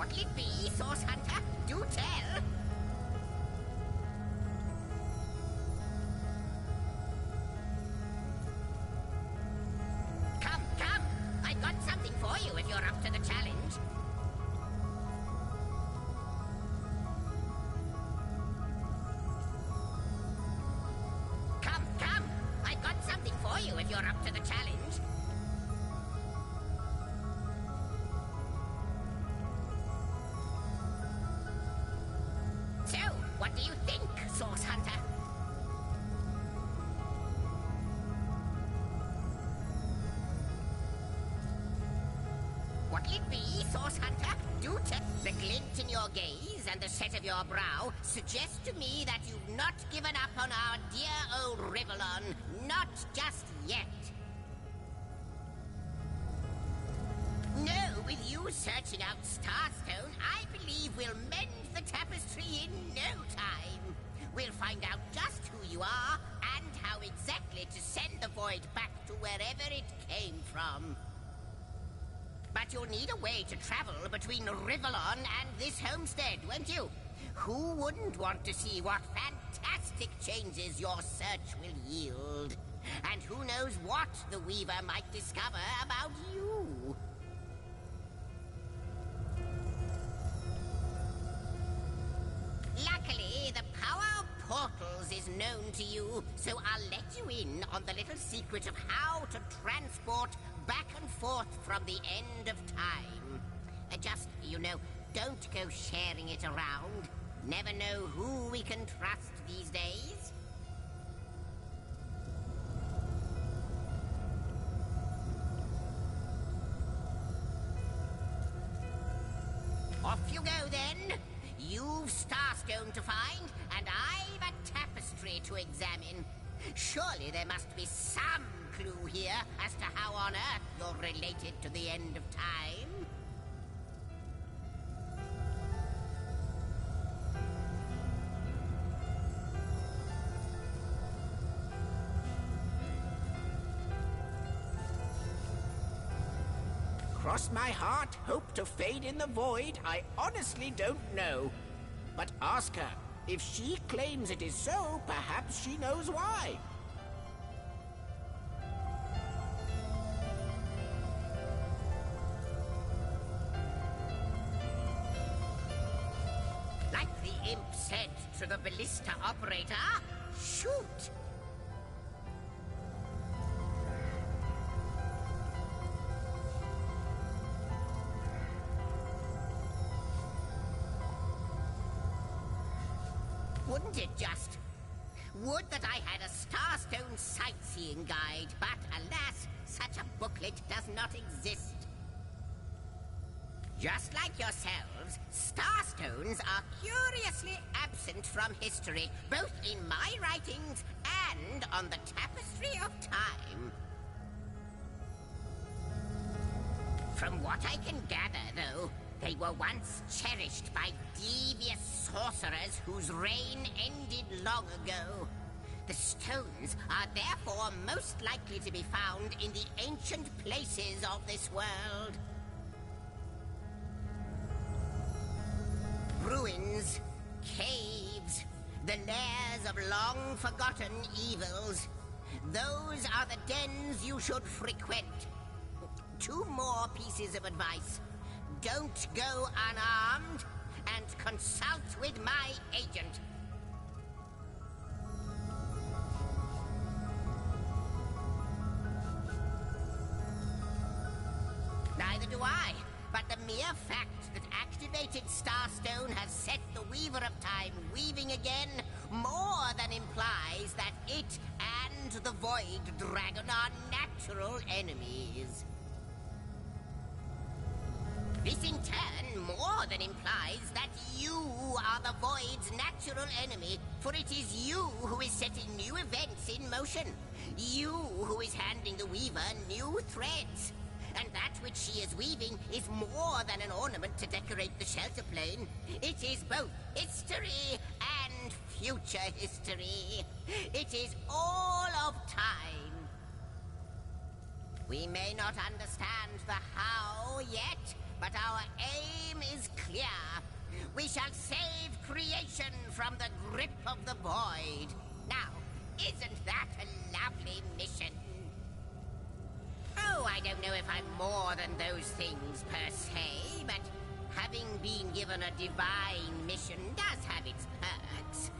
What'll it be, Source Hunter? Do tell! Come, come! I've got something for you if you're up to the challenge. Come, come! I've got something for you if you're up to the challenge. What do you think, Source Hunter? What'll it be, Source Hunter? Do tell. The glint in your gaze and the set of your brow suggest to me that you've not given up on our dear old Rivellon. Not just yet. No, with you searching out Starstone, I believe we'll mend the tapestry in no time. We'll find out just who you are and how exactly to send the void back to wherever it came from. But you'll need a way to travel between Rivellon and this homestead, won't you? Who wouldn't want to see what fantastic changes your search will yield? And who knows what the Weaver might discover about you? Luckily, the power of portals is known to you, so I'll let you in on the little secret of how to transport back and forth from the end of time. Just, you know, don't go sharing it around. Never know who we can trust these days. Off you go, then. You've Starstone to find, and I've a tapestry to examine. Surely there must be some clue here as to how on earth you're related to the end of time. Cross my heart, hope to fade in the void, I honestly don't know. But ask her. If she claims it is so, perhaps she knows why. Like the imp said to the ballista operator, shoot! Wouldn't it just? Would that I had a Starstone sightseeing guide, but alas, such a booklet does not exist. Just like yourselves, Starstones are curiously absent from history, both in my writings and on the tapestry of time. From what I can gather, though, they were once cherished by devious sorcerers whose reign ended long ago. The stones are therefore most likely to be found in the ancient places of this world. Ruins, caves, the lairs of long-forgotten evils. Those are the dens you should frequent. 2 more pieces of advice. Don't go unarmed, and consult with my agent. Neither do I, but the mere fact that activated Starstone has set the Weaver of Time weaving again more than implies that it and the Void Dragon are natural enemies. This in turn more than implies that you are the Void's natural enemy, for it is you who is setting new events in motion. You who is handing the Weaver new threads. And that which she is weaving is more than an ornament to decorate the shelter plane. It is both history and future history. It is all of time. We may not understand the how yet, but our aim is clear. We shall save creation from the grip of the void. Now, isn't that a lovely mission? Oh, I don't know if I'm more than those things per se, but having been given a divine mission does have its perks.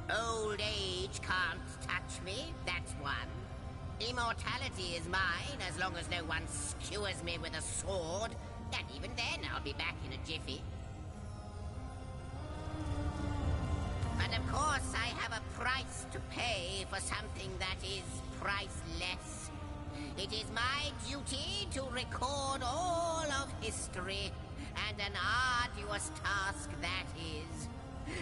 Old age can't touch me, that's one. Immortality is mine as long as no one skewers me with a sword, and even then I'll be back in a jiffy. But of course I have a price to pay for something that is priceless. It is my duty to record all of history, and an arduous task that is.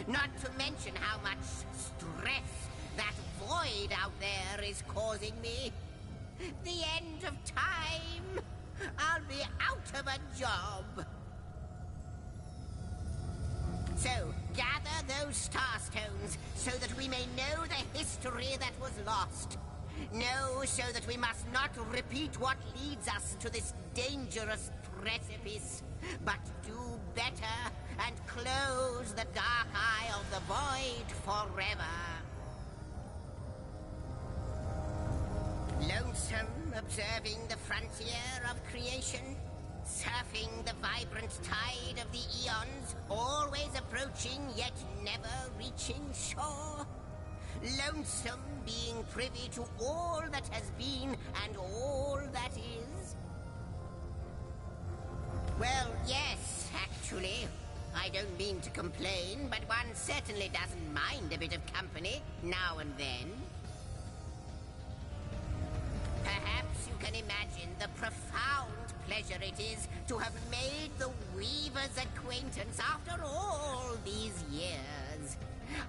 Not to mention how much stress that void out there is causing me. The end of time. I'll be out of a job. So, gather those star stones so that we may know the history that was lost. Know so that we must not repeat what leads us to this dangerous precipice, but do better and close the dark eye of the void forever. Lonesome, observing the frontier of creation, surfing the vibrant tide of the eons, always approaching yet never reaching shore. Lonesome, being privy to all that has been and all that is. Well, yes, actually. I don't mean to complain, but one certainly doesn't mind a bit of company now and then. Perhaps you can imagine the profound pleasure it is to have made the Weaver's acquaintance after all these years.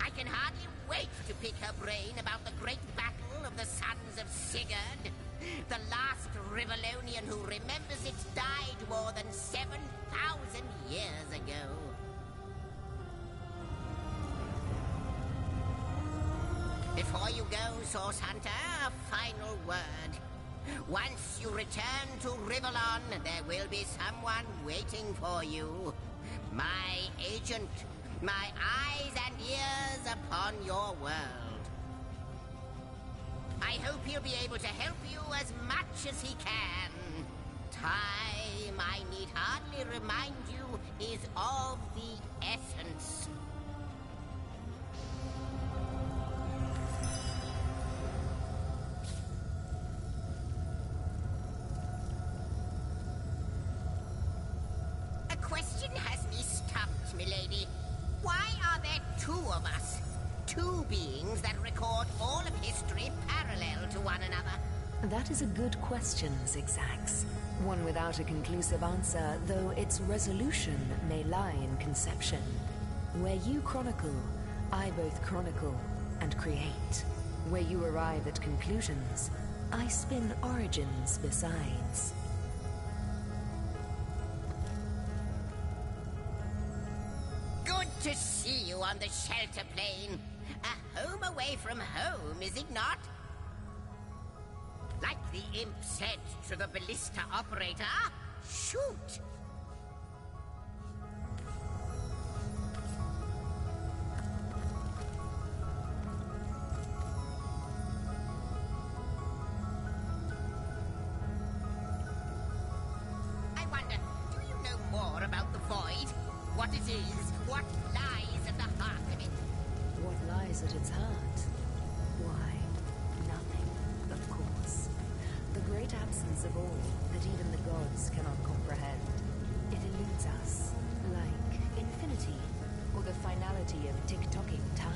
I can hardly wait to pick her brain about the great battle of the sons of Sigurd. The last Rivellonian who remembers it died more than 7,000 years ago. Before you go, Source Hunter, a final word. Once you return to Rivellon, there will be someone waiting for you. My agent, my eyes and ears upon your world. I hope he'll be able to help you as much as he can. Time, I need hardly remind you, is of the essence. A question has me stumped, milady. Why are there two of us? Two beings that record all of history parallel to one another? That is a good question, Zigzags. One without a conclusive answer, though its resolution may lie in conception. Where you chronicle, I both chronicle and create. Where you arrive at conclusions, I spin origins besides. Good to see you on the shelter plane. A home away from home, is it not? Like the imp said to the ballista operator, shoot! I wonder, do you know more about the void? What it is? What lies at the heart of it? What lies at its heart? Why, nothing, of course. The great absence of all that even the gods cannot comprehend. It eludes us, like infinity, or the finality of tick-tocking time.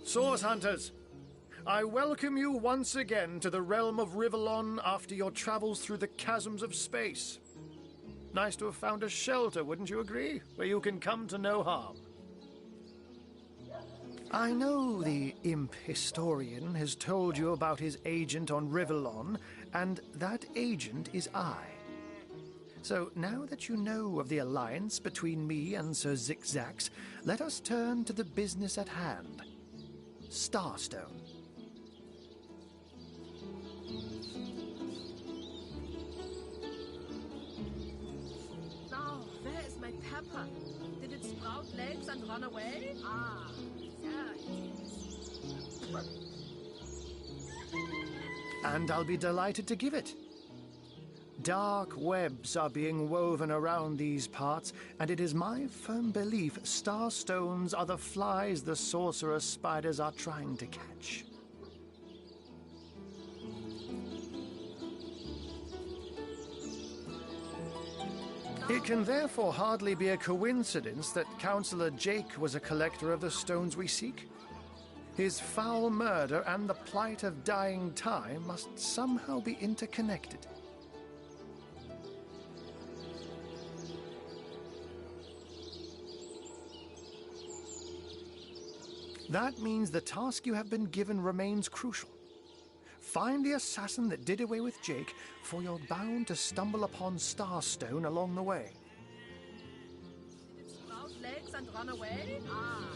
Source Hunters, I welcome you once again to the realm of Rivellon after your travels through the chasms of space. Nice to have found a shelter, wouldn't you agree? Where you can come to no harm. I know the imp historian has told you about his agent on Rivellon, and that agent is I. So now that you know of the alliance between me and Sir Zigzax, let us turn to the business at hand. Starstone. Now, where is my pepper? Did it sprout legs and run away? Ah, there it is. And I'll be delighted to give it. Dark webs are being woven around these parts, and it is my firm belief starstones are the flies the sorcerer spiders are trying to catch. It can therefore hardly be a coincidence that Councillor Jake was a collector of the stones we seek. His foul murder and the plight of dying time must somehow be interconnected. That means the task you have been given remains crucial. Find the assassin that did away with Jake, for you're bound to stumble upon Starstone along the way. Did it sprout legs and run away? Ah,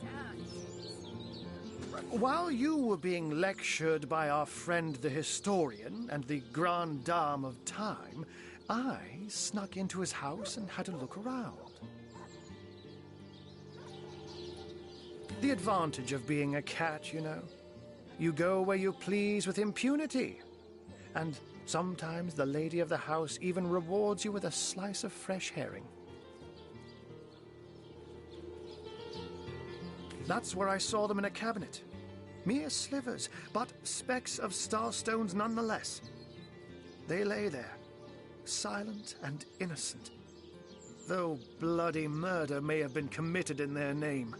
there it is. While you were being lectured by our friend the historian and the grande dame of time, I snuck into his house and had a look around. The advantage of being a cat, you know. You go where you please with impunity. And sometimes the lady of the house even rewards you with a slice of fresh herring. That's where I saw them in a cabinet. Mere slivers, but specks of starstones nonetheless. They lay there, silent and innocent, though bloody murder may have been committed in their name.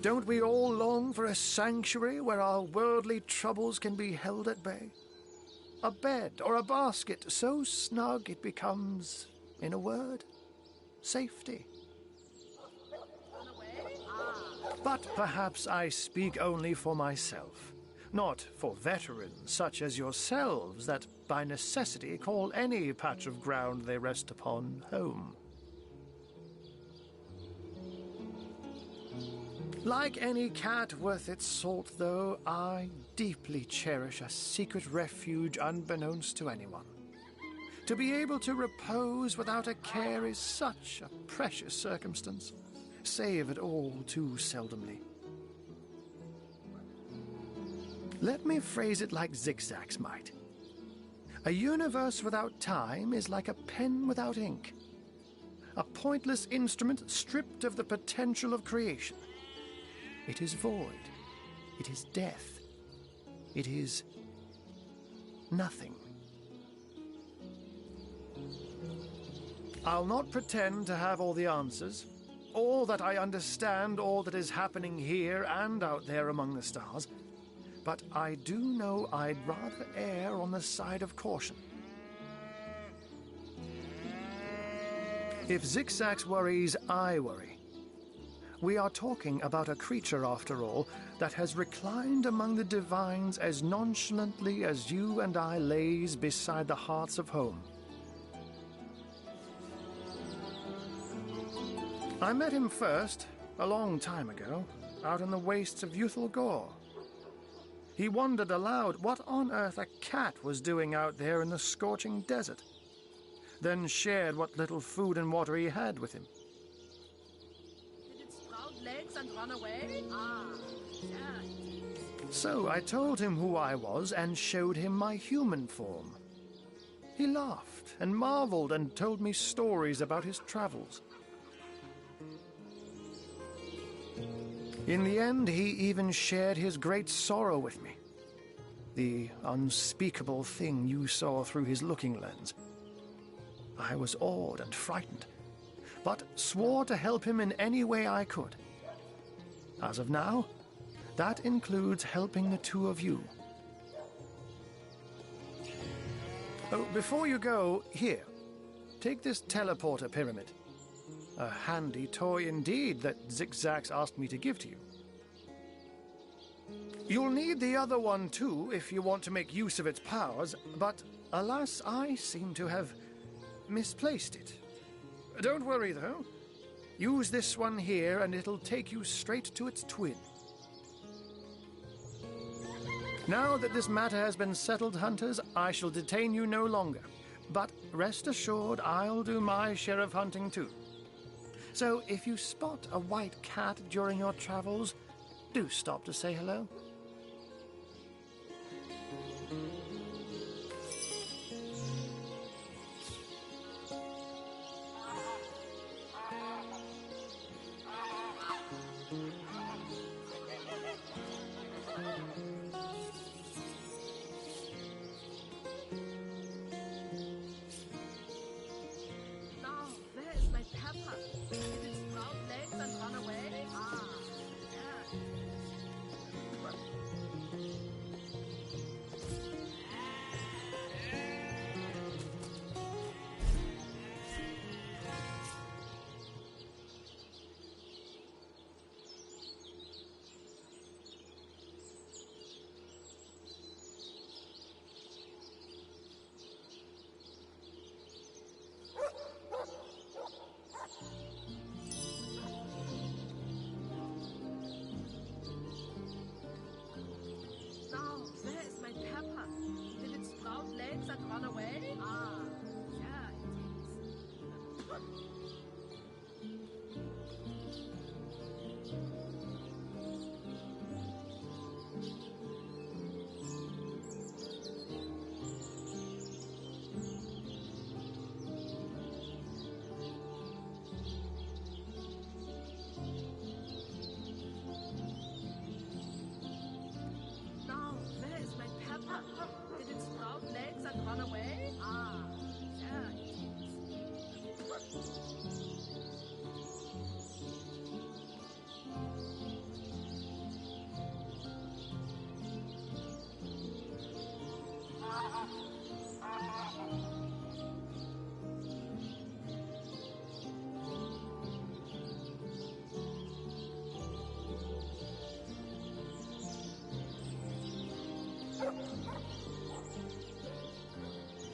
Don't we all long for a sanctuary where our worldly troubles can be held at bay? A bed or a basket so snug it becomes, in a word, safety. But perhaps I speak only for myself, not for veterans such as yourselves that by necessity call any patch of ground they rest upon home. Like any cat worth its salt, though, I deeply cherish a secret refuge unbeknownst to anyone. To be able to repose without a care is such a precious circumstance, saved all too seldomly. Let me phrase it like Zigzags might. A universe without time is like a pen without ink. A pointless instrument stripped of the potential of creation. It is void. It is death. It is nothing. I'll not pretend to have all the answers, or that I understand all that is happening here and out there among the stars, but I do know I'd rather err on the side of caution. If Zigzags worries, I worry. We are talking about a creature, after all, that has reclined among the divines as nonchalantly as you and I lays beside the hearths of home. I met him first, a long time ago, out in the wastes of Youthful Gore. He wondered aloud what on earth a cat was doing out there in the scorching desert, then shared what little food and water he had with him. Legs and run away? Ah, there it is. So I told him who I was and showed him my human form. He laughed and marveled and told me stories about his travels. In the end, he even shared his great sorrow with me. the unspeakable thing you saw through his looking lens. I was awed and frightened, but swore to help him in any way I could. As of now, that includes helping the two of you. Oh, before you go, here, take this teleporter pyramid. A handy toy indeed that Zigzags asked me to give to you. You'll need the other one too if you want to make use of its powers, but alas, I seem to have misplaced it. Don't worry though. Use this one here and it'll take you straight to its twin. Now that this matter has been settled, hunters, I shall detain you no longer. But rest assured, I'll do my share of hunting too. So if you spot a white cat during your travels, do stop to say hello. Run away? Ah, yeah, Now, where is my Peppa? Did it sprout legs and run away? Ah, yeah, it is.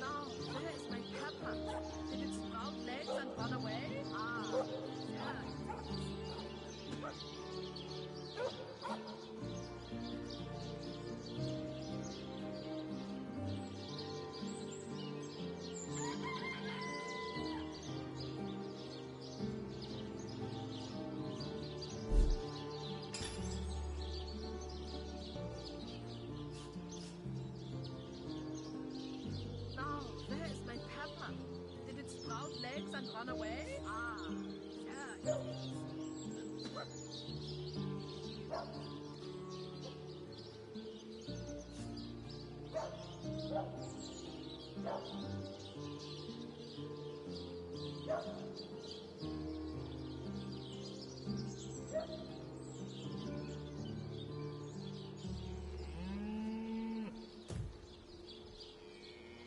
Now, where is my Peppa? Did it sprout legs and run away? Ah, yeah, it is. Now, where is my Peppa? Did it sprout legs and run away? Ah, yeah, it is.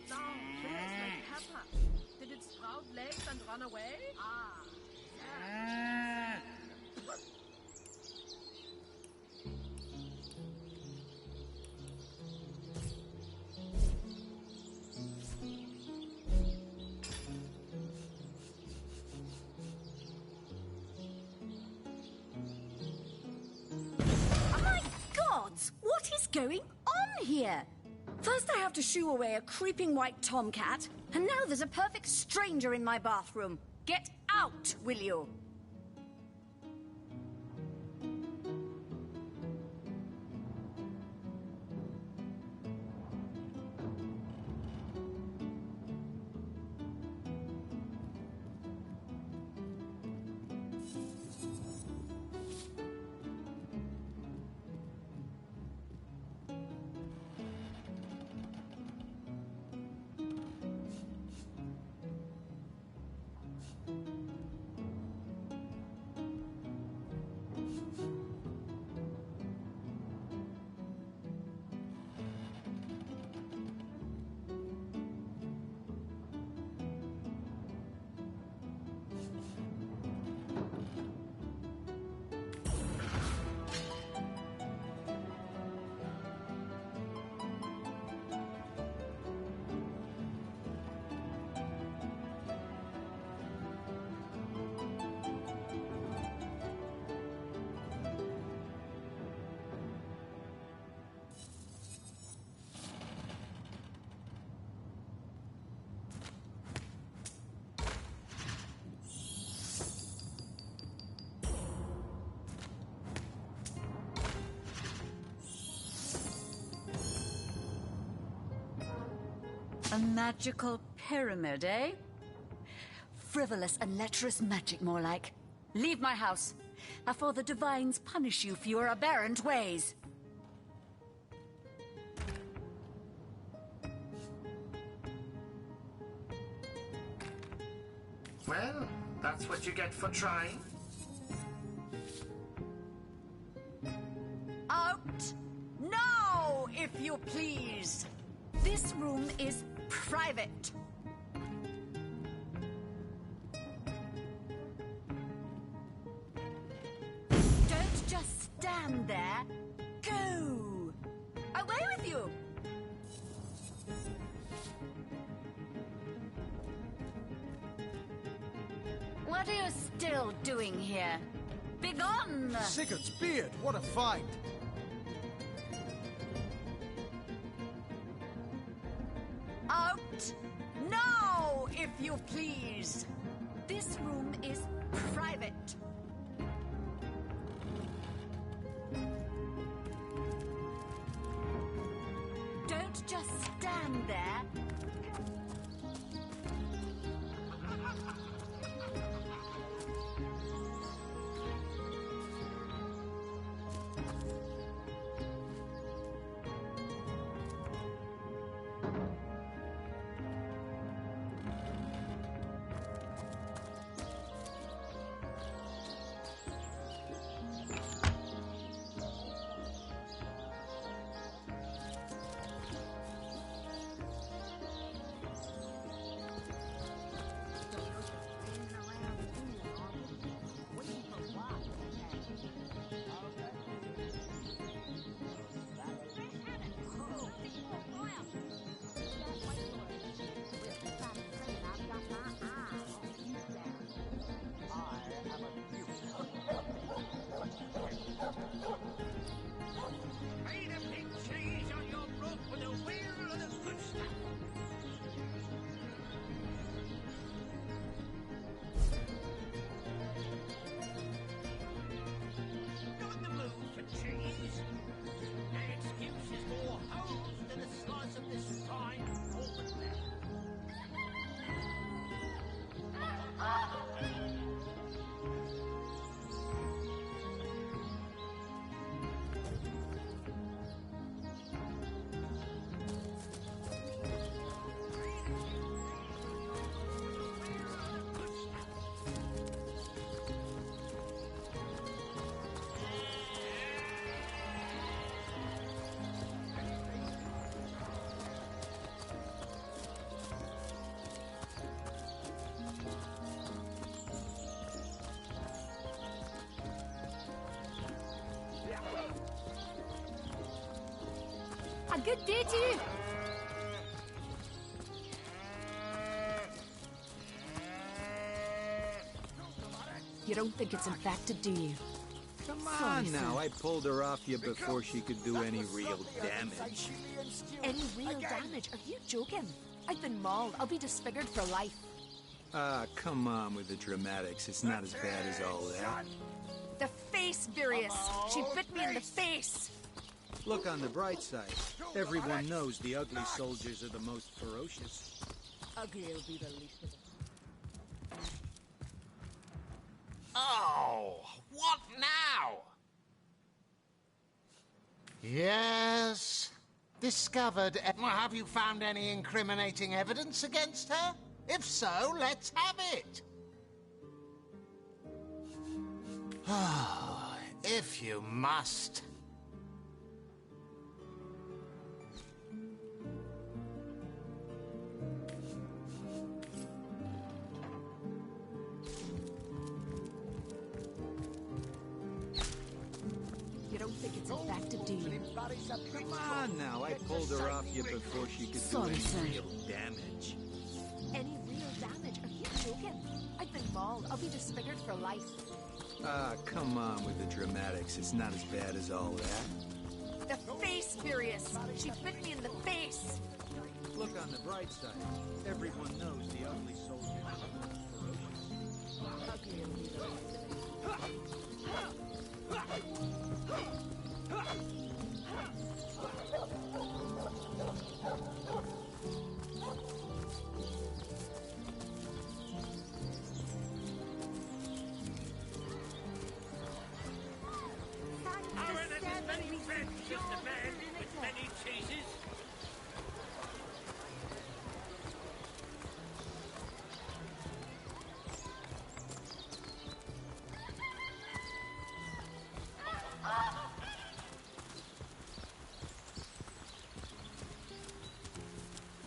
Now, where is my Peppa? Did it sprout legs and run away? Ah, yeah. My gods! What is going on here? First I have to shoo away a creeping white tomcat, and now there's a perfect stranger in my bathroom. Get out, will you? A magical pyramid, eh? Frivolous and lecherous magic, more like. Leave my house, before the divines punish you for your aberrant ways. Well, that's what you get for trying. Out! No, if you please! This room is private. Don't just stand there. Go! Away with you! What are you still doing here? Begone! Sigurd's beard, what a find! Out! No, if you please! This room is private. Don't just stand there. A good day to you. You don't think it's infected, do you? Come Sorry, on sir. now, I pulled her off you before she could do any real damage. Any real damage? Are you joking? I've been mauled. I'll be disfigured for life. Ah, come on with the dramatics. It's not as bad as all that. The face, Virius. She bit me in the face. Look on the bright side. Everyone knows the ugly soldiers are the most ferocious. Ugly will be the least of it. Oh, what now? Yes. Discovered. Have you found any incriminating evidence against her? If so, let's have it. If you must. You don't think it's infected, do you? Come on now, I pulled her off you before she could do Sorry, any sir. real damage. Any real damage? Are you joking? I've been mauled. I'll be disfigured for life. Ah, come on with the dramatics. It's not as bad as all that. The face, Virius. She bit me in the face. Look on the bright side. Everyone knows the ugly soldiers are the most ferocious. Ugly will be the least of it. friend's just a man with many chases.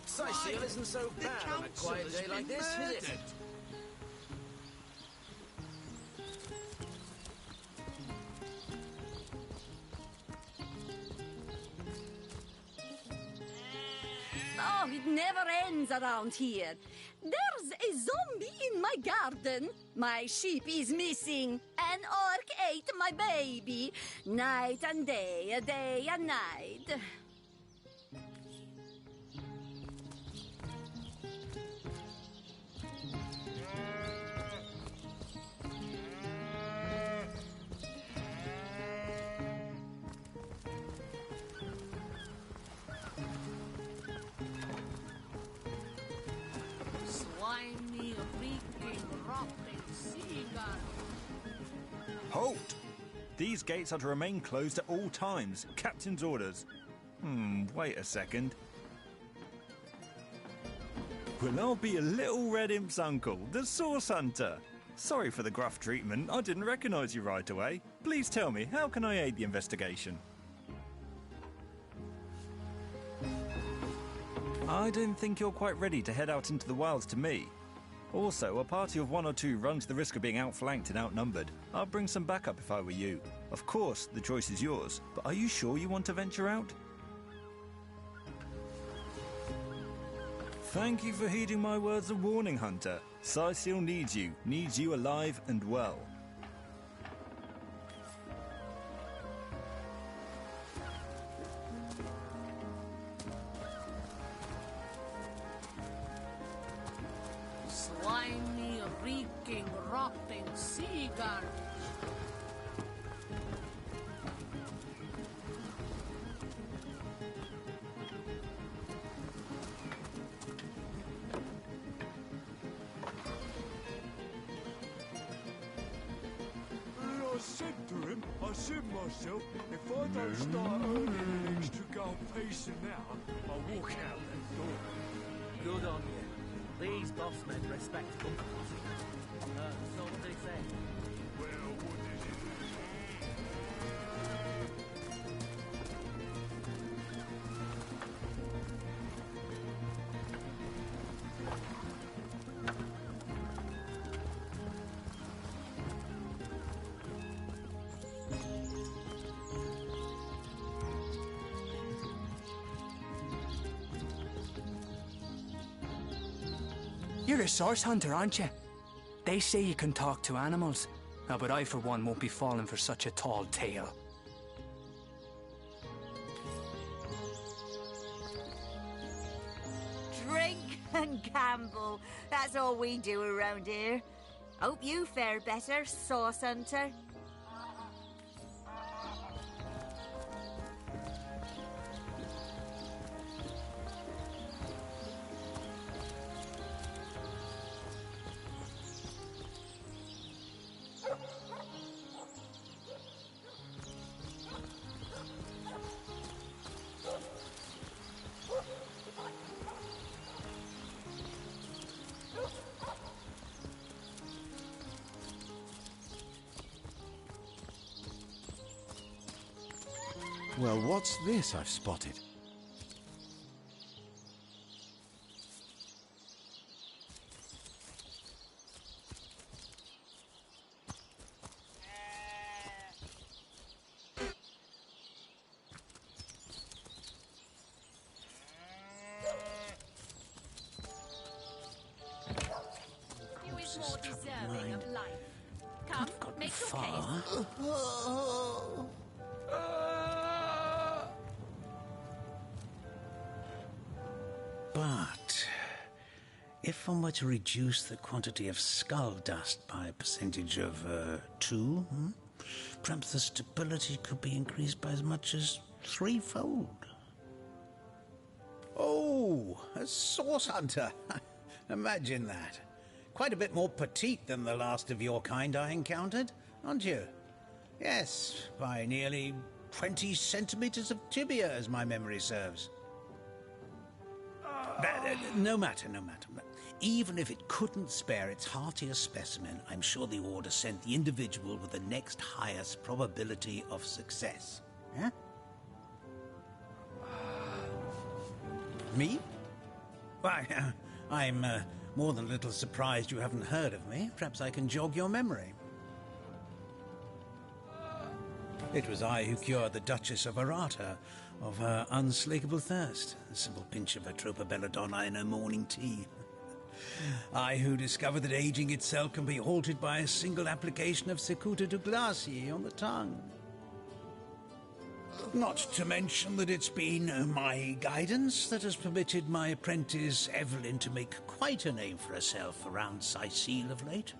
Sightseeing isn't so bad on a quiet day like this, is it? Oh, it never ends around here. There's a zombie in my garden. My sheep is missing. An orc ate my baby. Night and day and night. Slimy, reeking, rotting seagull. Halt! These gates are to remain closed at all times. Captain's orders. Wait a second. Well, I'll be a little red imp's uncle, the Source Hunter. Sorry for the gruff treatment. I didn't recognise you right away. Please tell me, how can I aid the investigation? I don't think you're quite ready to head out into the wilds to me. Also, a party of 1 or 2 runs the risk of being outflanked and outnumbered. I'll bring some backup if I were you. Of course, the choice is yours, but are you sure you want to venture out? Thank you for heeding my words of warning, Hunter. Cyseal needs you alive and well. Slimy, reeking, rotting seagull. I said to him, I said myself, if I don't start earning an extra gold piece an hour, I'll walk out that door. Good on you. These boss men respect company. So what did he say? Well, what did he do? You're a source hunter, aren't you? They say you can talk to animals. But I, for one, won't be falling for such a tall tale. Drink and gamble. That's all we do around here. Hope you fare better, Source Hunter. Well, what's this I've spotted? Who is more deserving of life? Come, make your case. But if one were to reduce the quantity of skull dust by a percentage of 2, perhaps the stability could be increased by as much as 3-fold. Oh, a Source Hunter. Imagine that. Quite a bit more petite than the last of your kind I encountered, aren't you? Yes, by nearly 20 centimeters of tibia, as my memory serves. No matter. Even if it couldn't spare its heartiest specimen, I'm sure the Order sent the individual with the next highest probability of success. Huh? Me? Why, I'm more than a little surprised you haven't heard of me. Perhaps I can jog your memory. It was I who cured the Duchess of Arata of her unslakable thirst. A simple pinch of Atropa belladonna in her morning tea. I who discovered that aging itself can be halted by a single application of Cicuta Douglasii on the tongue. Not to mention that it's been my guidance that has permitted my apprentice Evelyn to make quite a name for herself around Sicile of late.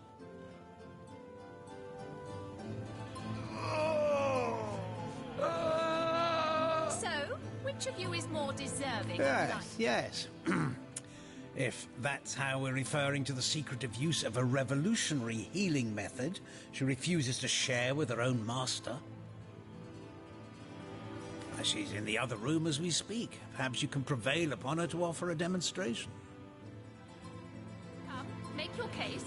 So, which of you is more deserving of life? Yes. If that's how we're referring to the secretive use of a revolutionary healing method she refuses to share with her own master. She's in the other room as we speak. Perhaps you can prevail upon her to offer a demonstration. Come, make your case.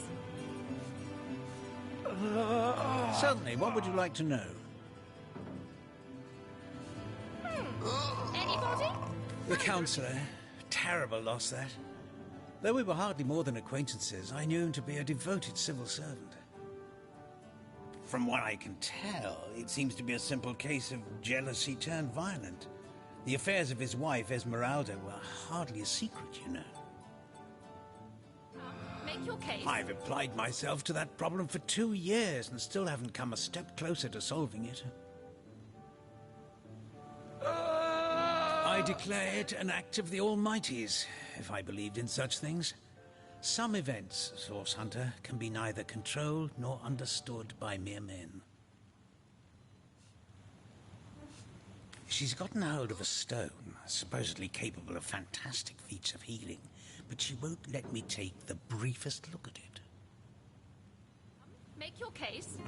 Certainly. What would you like to know? Anybody? The counsellor. Terrible loss, that. Though we were hardly more than acquaintances, I knew him to be a devoted civil servant. From what I can tell, it seems to be a simple case of jealousy turned violent. The affairs of his wife, Esmeralda, were hardly a secret, you know. Make your case. I've applied myself to that problem for 2 years and still haven't come a step closer to solving it. I declare it an act of the Almighty's, if I believed in such things. Some events, Source Hunter, can be neither controlled nor understood by mere men. She's gotten hold of a stone, supposedly capable of fantastic feats of healing, but she won't let me take the briefest look at it. Make your case.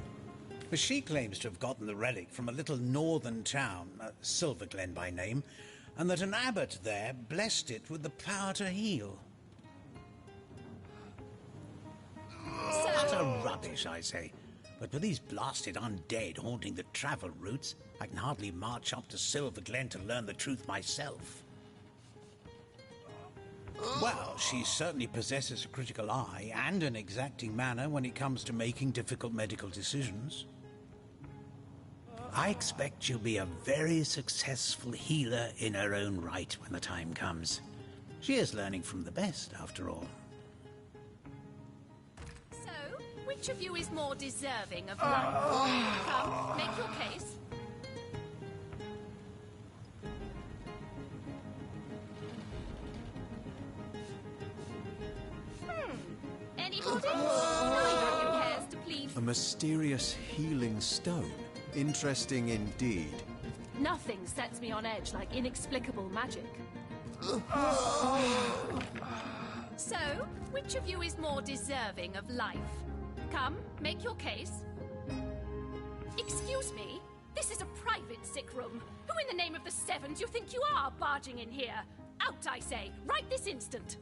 She claims to have gotten the relic from a little northern town, Silverglen by name, and that an abbot there blessed it with the power to heal. Utter rubbish, I say. But with these blasted undead haunting the travel routes, I can hardly march up to Silverglen to learn the truth myself. Well, she certainly possesses a critical eye and an exacting manner when it comes to making difficult medical decisions. I expect she'll be a very successful healer in her own right when the time comes. She is learning from the best, after all. So, which of you is more deserving of life? Come, make your case. Anybody? Neither of you cares to plead. A mysterious healing stone. Interesting indeed. Nothing sets me on edge like inexplicable magic. So, which of you is more deserving of life? Come, make your case. Excuse me, this is a private sick room. Who in the name of the Seven do you think you are barging in here? Out, I say, right this instant.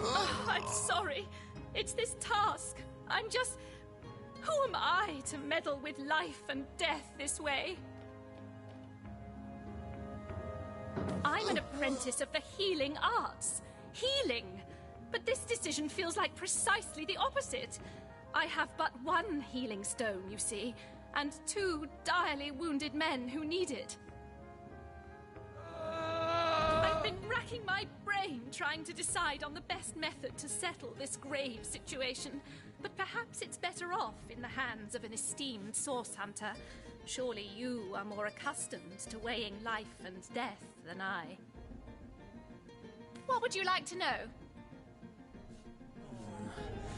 Oh, I'm sorry. It's this task. I'm just... Who am I to meddle with life and death this way? I'm an apprentice of the healing arts. Healing. But this decision feels like precisely the opposite. I have but one healing stone, you see, and 2 direly wounded men who need it. I've been racking my brain trying to decide on the best method to settle this grave situation, but perhaps it's better off in the hands of an esteemed source hunter. Surely you are more accustomed to weighing life and death than I. What would you like to know?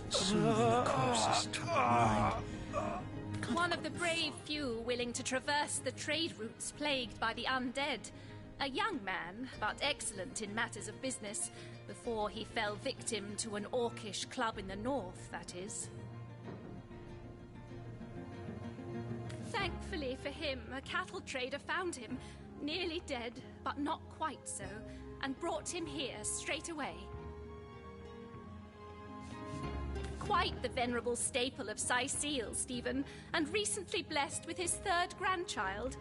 Soothing the corpse's troubled mind. One of the brave few willing to traverse the trade routes plagued by the undead. A young man, but excellent in matters of business, before he fell victim to an orcish club in the north, that is. Thankfully for him, a cattle trader found him, nearly dead, but not quite so, and brought him here straight away. Quite the venerable staple of Sicile, Stephen, and recently blessed with his third grandchild.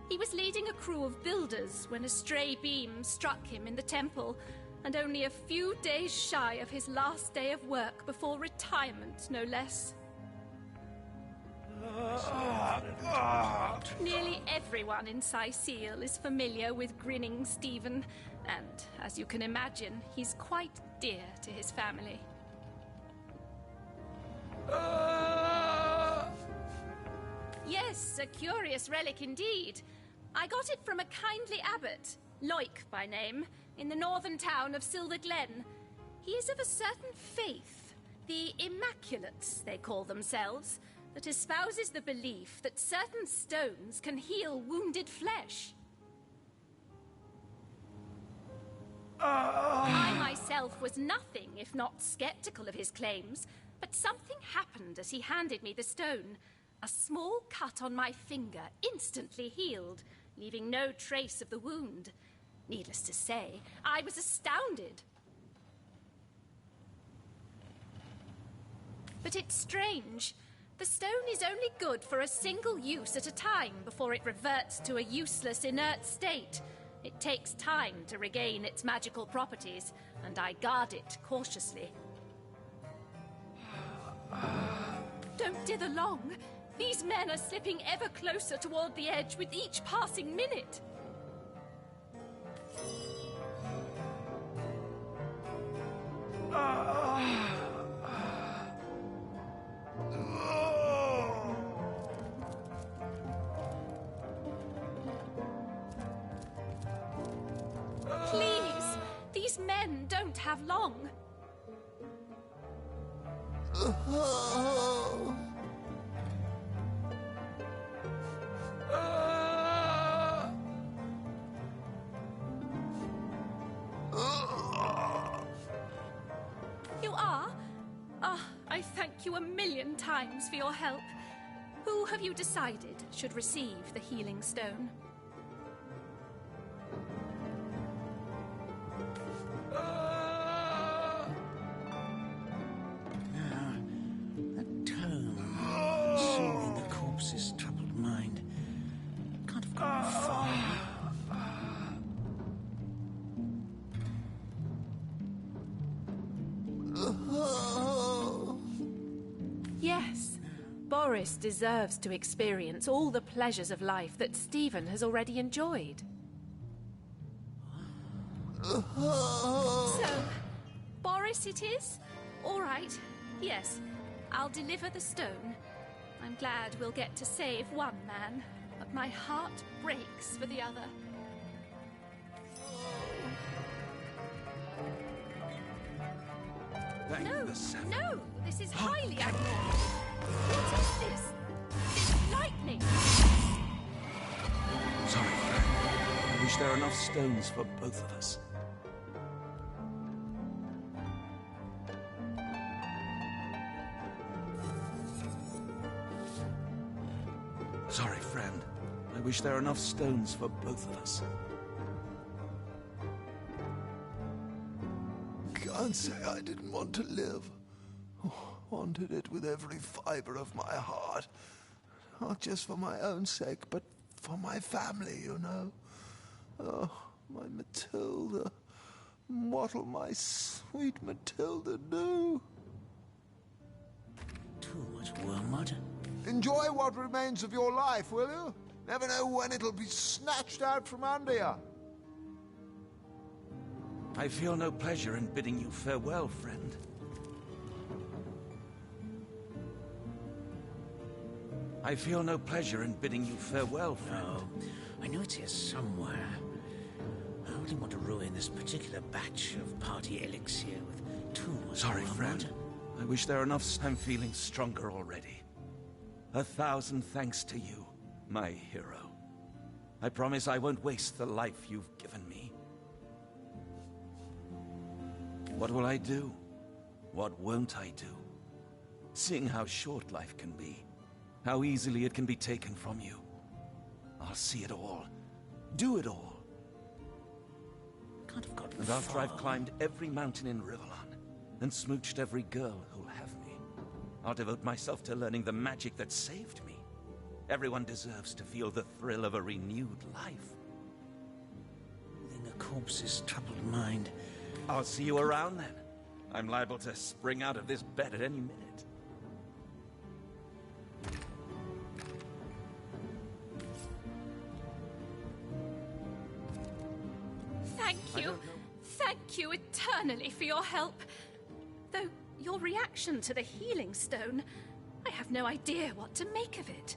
He was leading a crew of builders when a stray beam struck him in the temple, and only a few days shy of his last day of work before retirement, no less. Nearly everyone in Sicile is familiar with Grinning Stephen, and, as you can imagine, he's quite dear to his family. Yes, a curious relic indeed. I got it from a kindly abbot, Loic by name, in the northern town of Silver Glen. He is of a certain faith, the Immaculates, they call themselves, that espouses the belief that certain stones can heal wounded flesh. I myself was nothing if not skeptical of his claims, but something happened as he handed me the stone. A small cut on my finger instantly healed, leaving no trace of the wound. Needless to say, I was astounded. But it's strange. The stone is only good for a single use at a time before it reverts to a useless, inert state. It takes time to regain its magical properties, and I guard it cautiously. Don't dither long. These men are slipping ever closer toward the edge with each passing minute. Please, these men don't have long. You are? I thank you a million times for your help. Who have you decided should receive the healing stone? That tone, soothing the corpse's troubled mind. Can't have gone far. Yes, Boris deserves to experience all the pleasures of life that Stephen has already enjoyed. So, Boris it is? All right, yes, I'll deliver the stone. I'm glad we'll get to save one man, but my heart breaks for the other. No, this is highly abnormal. What is this? This lightning! Sorry, friend. I wish there were enough stones for both of us. Sorry, friend. I wish there were enough stones for both of us. Can't say I didn't want to live. Wanted it with every fiber of my heart. Not just for my own sake, but for my family, you know. Oh, my Matilda. What'll my sweet Matilda do? Too much wormwood. Enjoy what remains of your life, will you? Never know when it'll be snatched out from under you. I feel no pleasure in bidding you farewell, friend. I feel no pleasure in bidding you farewell, friend. No, I know it's here somewhere. I wouldn't want to ruin this particular batch of party elixir with too much Sorry, wormwood. friend. I wish there were enough. I'm feeling stronger already. 1,000 thanks to you, my hero. I promise I won't waste the life you've given me. What will I do? What won't I do? Seeing how short life can be, How easily it can be taken from you. I'll see it all. Do it all. Can't have gotten And after far. I've climbed every mountain in Rivalon and smooched every girl who'll have me, I'll devote myself to learning the magic that saved me. Everyone deserves to feel the thrill of a renewed life. Soothing a corpse's troubled mind. I'll see you around then. I'm liable to spring out of this bed at any minute. Thank you eternally for your help. Though your reaction to the healing stone, I have no idea what to make of it.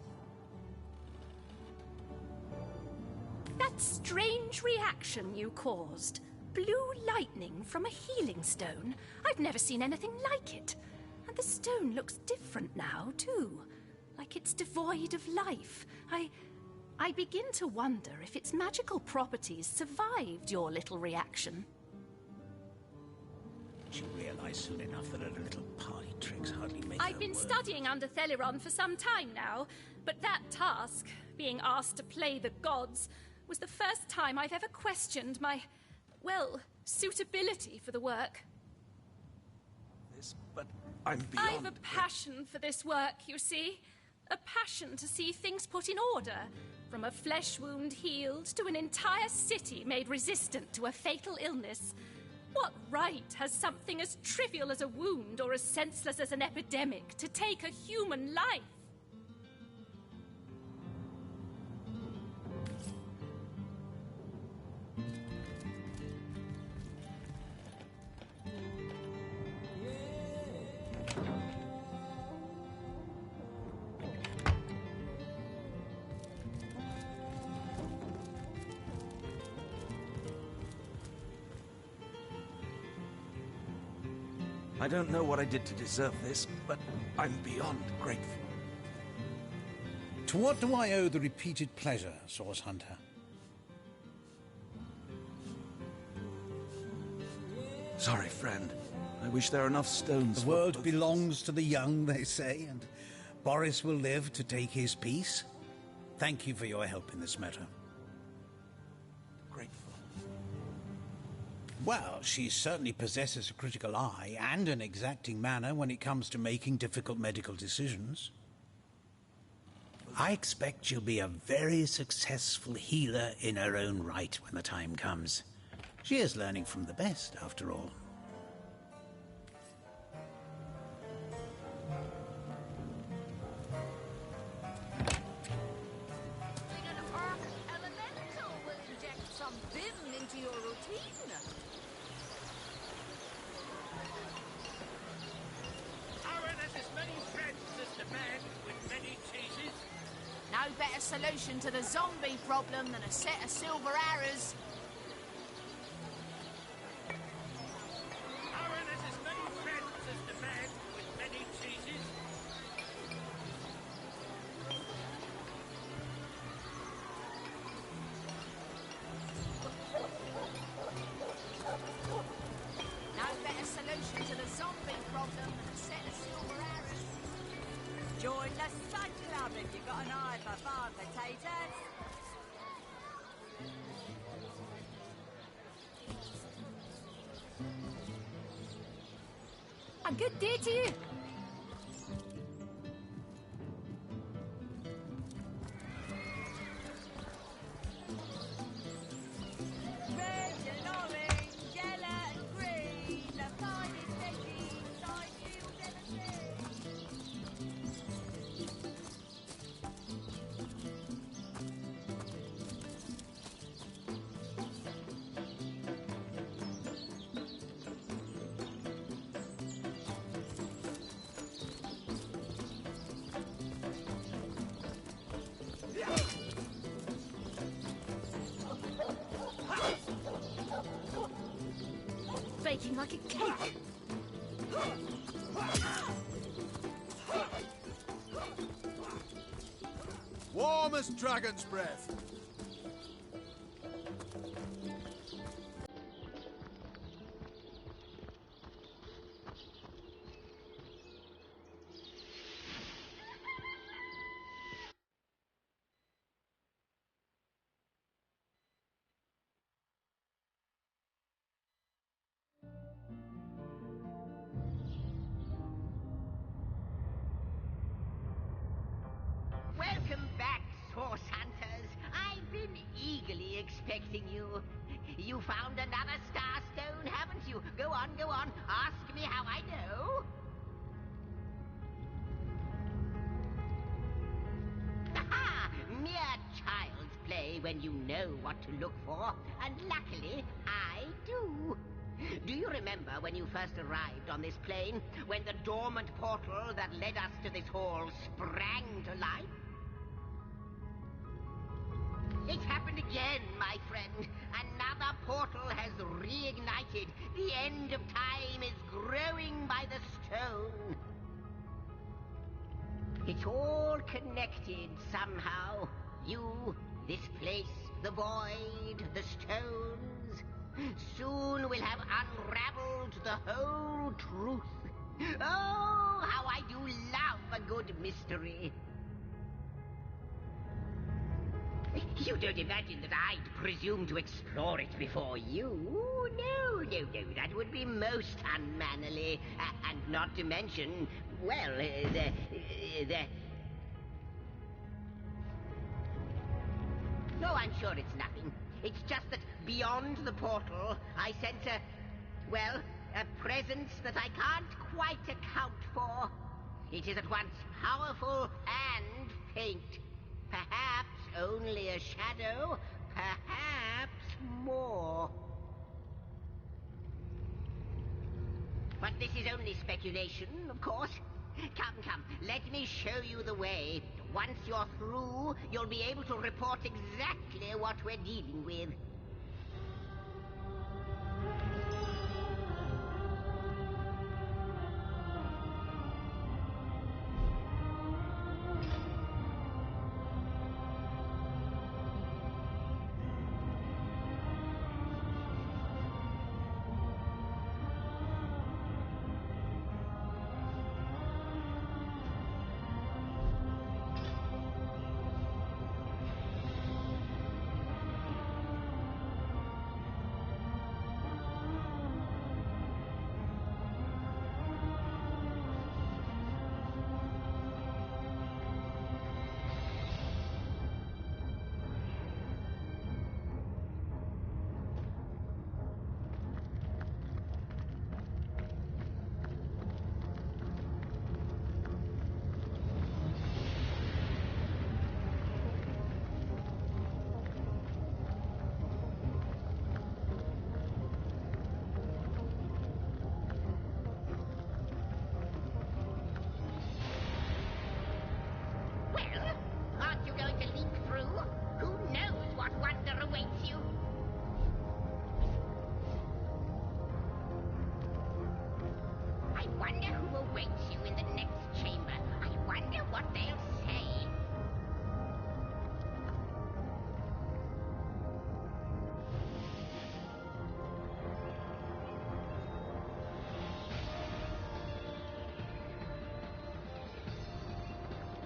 That strange reaction you caused. Blue lightning from a healing stone. I've never seen anything like it. And the stone looks different now, too. Like it's devoid of life. I begin to wonder if its magical properties survived your little reaction. She realized soon enough that her little party tricks hardly make I've her been work. studying under Theliron for some time now, but that task, being asked to play the gods, was the first time I've ever questioned my, well, suitability for the work. But I'm beyond... I've a passion for this work, you see. A passion to see things put in order. From a flesh wound healed to an entire city made resistant to a fatal illness. What right has something as trivial as a wound or as senseless as an epidemic to take a human life? I don't know what I did to deserve this, but I'm beyond grateful. To what do I owe the repeated pleasure, Source Hunter? Sorry, friend. I wish there were enough stones. The world belongs to the young, they say, and Boris will live to take his piece. Thank you for your help in this matter. Grateful. Well, she certainly possesses a critical eye and an exacting manner when it comes to making difficult medical decisions. I expect she'll be a very successful healer in her own right when the time comes. She is learning from the best, after all. Elemental will inject some vim into your routine. Aaron has as many friends as the man with many cheeses. No better solution to the zombie problem than a set of silver arrows. Aaron has as many friends as the man with many cheeses. No better solution to the zombie problem than a set of silver arrows. Join the Sun Club if you've got an eye for farm potatoes. A good day to you. Red and orange, yellow and green, the finest veggies I you'll ever see. Baking like a cake. Warm as dragon's breath. been eagerly expecting you. You found another starstone, haven't you? Go on, go on. Ask me how I know. Aha! Mere child's play when you know what to look for. And luckily, I do. Do you remember when you first arrived on this plane? When the dormant portal that led us to this hall sprang to life? It's happened again, my friend. Another portal has reignited. The end of time is growing by the stone. It's all connected somehow. You, this place, the void, the stones. Soon we'll have unraveled the whole truth. Oh, how I do love a good mystery. You don't imagine that I'd presume to explore it before you? No, no, no, that would be most unmannerly. And not to mention, well, No, I'm sure it's nothing. It's just that beyond the portal, I sense a presence that I can't quite account for. It is at once powerful and faint. Perhaps only a shadow, perhaps more. But this is only speculation, of course. Come, come, let me show you the way. Once you're through, you'll be able to report exactly what we're dealing with.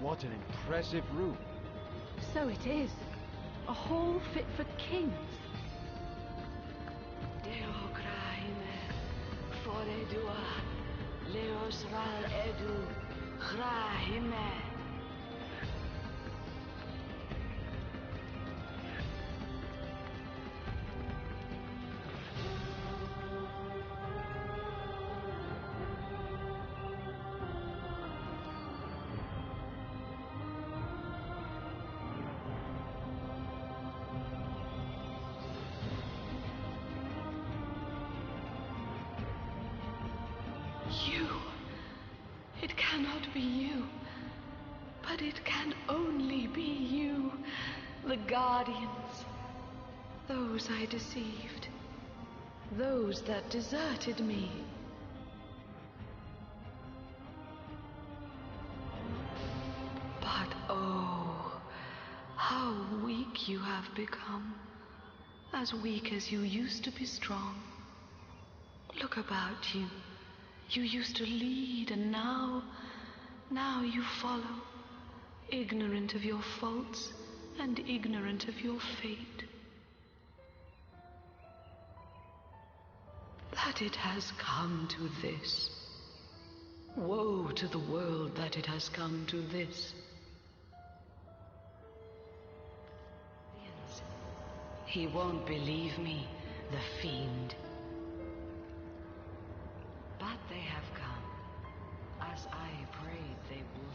What an impressive room. So it is. A hall fit for kings. Deo graime, fore dua, leos ral edu, graime. You. It cannot be you. But it can only be you. The Guardians. Those I deceived. Those that deserted me. But oh, how weak you have become. As weak as you used to be strong. Look about you. You used to lead, and now you follow, ignorant of your faults and ignorant of your fate. That it has come to this. Woe to the world that it has come to this. He won't believe me, the fiend. But they have come, as I prayed they would.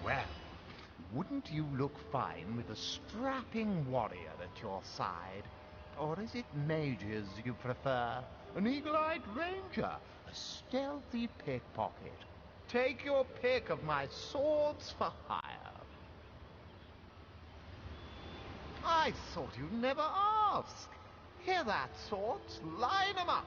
Well, wouldn't you look fine with a strapping warrior at your side? Or is it mages you prefer? An eagle-eyed ranger? A stealthy pickpocket? Take your pick of my swords for hire. I thought you'd never ask. Hear that, swords? Line 'em up!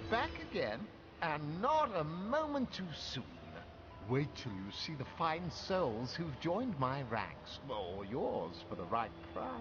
Back again, and not a moment too soon. Wait till you see the fine souls who've joined my ranks, or yours for the right price.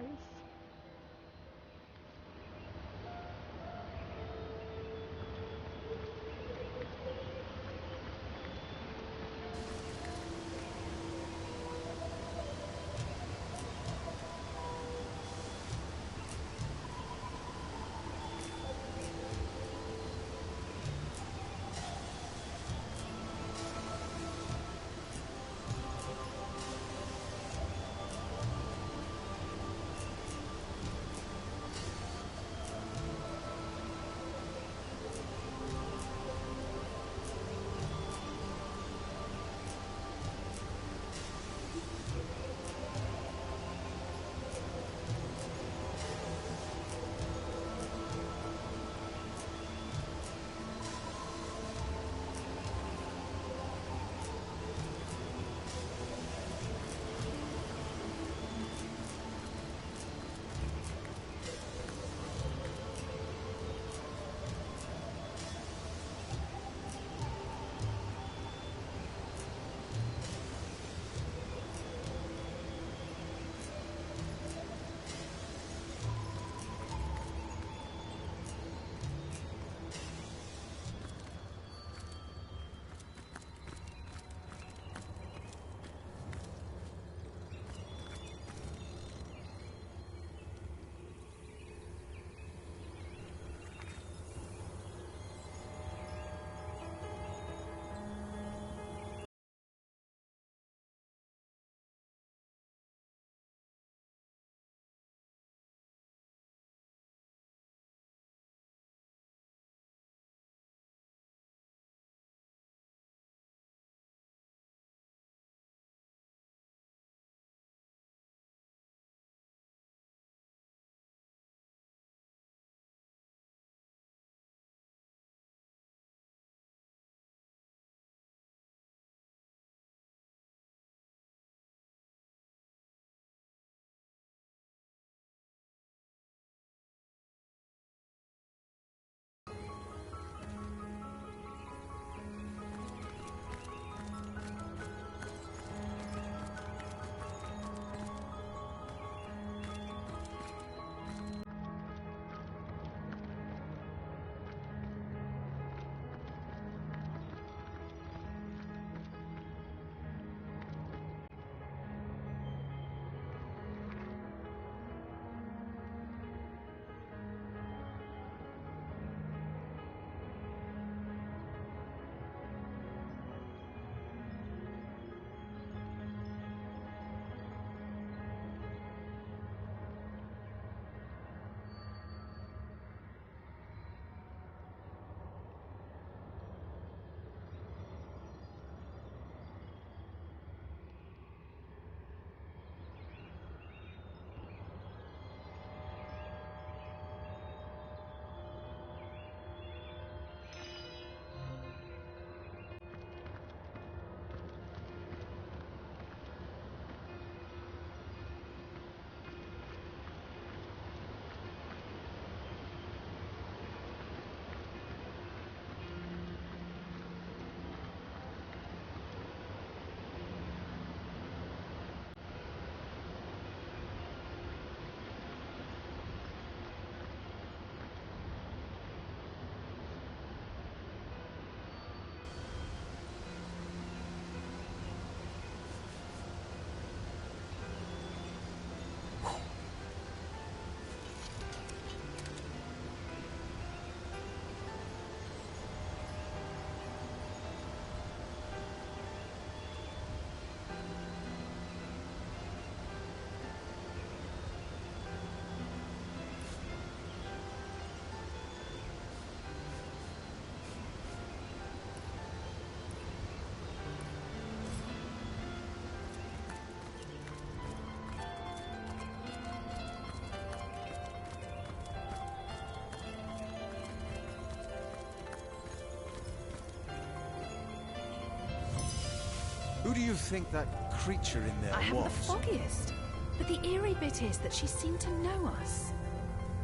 do you think that creature in there I haven't was? the foggiest. But the eerie bit is that she seemed to know us.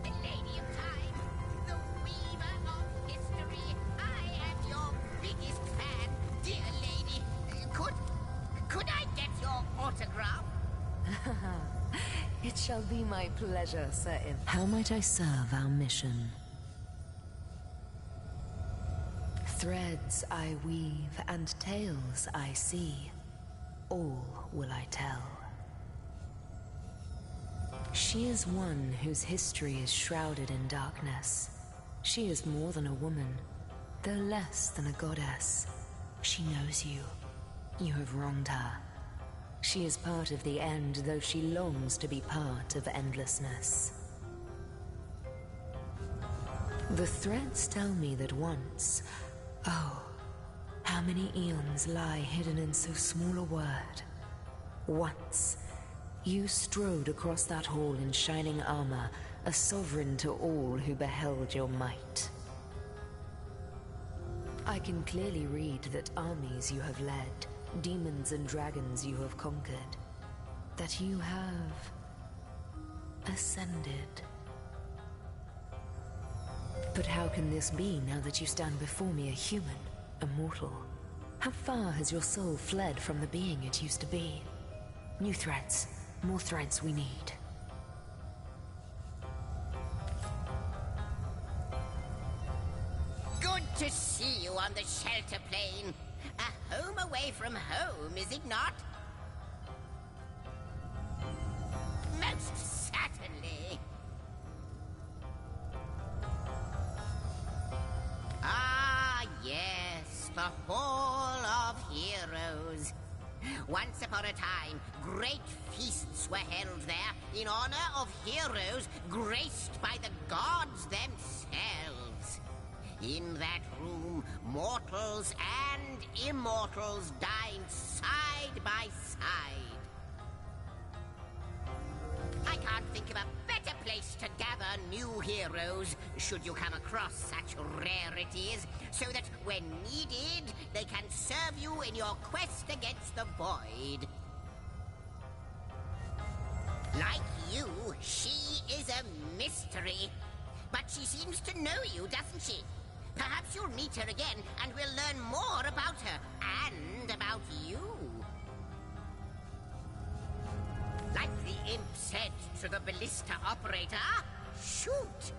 The Lady of Time, the weaver of history. I am your biggest fan, dear lady. Could I get your autograph? It shall be my pleasure, Sir Imp. How might I serve our mission? Threads I weave and tales I see. All will I tell. She is one whose history is shrouded in darkness. She is more than a woman, though less than a goddess. She knows you. You have wronged her. She is part of the end, though she longs to be part of endlessness. The threads tell me that once, oh, how many eons lie hidden in so small a word. Once, you strode across that hall in shining armor, a sovereign to all who beheld your might. I can clearly read that armies you have led, demons and dragons you have conquered, that you have ascended. But how can this be now that you stand before me a human, a mortal? How far has your soul fled from the being it used to be? New threads, more threads we need. Good to see you on the shelter plane. A home away from home, is it not? Most certainly. Ah, yes, the Hall of Heroes. Once upon a time, great feasts were held there in honor of heroes graced by the gods themselves. In that room, mortals and immortals dined side by side. I can't think of a better place to gather new heroes, should you come across such rarities, so that when needed, they can serve you in your quest against the Void. Like you, she is a mystery. But she seems to know you, doesn't she? Perhaps you'll meet her again, and we'll learn more about her, and about you. Like the imp said to the ballista operator, shoot!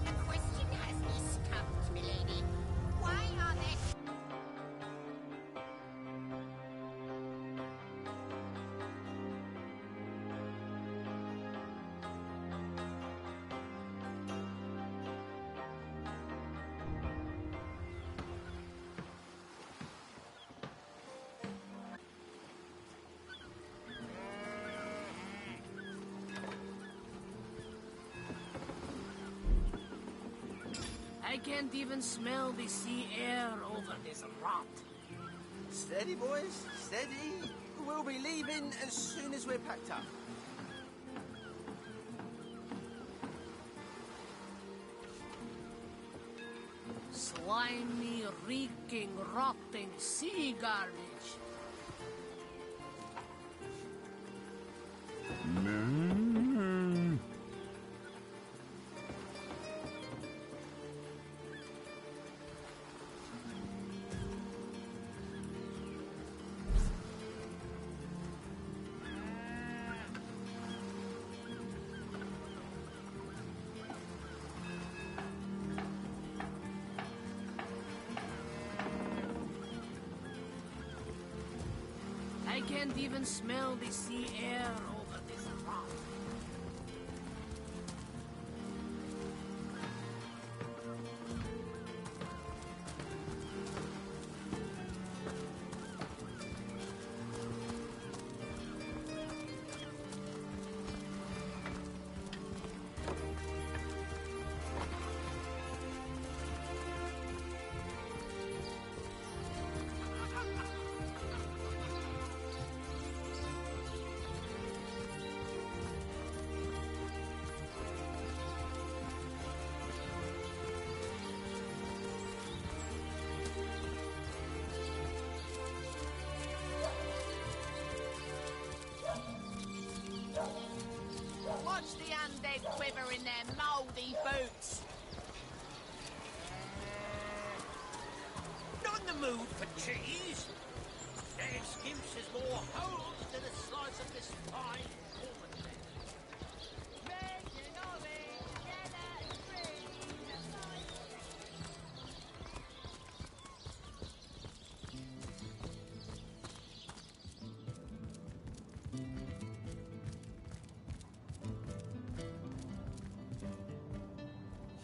A question has me stumped, milady. Why are there... I can't even smell the sea air over this rot. Steady, boys, steady. We'll be leaving as soon as we're packed up. Slimy, reeking, rotting sea garbage. I can't even smell the sea air over this rot. undead quiver in their mouldy boots. Not in the mood for cheese. Their excuse is more holes than a slice of this fine woman.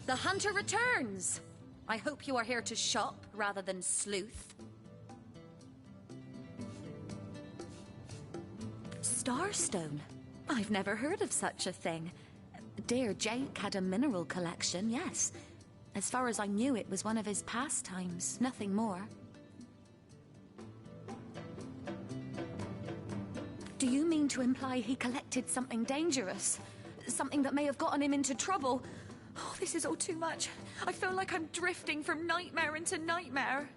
The hunter returns! I hope you are here to shop rather than sleuth. Starstone? I've never heard of such a thing. Dear Jake had a mineral collection, yes. As far as I knew, it was one of his pastimes, nothing more. Do you mean to imply he collected something dangerous? Something that may have gotten him into trouble? Oh, this is all too much. I feel like I'm drifting from nightmare into nightmare.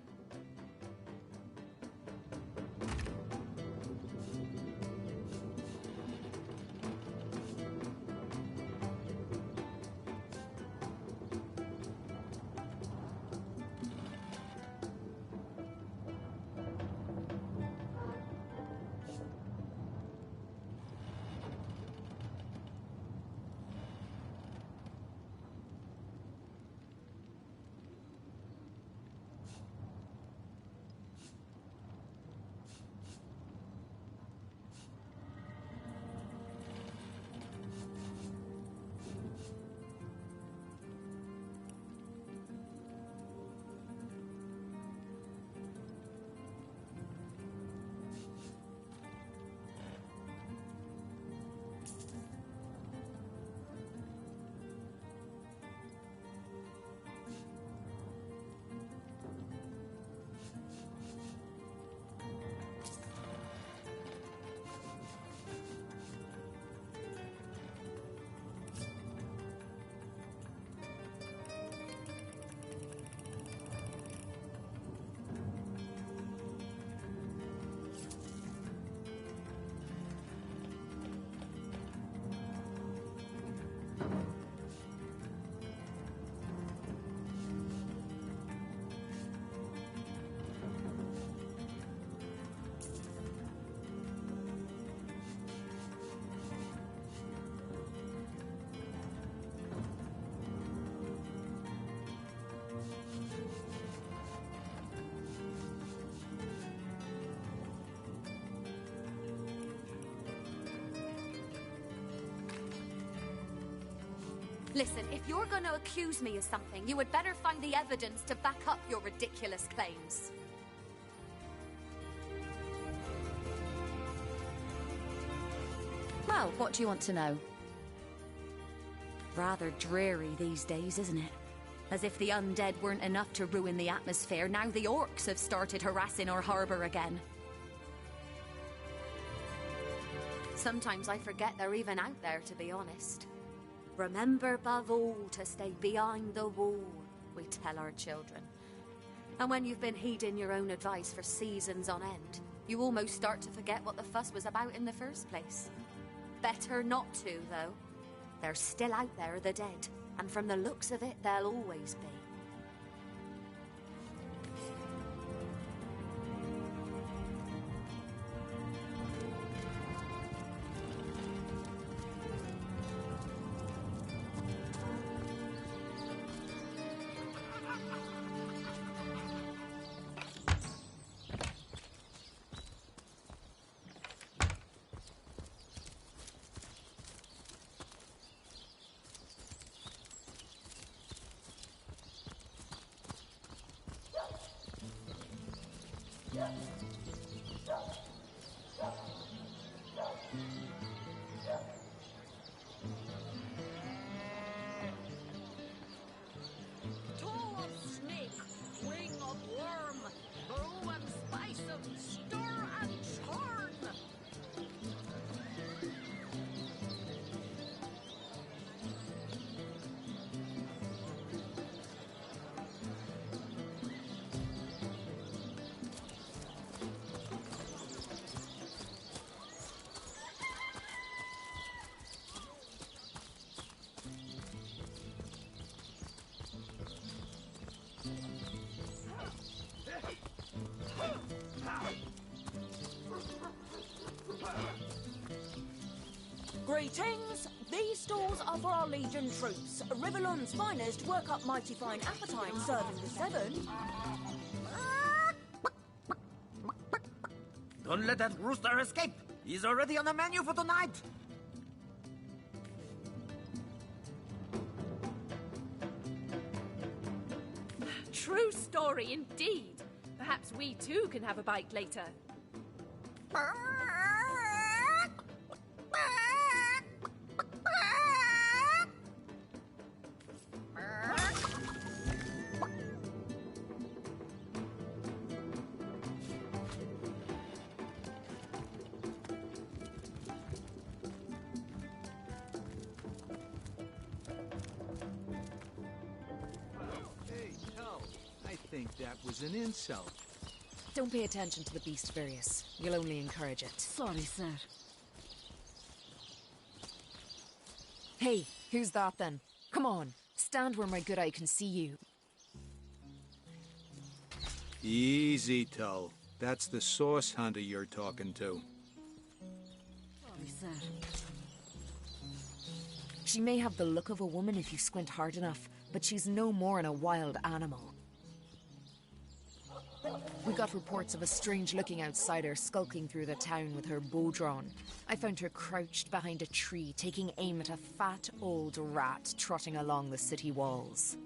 Listen, if you're going to accuse me of something, you would better find the evidence to back up your ridiculous claims. Well, what do you want to know? Rather dreary these days, isn't it? As if the undead weren't enough to ruin the atmosphere, now the orcs have started harassing our harbour again. Sometimes I forget they're even out there, to be honest. Remember above all to stay behind the wall, we tell our children. And when you've been heeding your own advice for seasons on end, you almost start to forget what the fuss was about in the first place. Better not to, though. They're still out there, the dead, and from the looks of it, they'll always be. Greetings! These stalls are for our Legion troops. Rivellon's finest work up mighty fine appetite serving the seven. Don't let that rooster escape! He's already on the menu for tonight! True story indeed. Perhaps we too can have a bite later. Hey, Tull, I think that was an insult. Don't pay attention to the beast, Various. You'll only encourage it. Sorry, sir. Hey, who's that then? Come on, stand where my good eye can see you. Easy, Tull. That's the source hunter you're talking to. Sorry, sir. She may have the look of a woman if you squint hard enough, but she's no more than a wild animal. We got reports of a strange-looking outsider skulking through the town with her bow drawn. I found her crouched behind a tree, taking aim at a fat old rat trotting along the city walls.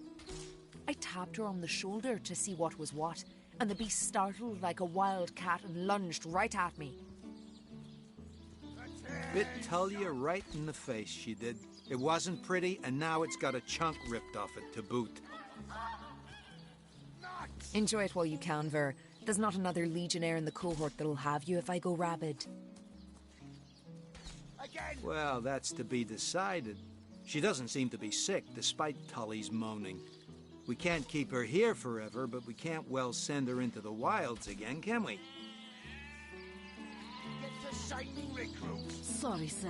I tapped her on the shoulder to see what was what, and the beast startled like a wild cat and lunged right at me. Bit Tullia right in the face, she did. It wasn't pretty, and now it's got a chunk ripped off it to boot. Enjoy it while you can, Ver. There's not another legionnaire in the cohort that'll have you if I go rabid. Well, that's to be decided. She doesn't seem to be sick, despite Tully's moaning. We can't keep her here forever, but we can't well send her into the wilds again, can we? Get the shining recruits! Sorry, sir.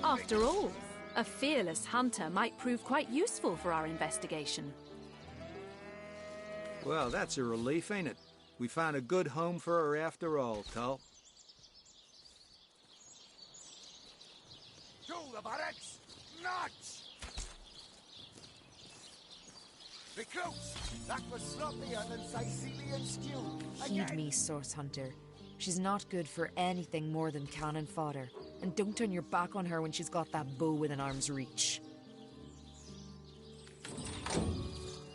After all, a fearless hunter might prove quite useful for our investigation. Well, that's a relief, ain't it? We found a good home for her after all, Tull. To the barracks! Not! Recruits! That was sloppier than Sicilian stew. Heed me, Source Hunter. She's not good for anything more than cannon fodder. And don't turn your back on her when she's got that bow within arm's reach. Those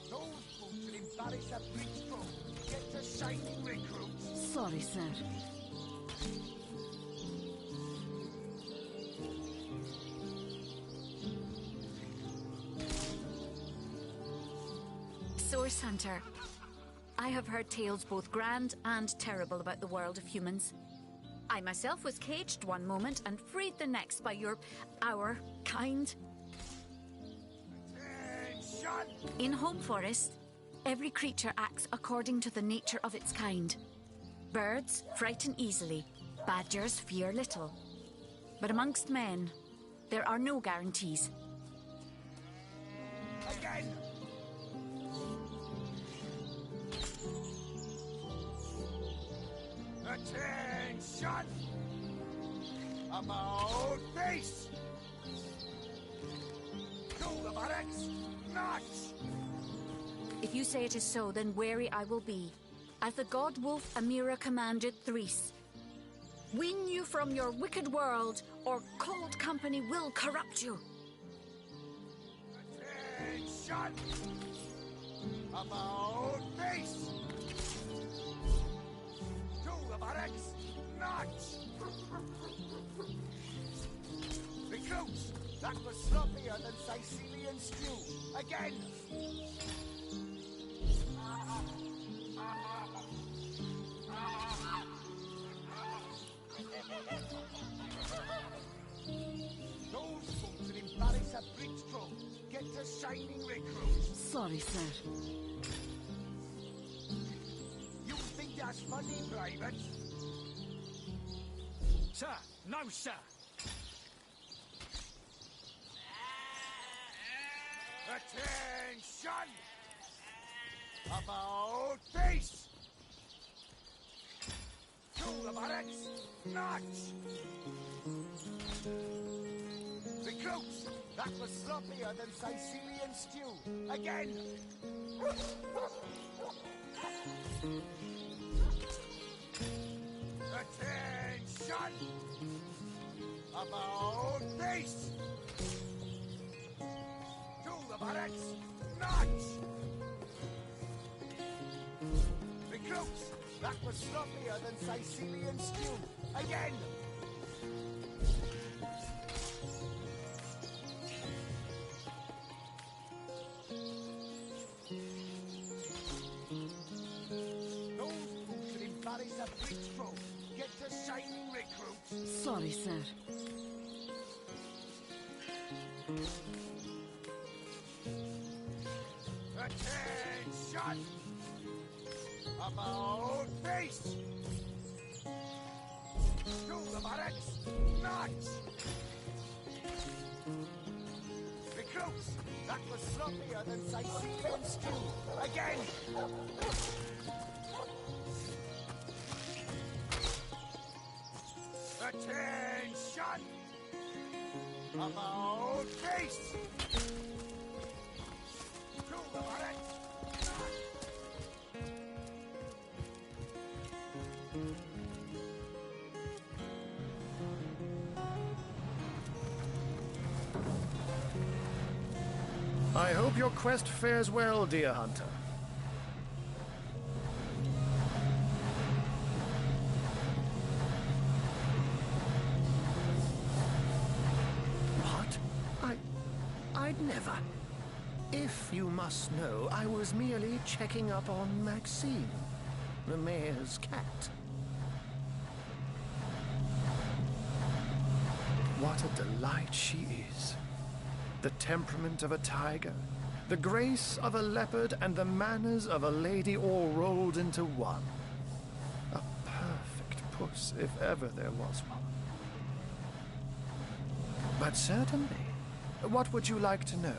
boots will embarrass a bridge drum. Get the shining recruits. Sorry, sir. Source Hunter, I have heard tales both grand and terrible about the world of humans. I myself was caged one moment and freed the next by our kind. In Home Forest, every creature acts according to the nature of its kind. Birds frighten easily, badgers fear little. But amongst men, there are no guarantees. Again! Attention! About face! To the barracks! Not! If you say it is so, then wary I will be. As the god wolf Amira commanded Threes. Win you from your wicked world, or cold company will corrupt you. Attention! About face! To the barracks! Not! Recruits! That was sloppier than Sicilian stew. Again! Those folks will embarrass a bridge drum. Get to shining recruits. Sorry, sir. You think that's funny, Private? Sir! No, sir! Attention! About face! To the buttocks! Notch! Recruits! That was sloppier than Sicilian stew. Again! Attention! About face! To the buttocks! Notch! Recruits! That was sloppier than Sicilian stew. Again! Those who should embarrass a bridge folk get to shining recruits. Sorry, sir. Attention! About face! To the buttocks! Notch! Recruits! That was sloppier than Sicilian stew. Again! Attention! About face! To the buttocks! I hope your quest fares well, dear hunter. What? I'd never. If you must know, I was merely checking up on Maxine, the mayor's cat. What a delight she is. The temperament of a tiger, the grace of a leopard, and the manners of a lady all rolled into one. A perfect puss, if ever there was one. But certainly, what would you like to know?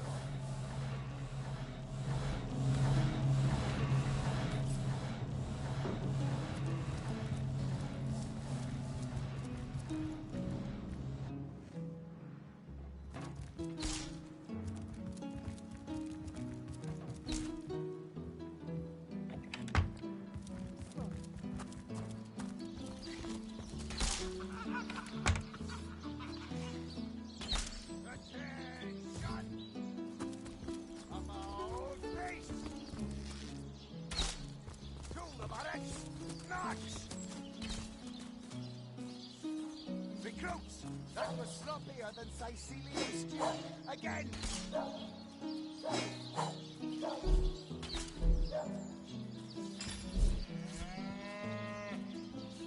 Recruits! That was sloppier than Sicilian stew. Again!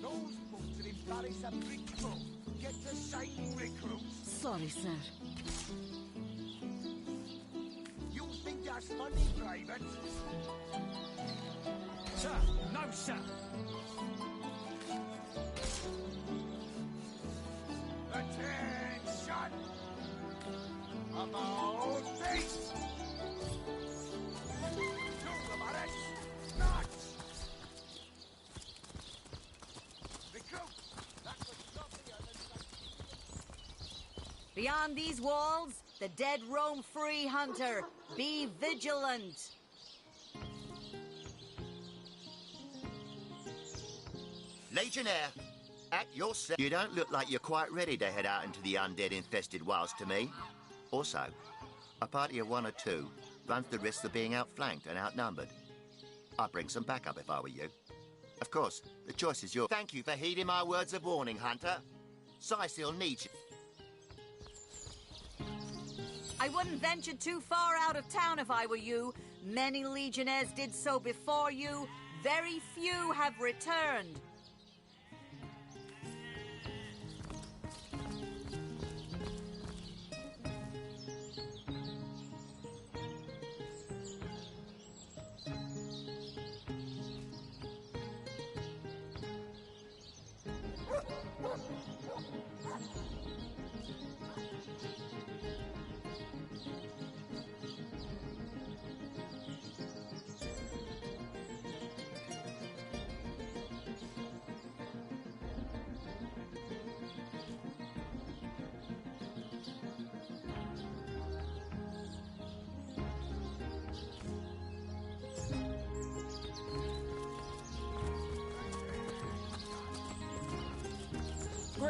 Those folks that embarrass a bridge folk get to shining recruits. Sorry, sir. You think that's funny, Private? Sir! No, sir! Attention! About face! To the buttocks! Notch! Recruit! That was sloppier than Beyond these walls, the dead roam free, hunter. Be vigilant. Legionnaire, at your service. You don't look like you're quite ready to head out into the undead-infested wilds to me. Also, a party of 1 or 2 runs the risk of being outflanked and outnumbered. I'd bring some backup if I were you. Of course, the choice is yours. Thank you for heeding my words of warning, Hunter. Sicil needs you. I wouldn't venture too far out of town if I were you. Many legionnaires did so before you. Very few have returned.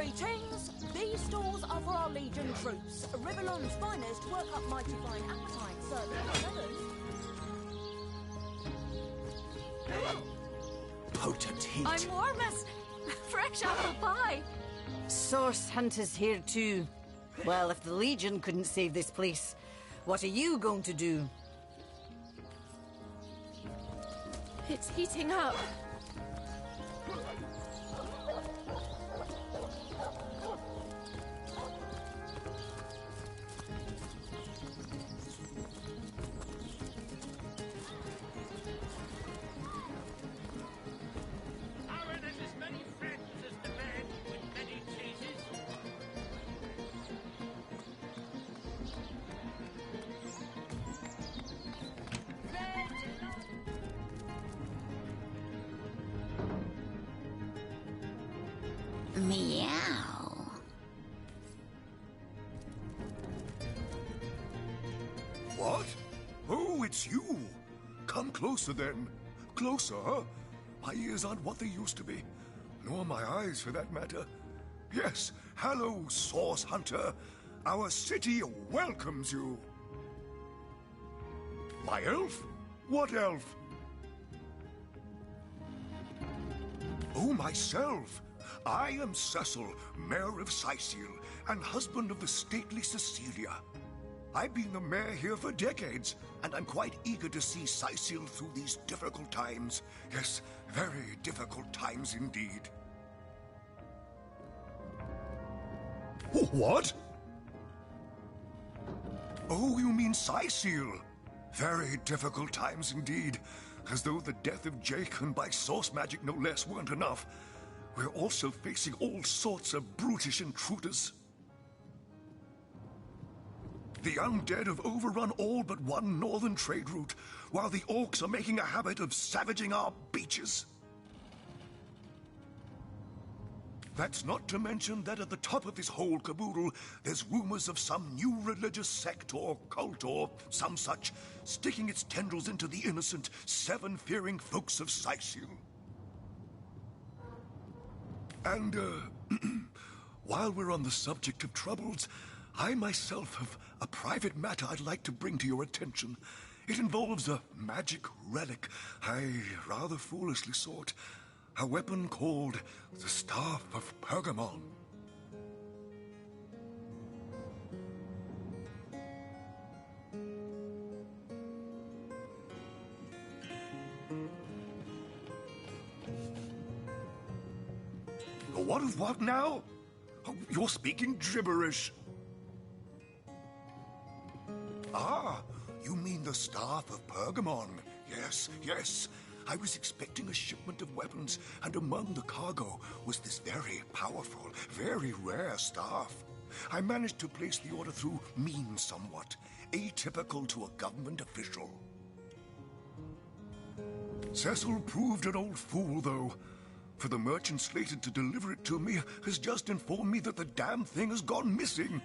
Greetings. These stalls are for our Legion troops. Rivellon's finest work up mighty fine appetite, serving the seven. Potent heat. I'm warm as fresh apple pie. Source Hunter's here too. Well, if the Legion couldn't save this place, what are you going to do? It's heating up. Meow. What? Oh, it's you. Come closer then. Closer, huh? My ears aren't what they used to be. Nor my eyes, for that matter. Yes, hello, Source Hunter. Our city welcomes you. My elf? What elf? Oh, myself. I am Cecil, Mayor of Sicil, and husband of the stately Cecilia. I've been the mayor here for decades, and I'm quite eager to see Sicil through these difficult times. Yes, very difficult times indeed. What? Oh, you mean Sicil? Very difficult times indeed. As though the death of Jake, and by source magic no less, weren't enough. We're also facing all sorts of brutish intruders. The undead have overrun all but one northern trade route, while the orcs are making a habit of savaging our beaches. That's not to mention that at the top of this whole caboodle, there's rumors of some new religious sect or cult or some such sticking its tendrils into the innocent, seven-fearing folks of Sicil. And, while we're on the subject of troubles, I myself have a private matter I'd like to bring to your attention. It involves a magic relic I rather foolishly sought. A weapon called the Staff of Pergamon. What now? Oh, you're speaking gibberish. Ah, you mean the Staff of Pergamon. Yes, yes. I was expecting a shipment of weapons, and among the cargo was this very powerful, very rare staff. I managed to place the order through means somewhat, atypical to a government official. Cecil proved an old fool, though. For the merchant slated to deliver it to me has just informed me that the damn thing has gone missing.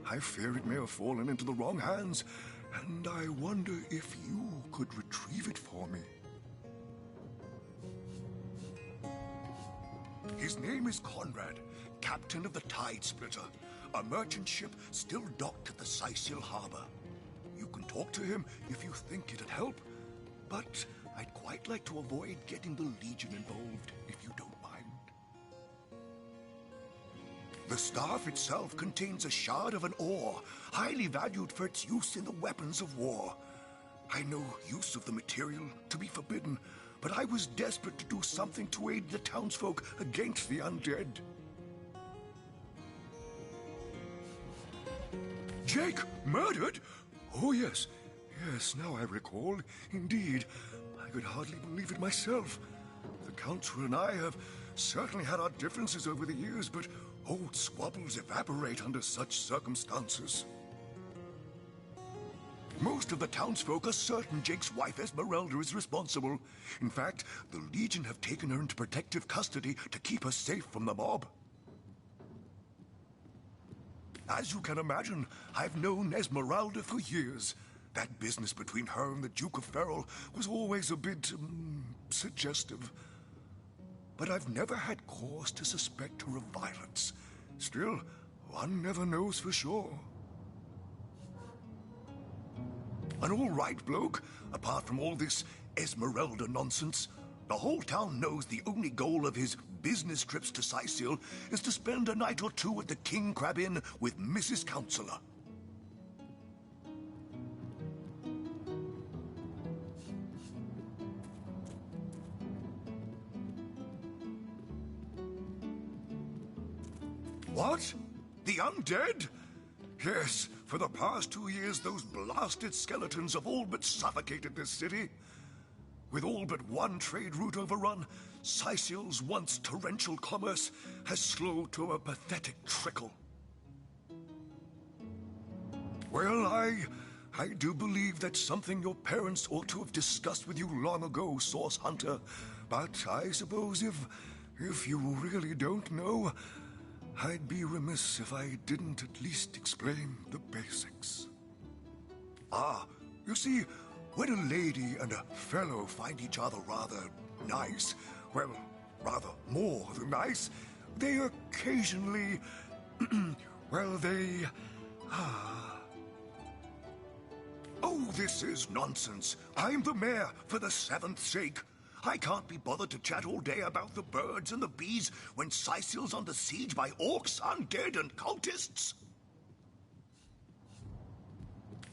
I fear it may have fallen into the wrong hands, and I wonder if you could retrieve it for me. His name is Conrad, captain of the Tide Splitter, a merchant ship still docked at the Sicil harbor. You can talk to him if you think it'd help, but I'd quite like to avoid getting the Legion involved, if you don't mind. The staff itself contains a shard of an ore, highly valued for its use in the weapons of war. I know use of the material to be forbidden, but I was desperate to do something to aid the townsfolk against the undead. Jake, murdered? Oh, yes. Yes, now I recall. Indeed. I could hardly believe it myself. The Council and I have certainly had our differences over the years, but old squabbles evaporate under such circumstances. Most of the townsfolk are certain Jake's wife Esmeralda is responsible. In fact, the Legion have taken her into protective custody to keep her safe from the mob. As you can imagine, I've known Esmeralda for years. That business between her and the Duke of Ferrol was always a bit, suggestive. But I've never had cause to suspect her of violence. Still, one never knows for sure. An all right bloke, apart from all this Esmeralda nonsense. The whole town knows the only goal of his business trips to Sicil is to spend a night or two at the King Crab Inn with Mrs. Counselor. What? The undead? Yes, for the past 2 years those blasted skeletons have all but suffocated this city. With all but one trade route overrun, Sicil's once torrential commerce has slowed to a pathetic trickle. Well, I do believe that's something your parents ought to have discussed with you long ago, Source Hunter. But I suppose if you really don't know, I'd be remiss if I didn't at least explain the basics. Ah, you see, when a lady and a fellow find each other rather nice, well, rather more than nice, they occasionally, well, they... Oh, this is nonsense. I'm the mayor for the 7th sake. I can't be bothered to chat all day about the birds and the bees when Sicil's under siege by orcs, undead, and cultists.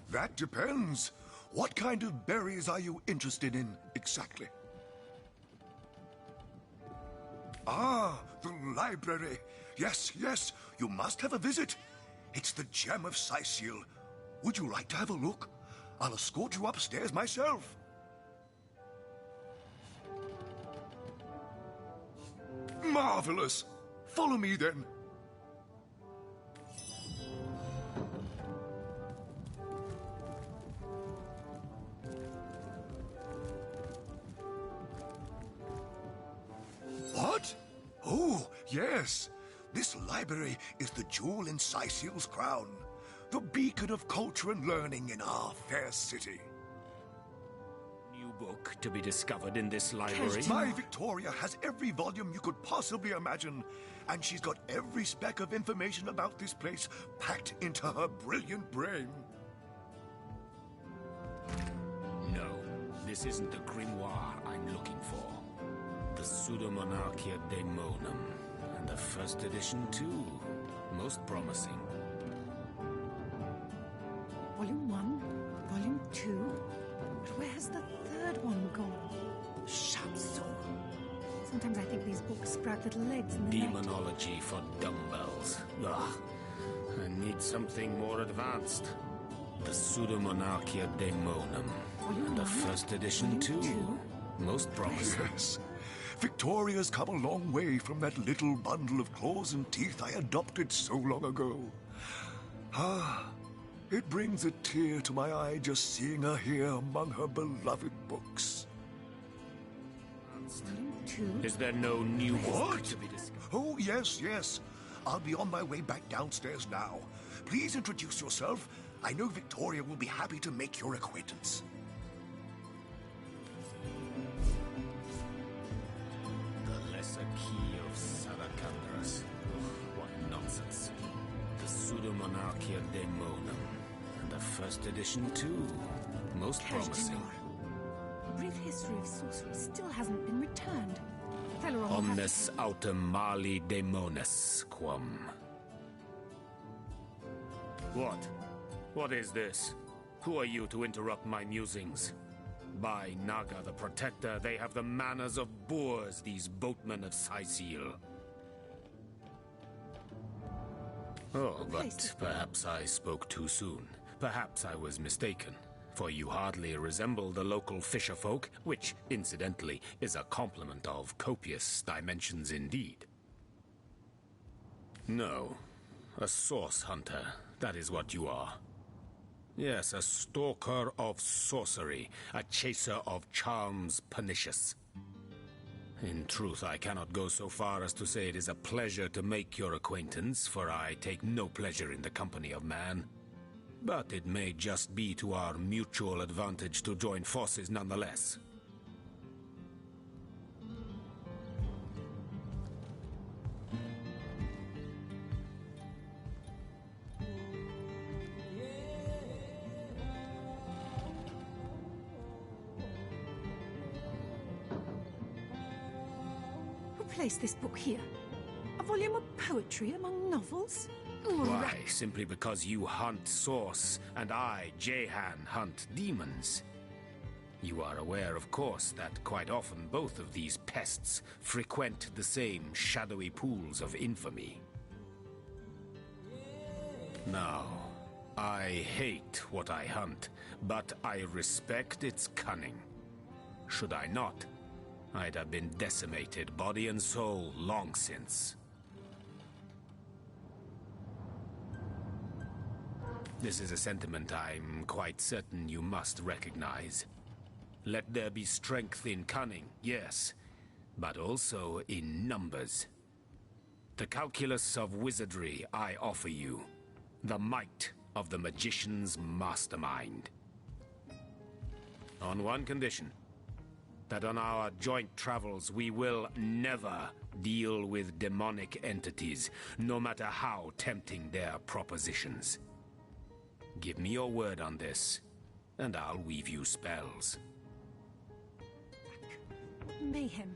That depends. What kind of berries are you interested in, exactly? Ah, the library. Yes, yes, you must have a visit. It's the gem of Sicil. Would you like to have a look? I'll escort you upstairs myself. Marvelous. Follow me, then. What? Oh, yes. This library is the jewel in Sicil's crown, the beacon of culture and learning in our fair city. New book to be discovered in this library? My Victoria has every volume you could possibly imagine, and she's got every speck of information about this place packed into her brilliant brain. No, this isn't the grimoire I'm looking for. The Pseudomonarchia Daemonum, and the first edition too. Most promising. Volume 1, Volume 2. But where's the third one gone? Shatso. Sometimes I think these books sprout little legs in the night. Demonology for dumbbells. Ugh. I need something more advanced. The Pseudomonarchia Daemonum. And the first edition too. Most promising. Yes. Victoria's come a long way from that little bundle of claws and teeth I adopted so long ago. Ah, it brings a tear to my eye just seeing her here among her beloved books. Is there no new book What? to be discovered? Oh, yes, yes. I'll be on my way back downstairs now. Please introduce yourself. I know Victoria will be happy to make your acquaintance. The Lesser Key of Saracandras. What nonsense. The Pseudomonarchia Daemonum. And the first edition too. Most promising. A brief history of sorcery still hasn't been returned. Fellow will have Omnes autem mali daemonis quam. What? What is this? Who are you to interrupt my musings? By Naga the Protector, they have the manners of boors, these boatmen of Sicil. Oh, but perhaps I spoke too soon. Perhaps I was mistaken, for you hardly resemble the local fisherfolk, which, incidentally, is a compliment of copious dimensions indeed. No, a source hunter, that is what you are. Yes, a stalker of sorcery, a chaser of charms pernicious. In truth, I cannot go so far as to say it is a pleasure to make your acquaintance, for I take no pleasure in the company of man. But it may just be to our mutual advantage to join forces nonetheless. place this book here? A volume of poetry among novels? Why, simply because you hunt Source, and I, Jehan, hunt demons. You are aware, of course, that quite often both of these pests frequent the same shadowy pools of infamy. Now, I hate what I hunt, but I respect its cunning. Should I not, I'd have been decimated, body and soul, long since. This is a sentiment I'm quite certain you must recognize. Let there be strength in cunning, yes, but also in numbers. The calculus of wizardry I offer you, the might of the magician's mastermind. On one condition, that on our joint travels we will never deal with demonic entities, no matter how tempting their propositions. Give me your word on this, and I'll weave you spells. Mayhem.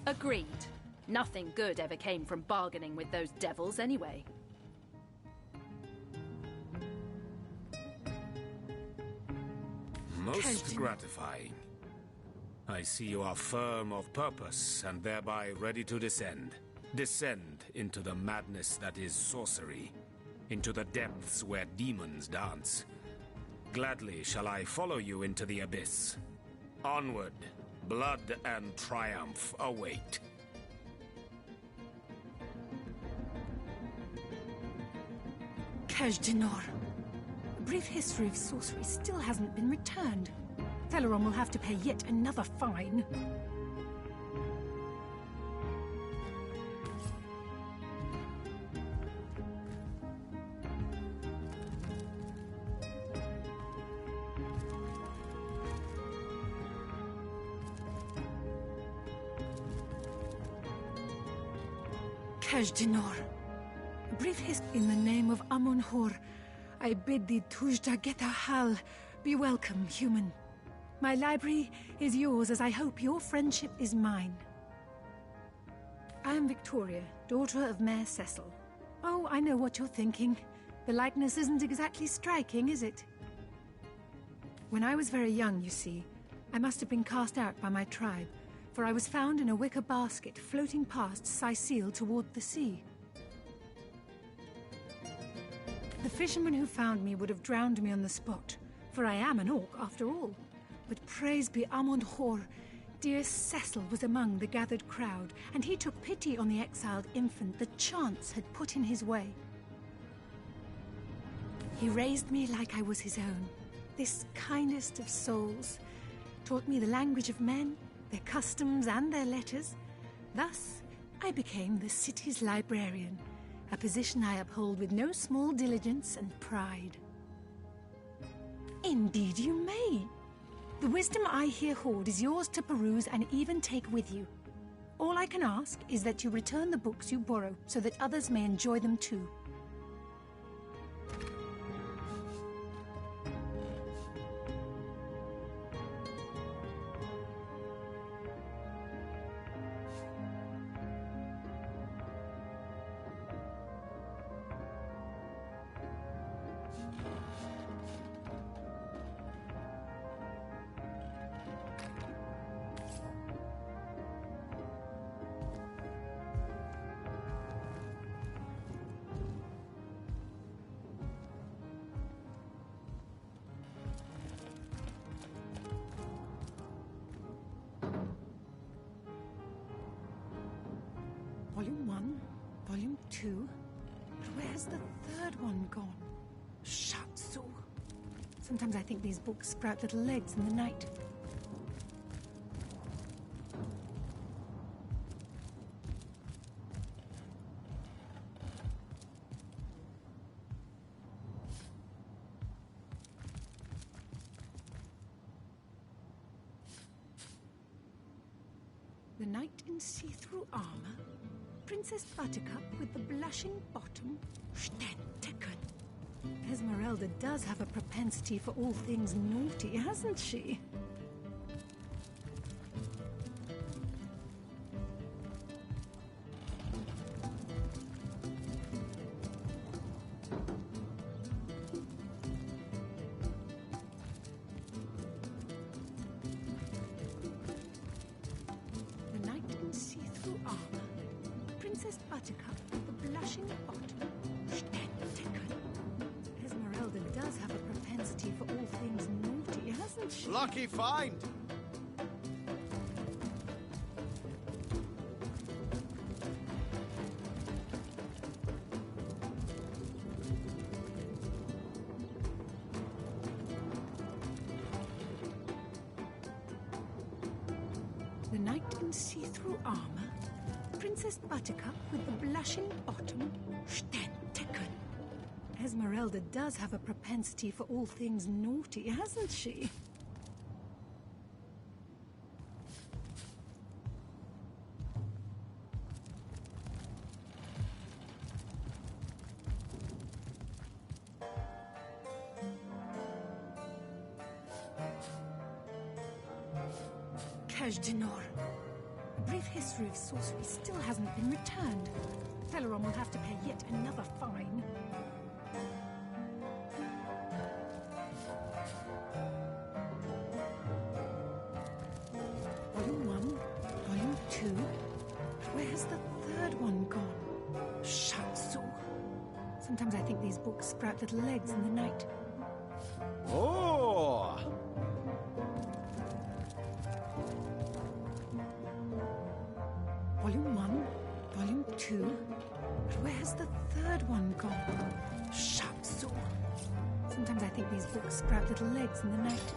Agreed. Nothing good ever came from bargaining with those devils anyway. Most gratifying. I see you are firm of purpose and thereby ready to descend. Descend into the madness that is sorcery, into the depths where demons dance. Gladly shall I follow you into the abyss. Onward, blood and triumph await. Cache d'Nor. A brief history of sorcery still hasn't been returned. Celeron will have to pay yet another fine. Cache d'Nor. A brief history in the name of Amon-Hor. I bid thee Tujda Getahal. Be welcome, human. My library is yours, as I hope your friendship is mine. I am Victoria, daughter of Mayor Cecil. Oh, I know what you're thinking. The likeness isn't exactly striking, is it? When I was very young, you see, I must have been cast out by my tribe, for I was found in a wicker basket floating past Sicile toward the sea. The fisherman who found me would have drowned me on the spot, for I am an orc after all. But praise be Amon-Hor, dear Cecil was among the gathered crowd, and he took pity on the exiled infant that chance had put in his way. He raised me like I was his own, this kindest of souls, taught me the language of men, their customs and their letters. Thus, I became the city's librarian, a position I uphold with no small diligence and pride. Indeed you may. The wisdom I here hoard is yours to peruse and even take with you. All I can ask is that you return the books you borrow so that others may enjoy them too. Volume 1, Volume 2. But where's the third one gone? Shatsu. Sometimes I think these books sprout little legs in the night. The knight in see-through armor? Princess Buttercup with the blushing bottom? Stetteken. Esmeralda does have a propensity for all things naughty, hasn't she? The knight in see-through armor, Princess Buttercup with the blushing bottom. Esmeralda does have a propensity for all things naughty, hasn't she? Lucky find! The knight in see-through armor, Princess Buttercup with the blushing bottom. Esmeralda does have a propensity for all things naughty, hasn't she? Kaj'Dinor. A brief history of sorcery still hasn't been returned. Teleron will have to pay yet another fine. Volume 1, Volume 2. Where's the third one gone? Shatsu. Sometimes I think these books sprout little legs in the night. Oh! Volume 1, Volume 2. Where's the third one gone? Shatsu. Sometimes I think these books sprout little legs in the night.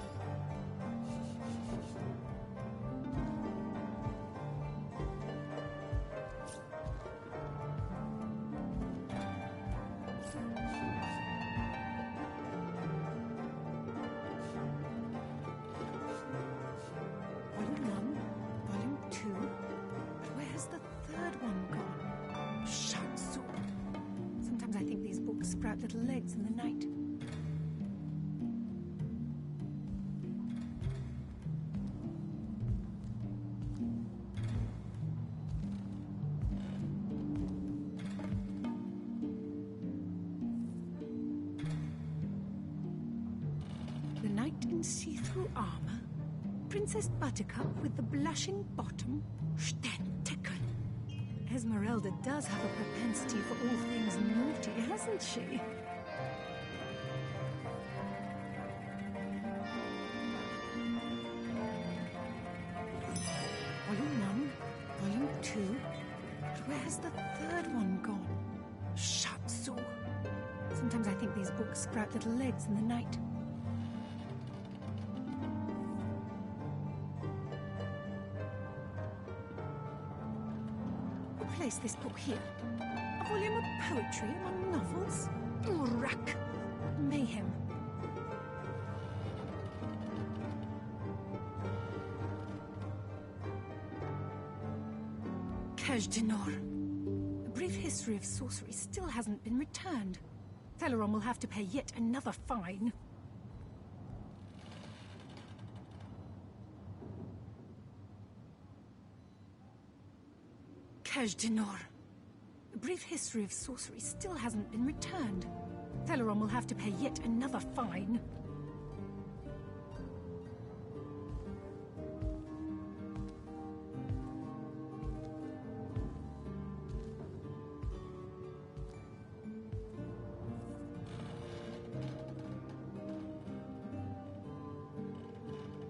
Volume 1, Volume 2. Where's the third one gone? Shatsu. Sometimes I think these books sprout little legs in the night. The knight in see-through armor, Princess Buttercup with the blushing bottom. Esmeralda does have a propensity for all things naughty, hasn't she? Volume 1, Volume 2. Where's the third one gone? Shatsu. Sometimes I think these books sprout little legs in the night. We'll place this book here. A volume of poetry among novels. Urak. Mayhem. Kaj'Dinor. A brief history of sorcery still hasn't been returned. Teleron will have to pay yet another fine. Kaj'Dinor. A brief history of sorcery still hasn't been returned. Teleron will have to pay yet another fine.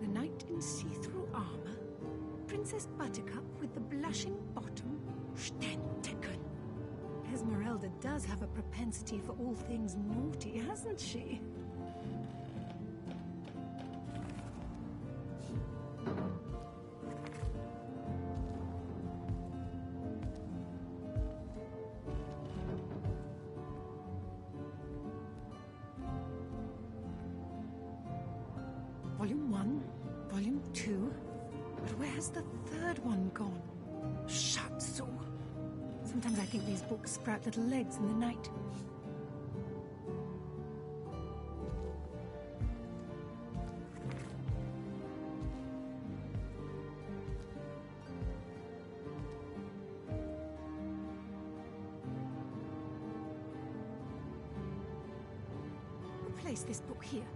The knight in see-through armor, Princess Buttercup with the blushing bottom. Esmeralda does have a propensity for all things naughty, hasn't she? Volume 1, Volume 2. But where's the third one gone? Shatsu. Sometimes I think these books sprout little legs in the night. place this book here?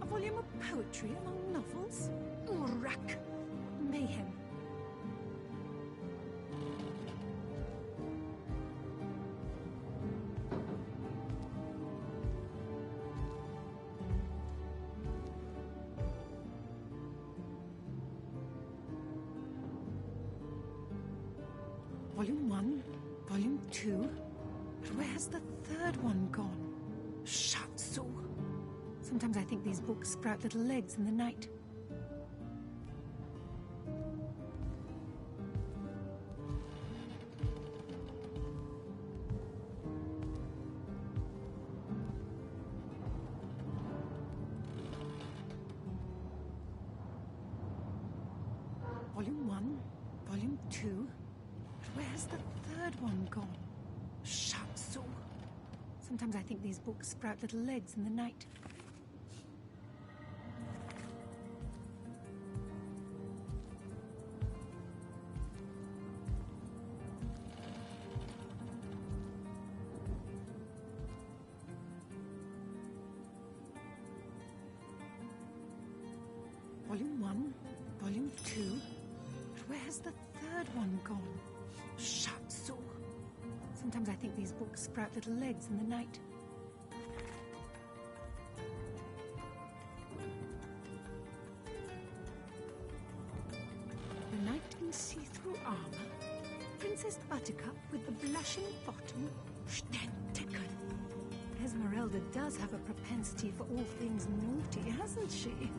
A volume of poetry among novels? Urak! Mayhem. Volume 1, Volume 2. But where's the third one gone? Shatsu. Sometimes I think these books sprout little legs in the night. Volume 1, Volume 2. But where's the third one gone? Shatsu. Sometimes I think these books sprout little legs in the night. Volume 1, Volume 2. But where's the third one gone? Shatsu. Sometimes I think these books sprout little legs in the night. The knight in see-through armor, Princess Buttercup with the blushing bottom, Stenticken. Esmeralda does have a propensity for all things naughty, hasn't she?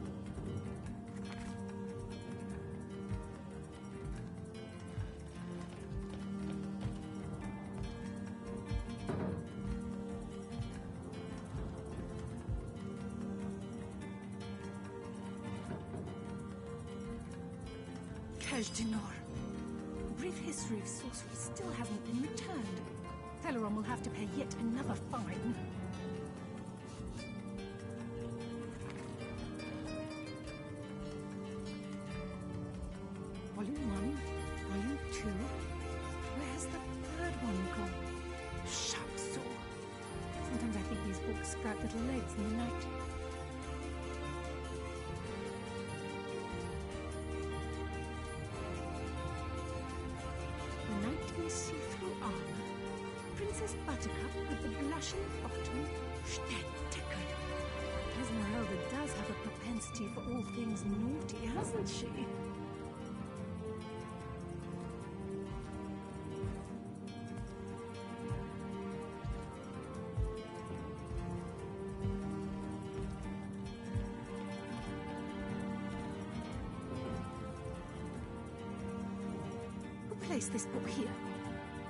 Dinor. A brief history of sorcery still hasn't been returned. Teleron will have to pay yet another fine. Volume 1, Volume 2. Where's the third one gone? Shatsu. Sometimes I think these books sprout little legs in the night. See-through armor, Princess Buttercup with the blushing bottom, Stenticken. Esmeralda does have a propensity for all things naughty, hasn't she? Who placed this book here?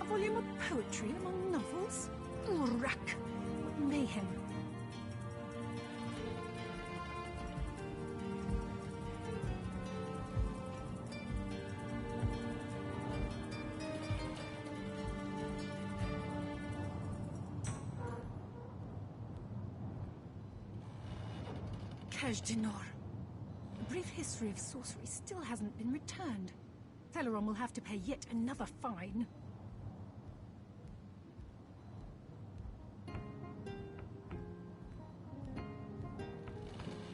A volume of poetry among novels? Urak! Mayhem. Dinor. A brief history of sorcery still hasn't been returned. Teleron will have to pay yet another fine.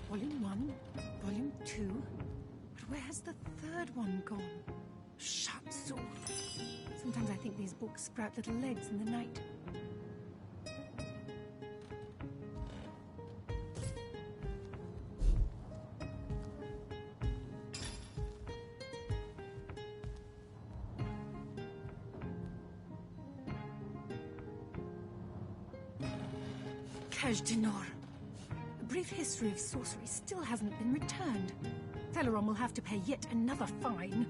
Volume 1, Volume 2. But where's the third one gone? Shatsu. Sometimes I think these books sprout little legs in the night. Dinor. A brief history of sorcery still hasn't been returned. Teleron will have to pay yet another fine.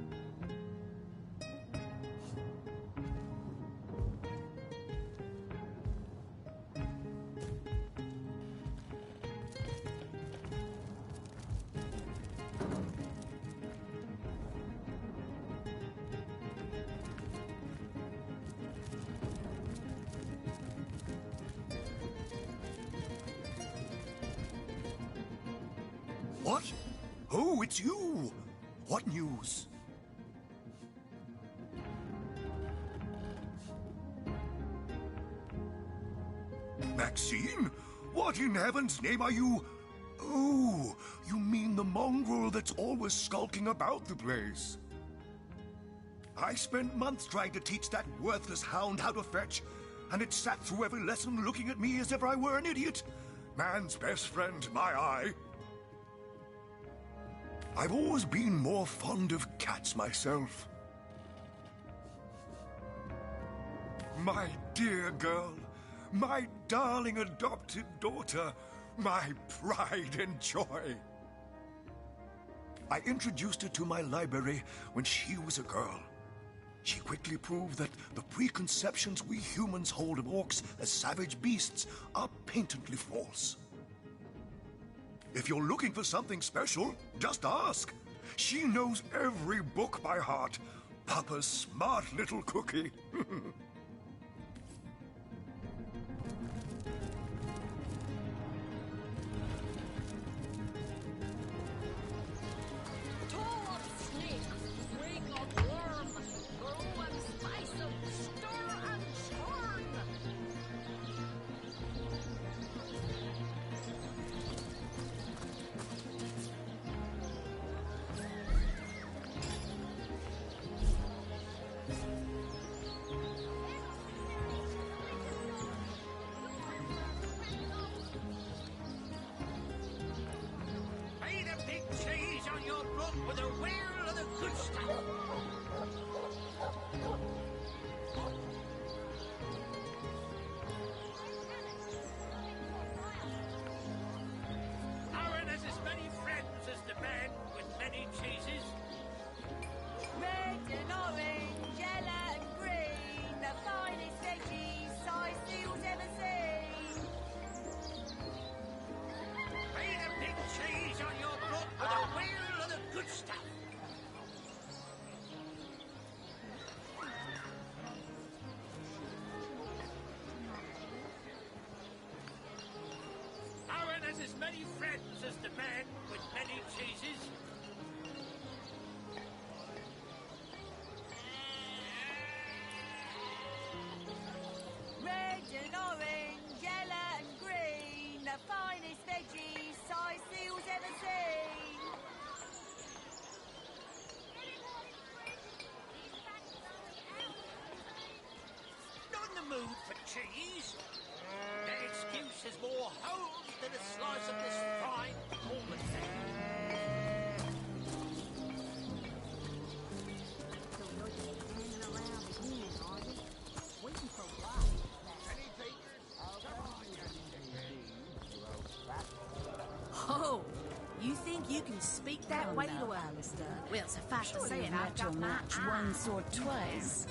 What? Oh, it's you! What news? Maxine? What in heaven's name are you? Oh, you mean the mongrel that's always skulking about the place. I spent months trying to teach that worthless hound how to fetch, and it sat through every lesson looking at me as if I were an idiot. Man's best friend, my eye. I've always been more fond of cats myself. My dear girl, my darling adopted daughter, my pride and joy. I introduced her to my library when she was a girl. She quickly proved that the preconceptions we humans hold of orcs as savage beasts are patently false. If you're looking for something special, just ask. She knows every book by heart. Papa's smart little cookie. With a whale of the good stuff. Aaron has as many friends as the man with many cheeses. Red and orange, yellow and green, the finest veggies size seals ever seen. Ain't a big cheese on your block with a whale of the good stuff. Aaron has as many friends as the man with many cheeses. Red and orange, yellow and green, the finest veggies size seals ever seen. Not in the mood for cheese. That excuse has more holes than a slice of this fine almond cake. Oh, you think you can speak that way to her? Well, suffice to say, I've got my once or twice.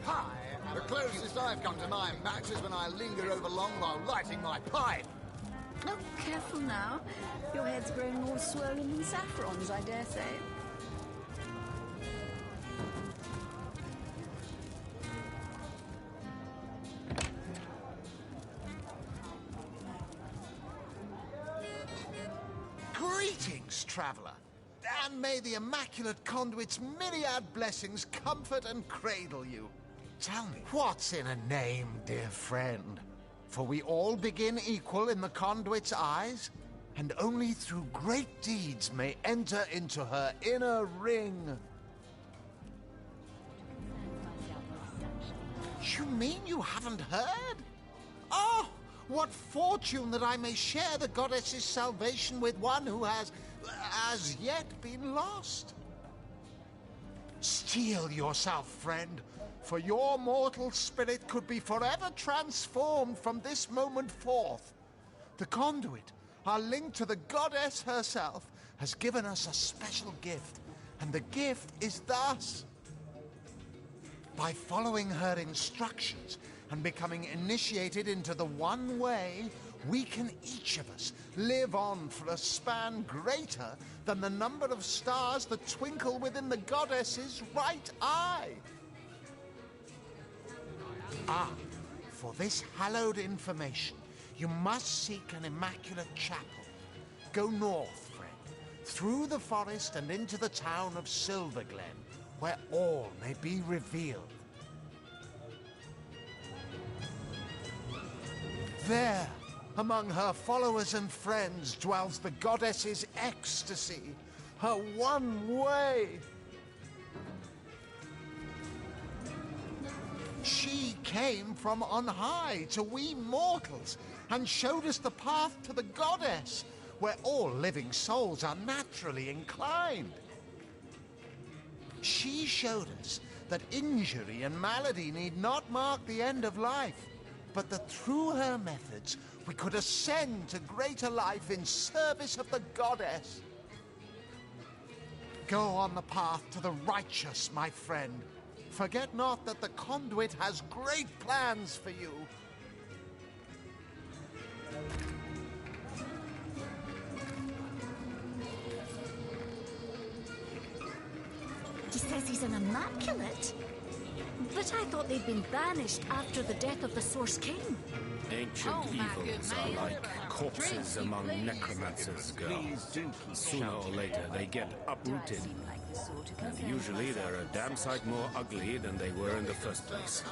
Hi! The closest I've come to my match is when I linger over long while lighting my pipe. Oh, careful now. Your head's grown more swollen than saffron's, I dare say. Greetings, traveller. And may the Immaculate Conduit's myriad blessings comfort and cradle you. Tell me, what's in a name, dear friend? For we all begin equal in the Conduit's eyes, and only through great deeds may enter into her inner ring. You mean you haven't heard? Oh, what fortune that I may share the goddess's salvation with one who has, as yet, been lost. Steel yourself, friend, for your mortal spirit could be forever transformed from this moment forth. The conduit, our link to the goddess herself, has given us a special gift, and the gift is thus. By following her instructions and becoming initiated into the one way, we can each of us live on for a span greater than the number of stars that twinkle within the goddess's right eye. Ah, for this hallowed information, you must seek an immaculate chapel. Go north, friend, through the forest and into the town of Silverglen, where all may be revealed. There, Among her followers and friends dwells the goddess's ecstasy, her one way. She came from on high to we mortals and showed us the path to the goddess, where all living souls are naturally inclined. She showed us that injury and malady need not mark the end of life, but that through her methods we could ascend to greater life in service of the goddess. Go on the path to the righteous, my friend. Forget not that the conduit has great plans for you. He says he's an immaculate. But I thought they'd been banished after the death of the Source King. Ancient evils are like corpses among necromancers, girl. Sooner or later, they get uprooted. And usually they're a damn sight more ugly than they were in the first place.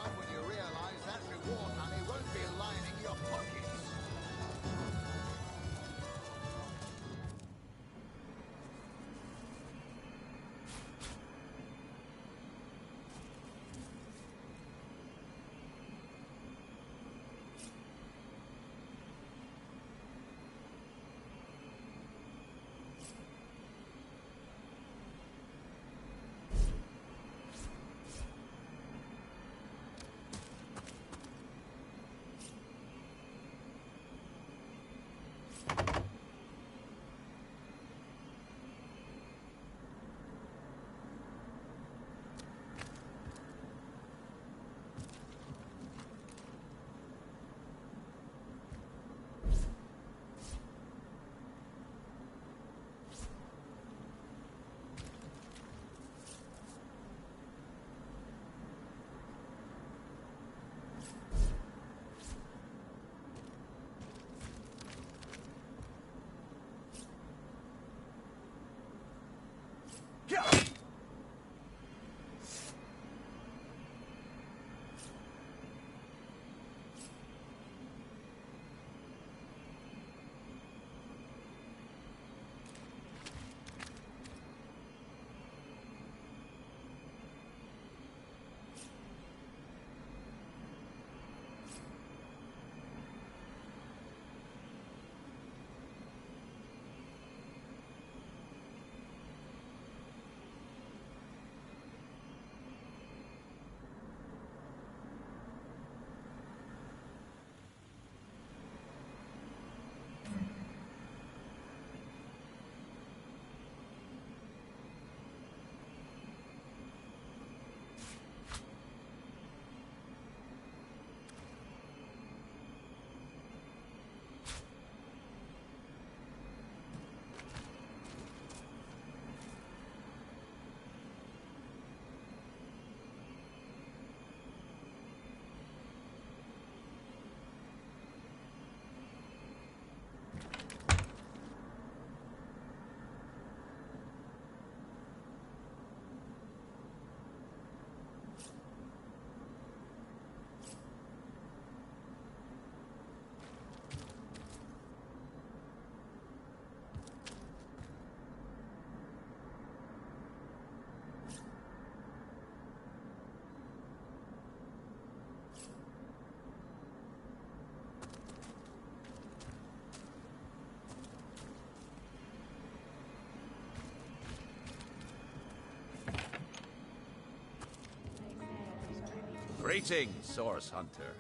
Greetings, Source Hunter.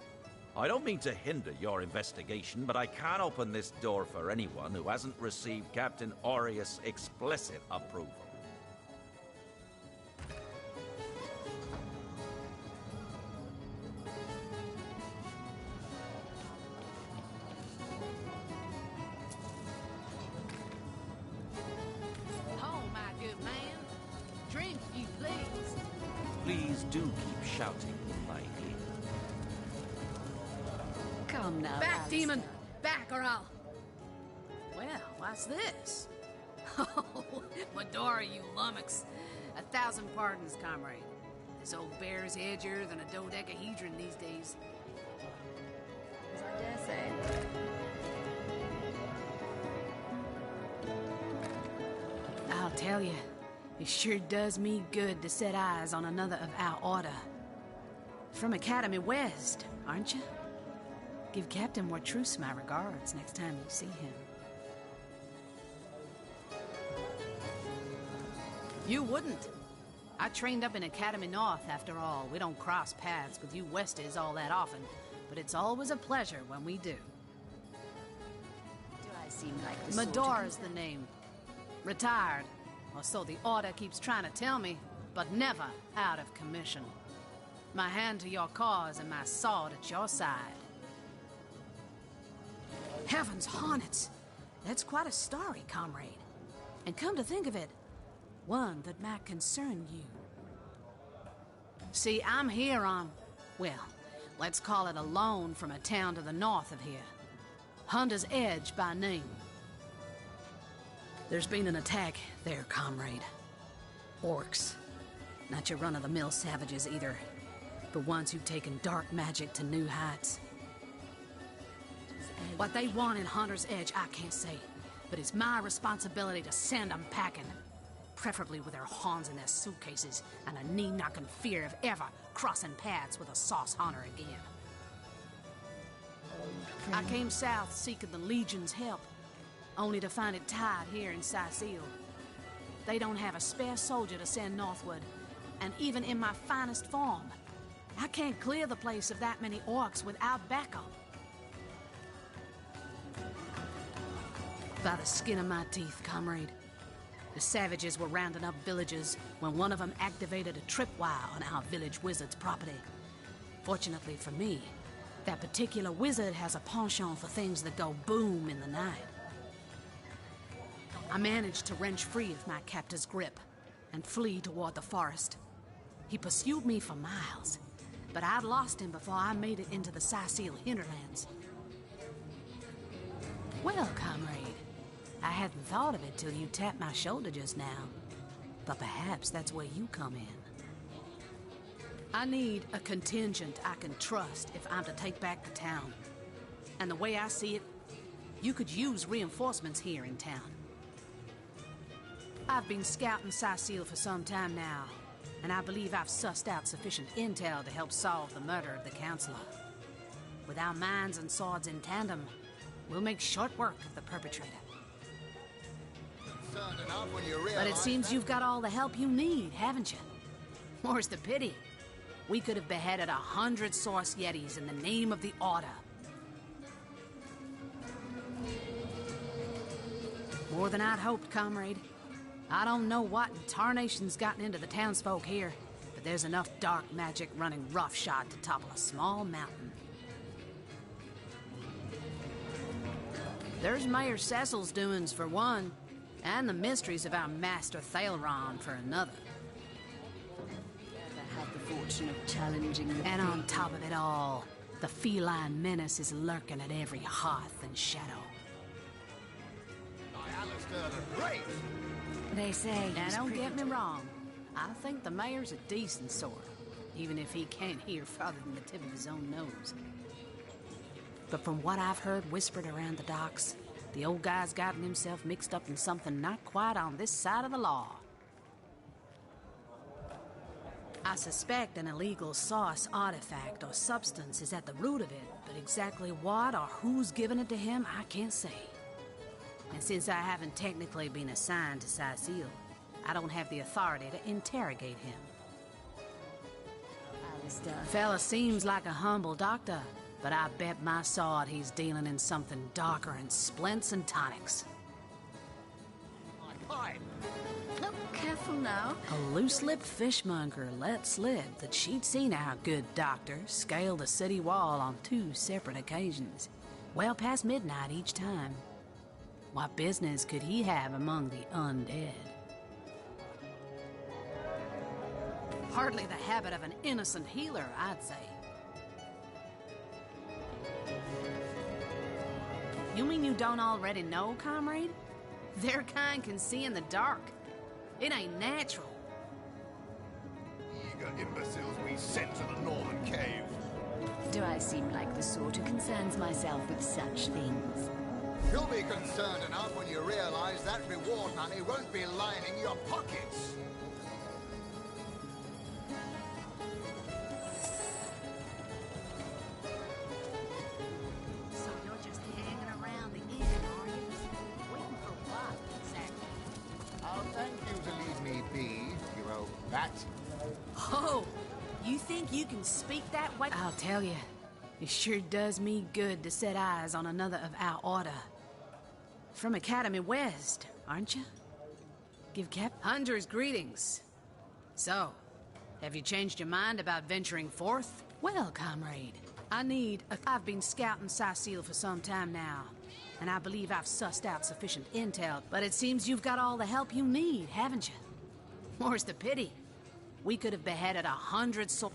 I don't mean to hinder your investigation, but I can't open this door for anyone who hasn't received Captain Aureus' explicit approval. Oh, my good man. Drink, you please. Please do keep shouting, my dear. Come now, Back, Alistair. demon! Back, or I'll... Well, what's this? Oh, Medora, you lummox. 1,000 pardons, comrade. This old bear's edgier than a dodecahedron these days. As I dare say. tell you, it sure does me good to set eyes on another of our order. From Academy West, aren't you? Give Captain Wartruce my regards next time you see him. You wouldn't. I trained up in Academy North, after all. We don't cross paths with you Westies all that often, but it's always a pleasure when we do. Do I seem like the Medora's the name. Retired, or so the Order keeps trying to tell me, but never out of commission. My hand to your cause and my sword at your side. Heavens hornets! That's quite a story, comrade. And come to think of it, one that might concern you. See, I'm here on, well, let's call it a loan from a town to the north of here. Hunter's Edge by name. There's been an attack there, comrade. Orcs. Not your run-of-the-mill savages either, but ones who've taken dark magic to new heights. What they want in Hunter's Edge, I can't say, but it's my responsibility to send them packing. Preferably with their horns in their suitcases and a knee-knocking fear of ever crossing paths with a sauce hunter again. I came south seeking the Legion's help, only to find it tied here in Sicil. They don't have a spare soldier to send northward, and even in my finest form, I can't clear the place of that many orcs without backup. By the skin of my teeth, comrade. The savages were rounding up villagers when one of them activated a tripwire on our village wizard's property. Fortunately for me, that particular wizard has a penchant for things that go boom in the night. I managed to wrench free of my captor's grip and flee toward the forest. He pursued me for miles, but I'd lost him before I made it into the Sicil hinterlands. Well, comrade, I hadn't thought of it till you tapped my shoulder just now. But perhaps that's where you come in. I need a contingent I can trust if I'm to take back the town. And the way I see it, you could use reinforcements here in town. I've been scouting Sicil for some time now, and I believe I've sussed out sufficient intel to help solve the murder of the Counselor. With our minds and swords in tandem, we'll make short work of the perpetrator. But it seems you've got all the help you need, haven't you? More's the pity. We could have beheaded 100 Source Yetis in the name of the Order. More than I'd hoped, comrade. I don't know what in tarnation's gotten into the townsfolk here, but there's enough dark magic running roughshod to topple a small mountain. There's Mayor Cecil's doings for one, and the mysteries of our master Thaleron for another. Never had the fortune of challenging the And on top of it all, the feline menace is lurking at every hearth and shadow. They say Now don't get me wrong, I think the mayor's a decent sort, even if he can't hear farther than the tip of his own nose. But from what I've heard whispered around the docks, the old guy's gotten himself mixed up in something not quite on this side of the law. I suspect an illegal source, artifact, or substance is at the root of it, but exactly what or who's given it to him, I can't say. And since I haven't technically been assigned to Sicil, I don't have the authority to interrogate him. Alistair. Fella seems like a humble doctor, but I bet my sword he's dealing in something darker than splints and tonics. Oh, careful now. A loose-lipped fishmonger let slip that she'd seen our good doctor scale the city wall on 2 separate occasions, well past midnight each time. What business could he have among the undead? Hardly the habit of an innocent healer, I'd say. You mean you don't already know, comrade? Their kind can see in the dark. It ain't natural. Eager imbeciles we sent to the northern cave. Do I seem like the sort who concerns myself with such things? You'll be concerned enough when you realize that reward money won't be lining your pockets. So you're just hanging around the inn, are you? Waiting for what, exactly? I'll thank you to leave me be, you old bat. Oh, you think you can speak that way? I'll tell you, it sure does me good to set eyes on another of our order. From Academy West, aren't you? Give Cap Hunter's greetings. So, have you changed your mind about venturing forth? Well, comrade, I've been scouting Sicil for some time now, and I believe I've sussed out sufficient intel, but it seems you've got all the help you need, haven't you? More's the pity. We could have beheaded 100 souls.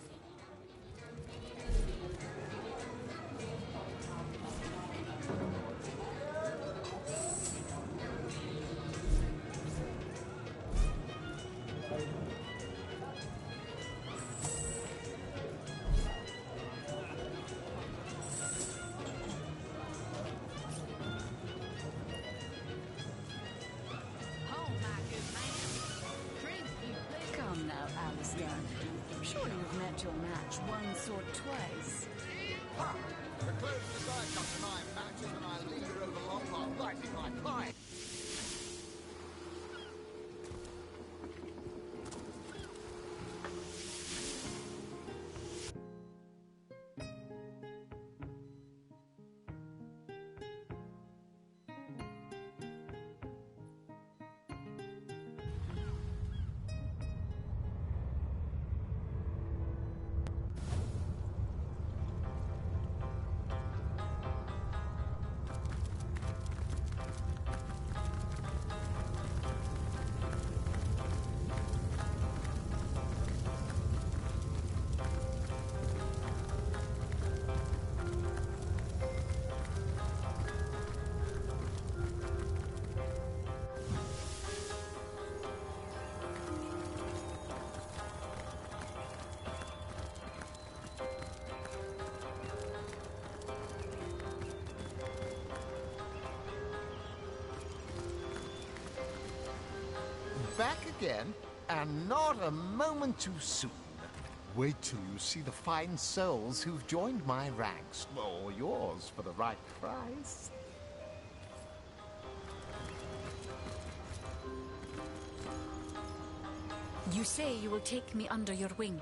Come now, Alistair. Surely you've met your match once or twice. The closest I come to my match is when I linger over long while lighting my pipe. Back again, and not a moment too soon. Wait till you see the fine souls who've joined my ranks, or yours for the right price. You say you will take me under your wing,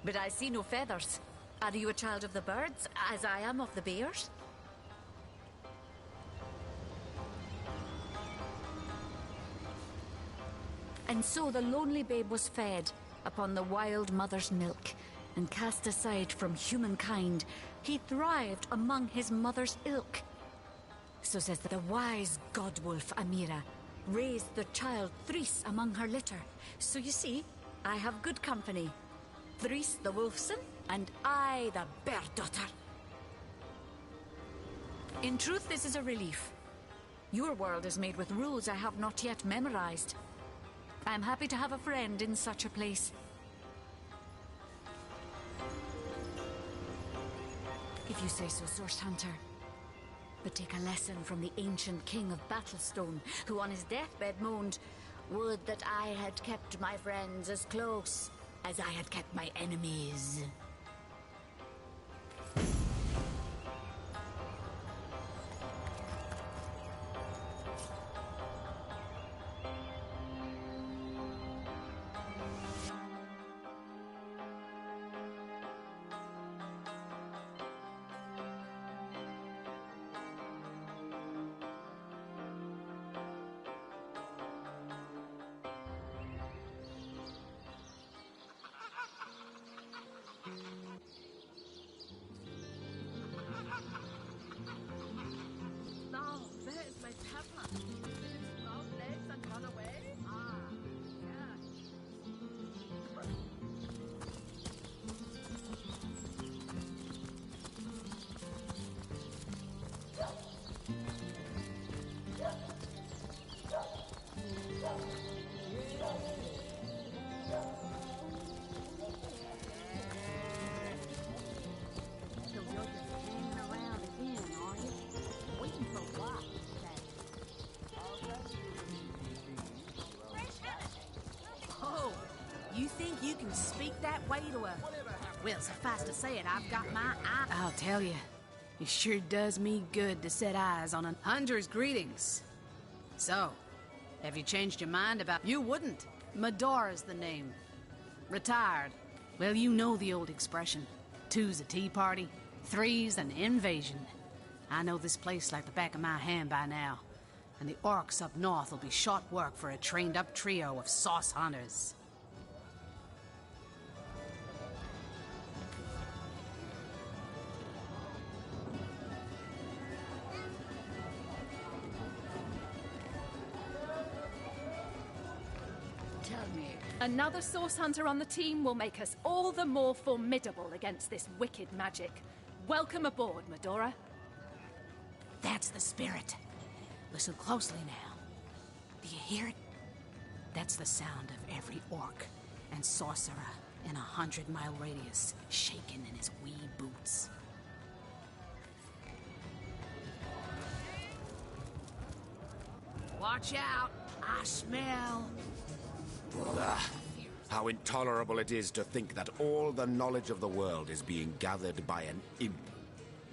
but I see no feathers. Are you a child of the birds, as I am of the bears? And so the lonely babe was fed upon the wild mother's milk, and cast aside from humankind, he thrived among his mother's ilk. So says the wise godwolf Amira, raised the child Threes among her litter. So you see, I have good company. Threes the wolfson, and I the bear daughter. In truth, this is a relief. Your world is made with rules I have not yet memorized. I am happy to have a friend in such a place. If you say so, Source Hunter. But take a lesson from the ancient king of Battlestone, who on his deathbed moaned, "Would that I had kept my friends as close as I had kept my enemies." can speak that way to her. Well, suffice to say it, I've got my eye. I'll tell you, it sure does me good to set eyes on an Hunter's greetings. So, have you changed your mind about... You wouldn't. Medora's the name. Retired. Well, you know the old expression. 2's a tea party, 3's an invasion. I know this place like the back of my hand by now. And the orcs up north will be short work for a trained-up trio of sauce hunters. Tell me. Another source hunter on the team will make us all the more formidable against this wicked magic. Welcome aboard, Medora. That's the spirit. Listen closely now. Do you hear it? That's the sound of every orc and sorcerer in a 100-mile radius shaking in his wee boots. Watch out! I smell... Ugh. How intolerable it is to think that all the knowledge of the world is being gathered by an imp.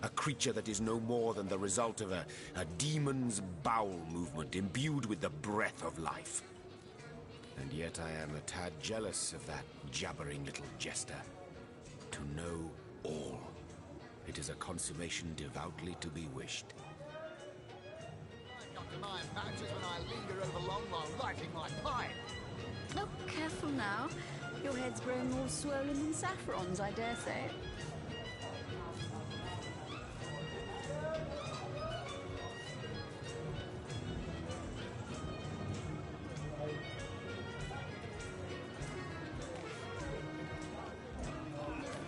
A creature that is no more than the result of a demon's bowel movement imbued with the breath of life. And yet I am a tad jealous of that jabbering little jester. To know all. It is a consummation devoutly to be wished. Not to my advances when I linger over long while lighting my pipe. Oh, careful now. Your head's growing more swollen than saffrons, I dare say.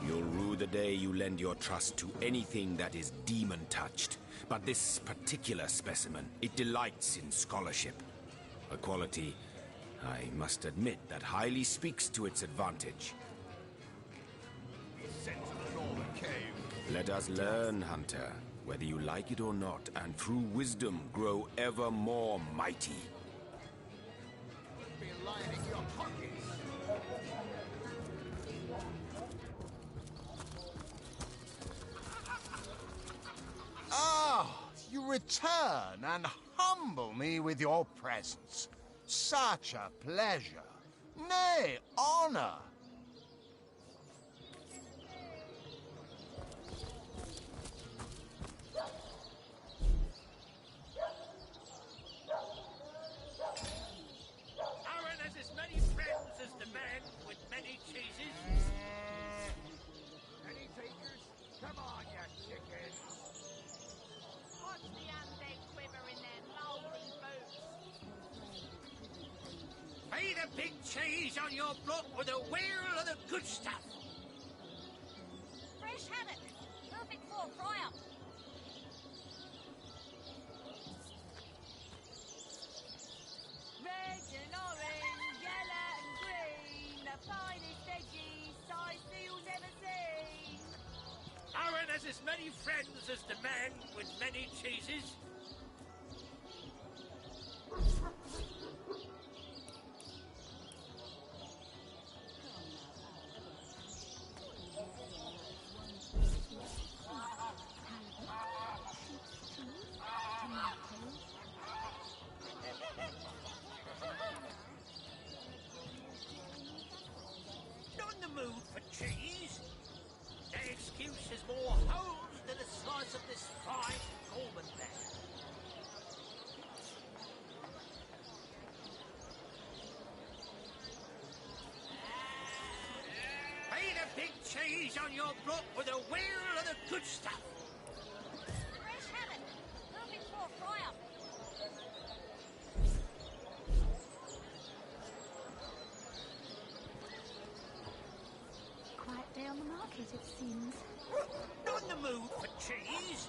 You'll rue the day you lend your trust to anything that is demon-touched. But this particular specimen, it delights in scholarship. A quality, I must admit, that highly speaks to its advantage. Let us learn, Hunter, whether you like it or not, and through wisdom grow ever more mighty. Be lining your pockets. Ah, you return and humble me with your presence. Such a pleasure. Nay, honor. Aaron has as many friends as the man with many cheeses. Any takers? Come on, you chicken. Watch the undead quiver in their golden boots. Pay the big cheese on your block with a wheel of the good stuff. Fresh haddock. Perfect for a fry-up. Red and orange, yellow and green, the finest veggies size seals ever seen. Aaron has as many friends as the man with many cheeses. Not in the mood for cheese. That excuse has more holes than a slice of this fine almond there. Pay the big cheese on your block with a wheel of the good stuff. Fresh haddock. Perfect for a fry-up. Quiet day on the market, it seems. Not in the mood for cheese.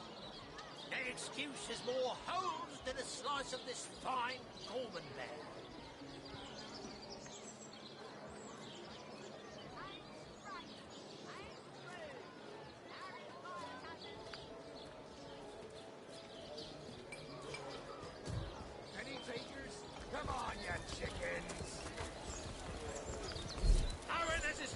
That excuse has more holes than a slice of this fine almond there. Any takers? Come on, you chickens. Aaron has as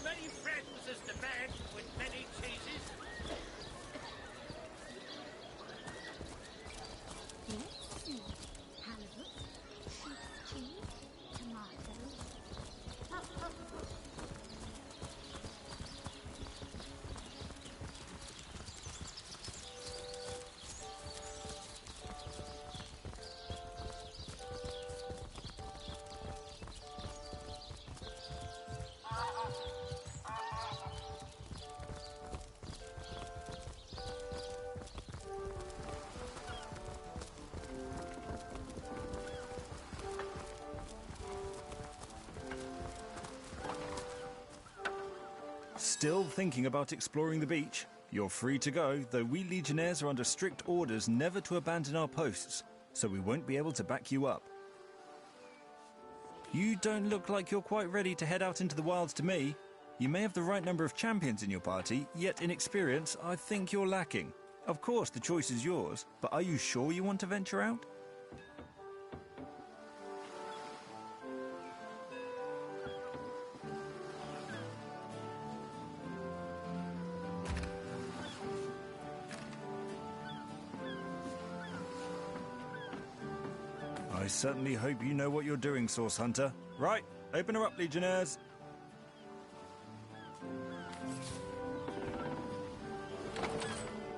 Still thinking about exploring the beach? You're free to go, though we Legionnaires are under strict orders never to abandon our posts, so we won't be able to back you up. You don't look like you're quite ready to head out into the wilds to me. You may have the right number of champions in your party, yet in experience, I think you're lacking. Of course, the choice is yours, but are you sure you want to venture out? I certainly hope you know what you're doing, Source Hunter. Right, open her up, Legionnaires.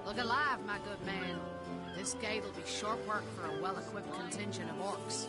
Look alive, my good man. This gate'll be short work for a well-equipped contingent of orcs.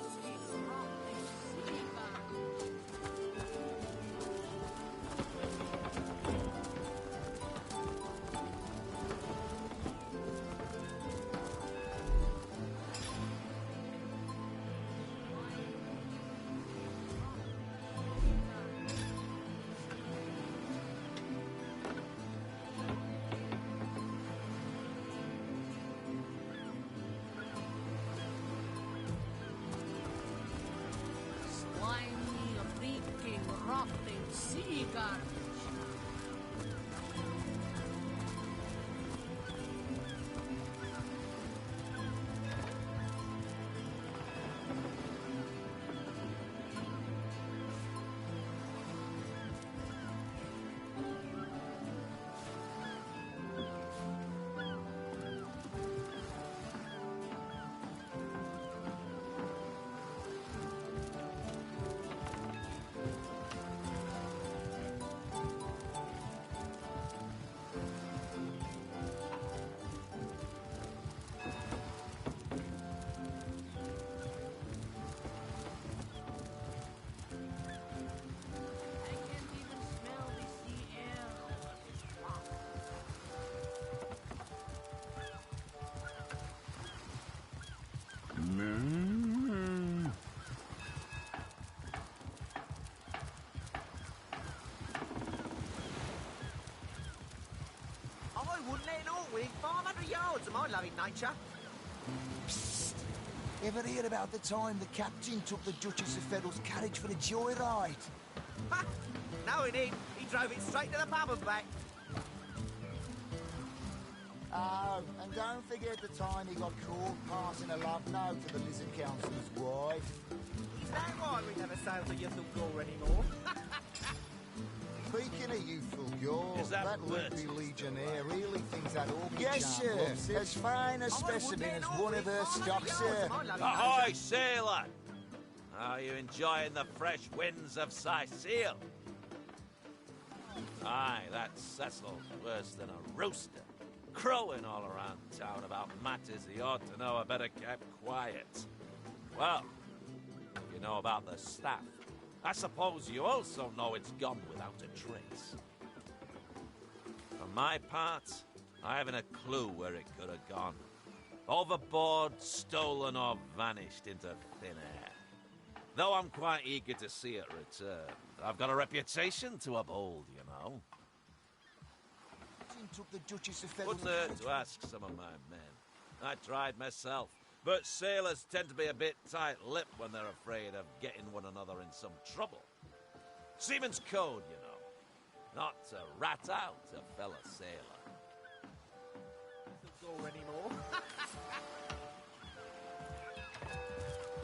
Within 500 yards of my loving nature. Psst. Ever hear about the time the captain took the Duchess of Federal's carriage for a joyride? Ha! No, he didn't. He drove it straight to the pub and back. Oh, and don't forget the time he got caught passing a love note to the Lizard Councillor's wife. Is that why we never sail the youthful gore anymore? Speaking of youthful gore, Is that loopy legionnaire really thinks that orchid yes, sir. As fine a specimen as one of her stock, sir. Ahoy, sailor! Are you enjoying the fresh winds of Sicile? Aye, that Cecil's worse than a rooster. Crowing all around town about matters he ought to know are better kept quiet. Well, you know about the staff. I suppose you also know it's gone without a trace. For my part, I haven't a clue where it could have gone. Overboard, stolen, or vanished into thin air. Though I'm quite eager to see it return. I've got a reputation to uphold, you know. Took the Duchess of Wouldn't hurt to ask some of my men. I tried myself, but sailors tend to be a bit tight-lipped when they're afraid of getting one another in some trouble. Seaman's code, you know. Not to rat out a fellow sailor. Doesn't go anymore.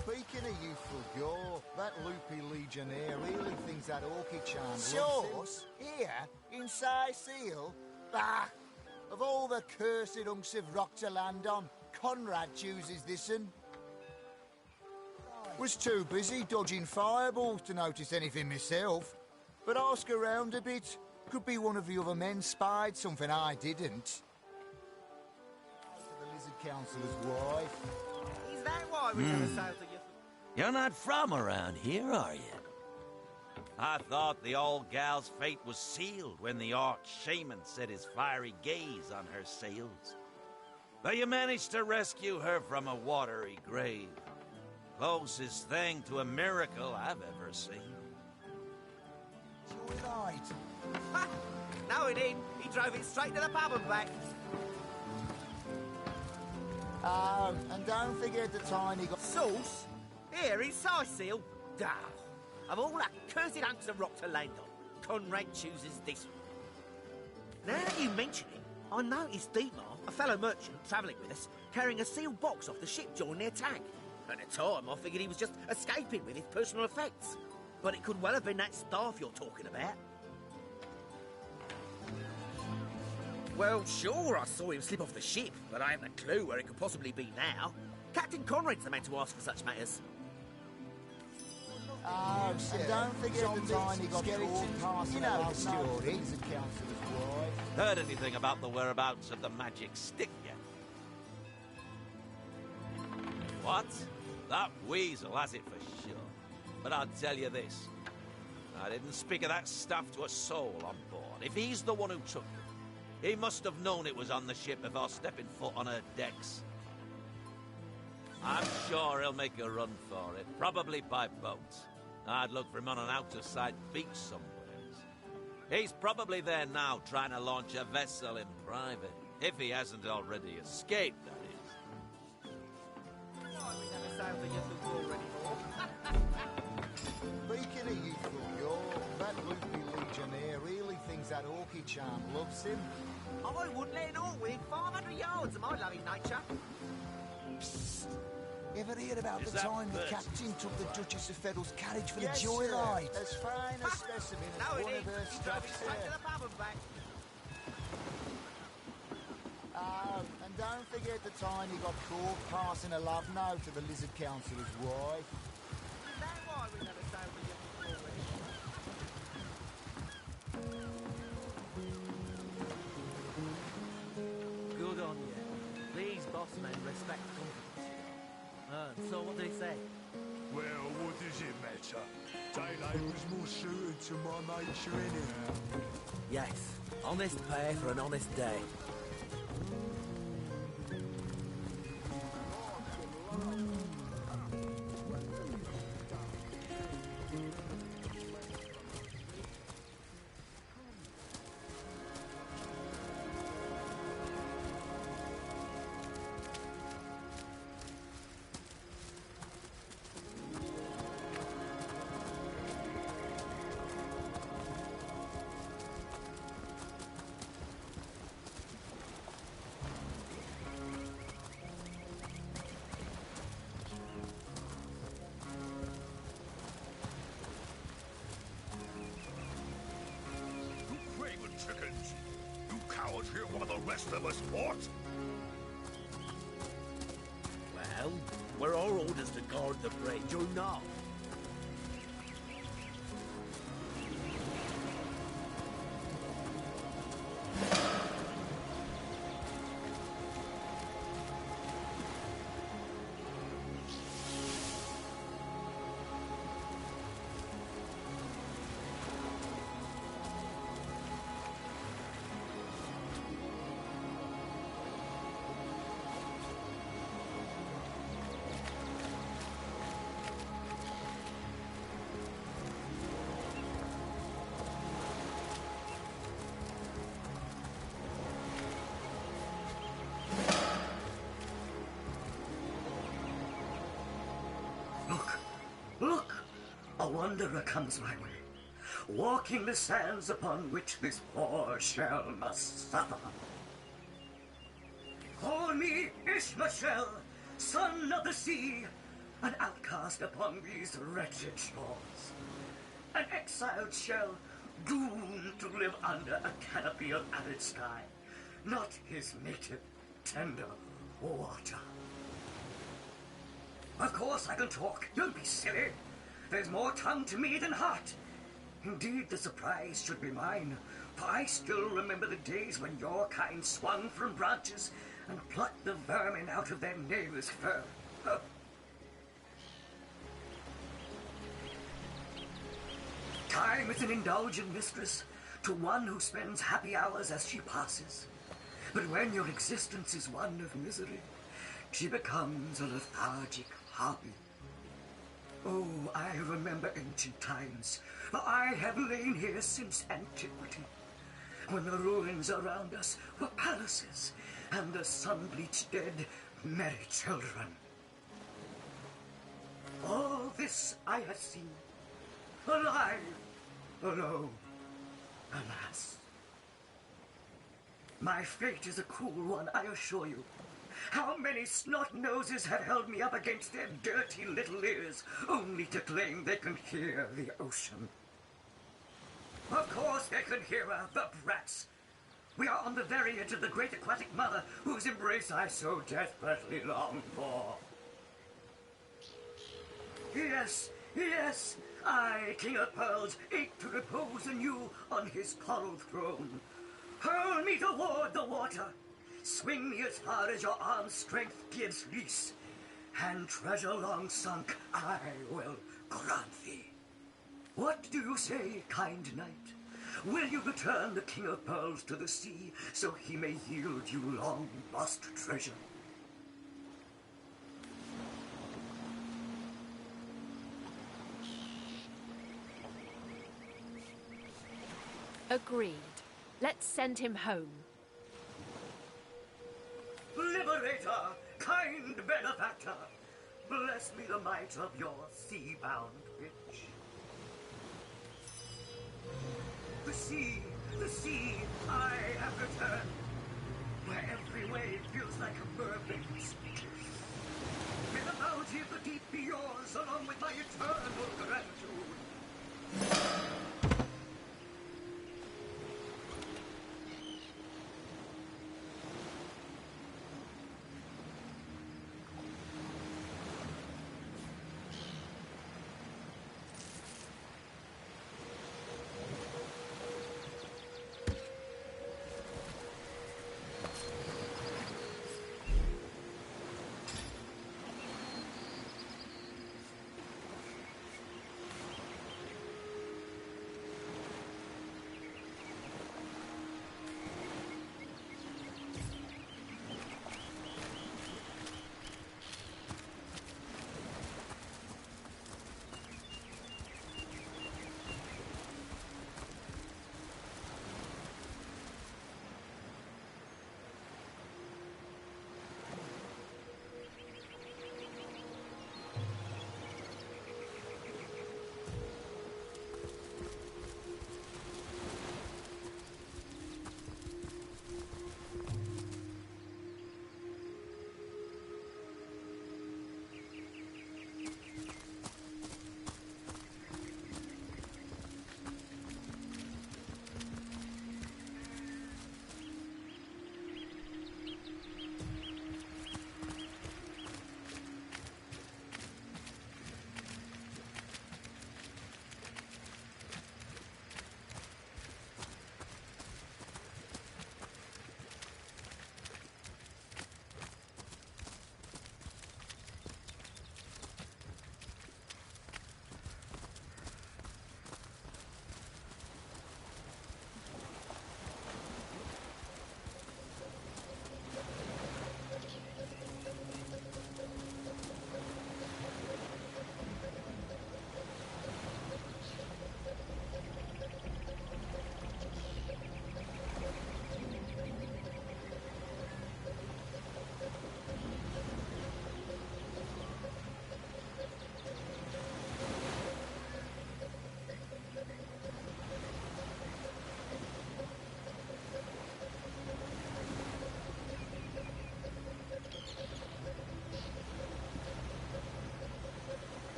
Speaking of youthful gore, that loopy legionnaire really thinks that orchid charm Sauce? Here? In Sicile? Bah! Of all the cursed hunks of rock to land on, Conrad chooses this one. Was too busy dodging fireballs to notice anything myself. But ask around a bit. Could be one of the other men spied something I didn't. The Lizard Councillor's wife. Is that why we never sailed to you? You're not from around here, are you? I thought the old gal's fate was sealed when the orc shaman set his fiery gaze on her sails. But you managed to rescue her from a watery grave. Closest thing to a miracle I've ever seen. You're right. No, he didn't. He drove it straight to the pub and back. Oh, and don't forget the tiny... Sauce? Here, in Seal? Duh. Of all that cursed hunks of rock to land on, Conrad chooses this one. Now that you mention it, I noticed Dietmar, a fellow merchant travelling with us, carrying a sealed box off the ship during their tag. At the time, I figured he was just escaping with his personal effects. But it could well have been that staff you're talking about. Well, sure, I saw him slip off the ship, but I haven't a clue where it could possibly be now. Captain Conrad's the man to ask for such matters. Oh, and don't forget the time he got caught passing the story. Heard anything about the whereabouts of the magic stick yet? What? That weasel has it for sure. But I'll tell you this. I didn't speak of that stuff to a soul on board. If he's the one who took it, he must have known it was on the ship before stepping foot on her decks. I'm sure he'll make a run for it, probably by boat. I'd look for him on an out-of-sight beach somewhere. He's probably there now, trying to launch a vessel in private. If he hasn't already escaped, that is. Speaking of youthful York, that loopy legionnaire really thinks that orky charm loves him. I wouldn't let it all within 500 yards of my loving nature. Psst. Ever hear about Is the that time the bird? captain took the Duchess of Federal's carriage for Yes, the joyride? sir. As fine a specimen as No, one it of her is. He drove it stuffs straight to there. the pub and back. Oh, and don't forget the time he got caught passing a love note to the lizard councillor's wife. Is that why we never sailed with you before? Good on you. These boss men respect company. So what did he say? Well, what does it matter? Daylight was more suited to my nature anyhow. Yes, honest pay for an honest day. You craven chickens! You cowards hear while the rest of us fought? Well, were our orders to guard the bridge or not? Look! A wanderer comes my way, walking the sands upon which this poor shell must suffer. Call me Ishmael, son of the sea, an outcast upon these wretched shores. An exiled shell, doomed to live under a canopy of arid sky, not his native, tender water. Of course I can talk. Don't be silly. There's more tongue to me than heart. Indeed, the surprise should be mine, for I still remember the days when your kind swung from branches and plucked the vermin out of their neighbor's fur. Huh. Time is an indulgent mistress to one who spends happy hours as she passes. But when your existence is one of misery, she becomes a lethargic hobby. Oh, I remember ancient times, for I have lain here since antiquity. when the ruins around us were palaces, and the sun-bleached dead merry children. All this I have seen, alive, alone, alas. My fate is a cruel one, I assure you. How many snot-noses have held me up against their dirty little ears, only to claim they can hear the ocean? Of course they can hear her, the brats. We are on the very edge of the great aquatic mother, whose embrace I so desperately long for. Yes, yes, I, King of Pearls, ache to repose anew on his coral throne. Hurl me toward the water. Swing me as far as your arm's strength gives release. And treasure long sunk I will grant thee. What do you say, kind knight? Will you return the King of Pearls to the sea, so he may yield you long-lost treasure? Agreed. Let's send him home. Liberator, kind benefactor, bless me the might of your sea-bound witch. The sea, I have returned, where every wave feels like a mermaid's kiss. May the bounty of the deep be yours, along with my eternal gratitude.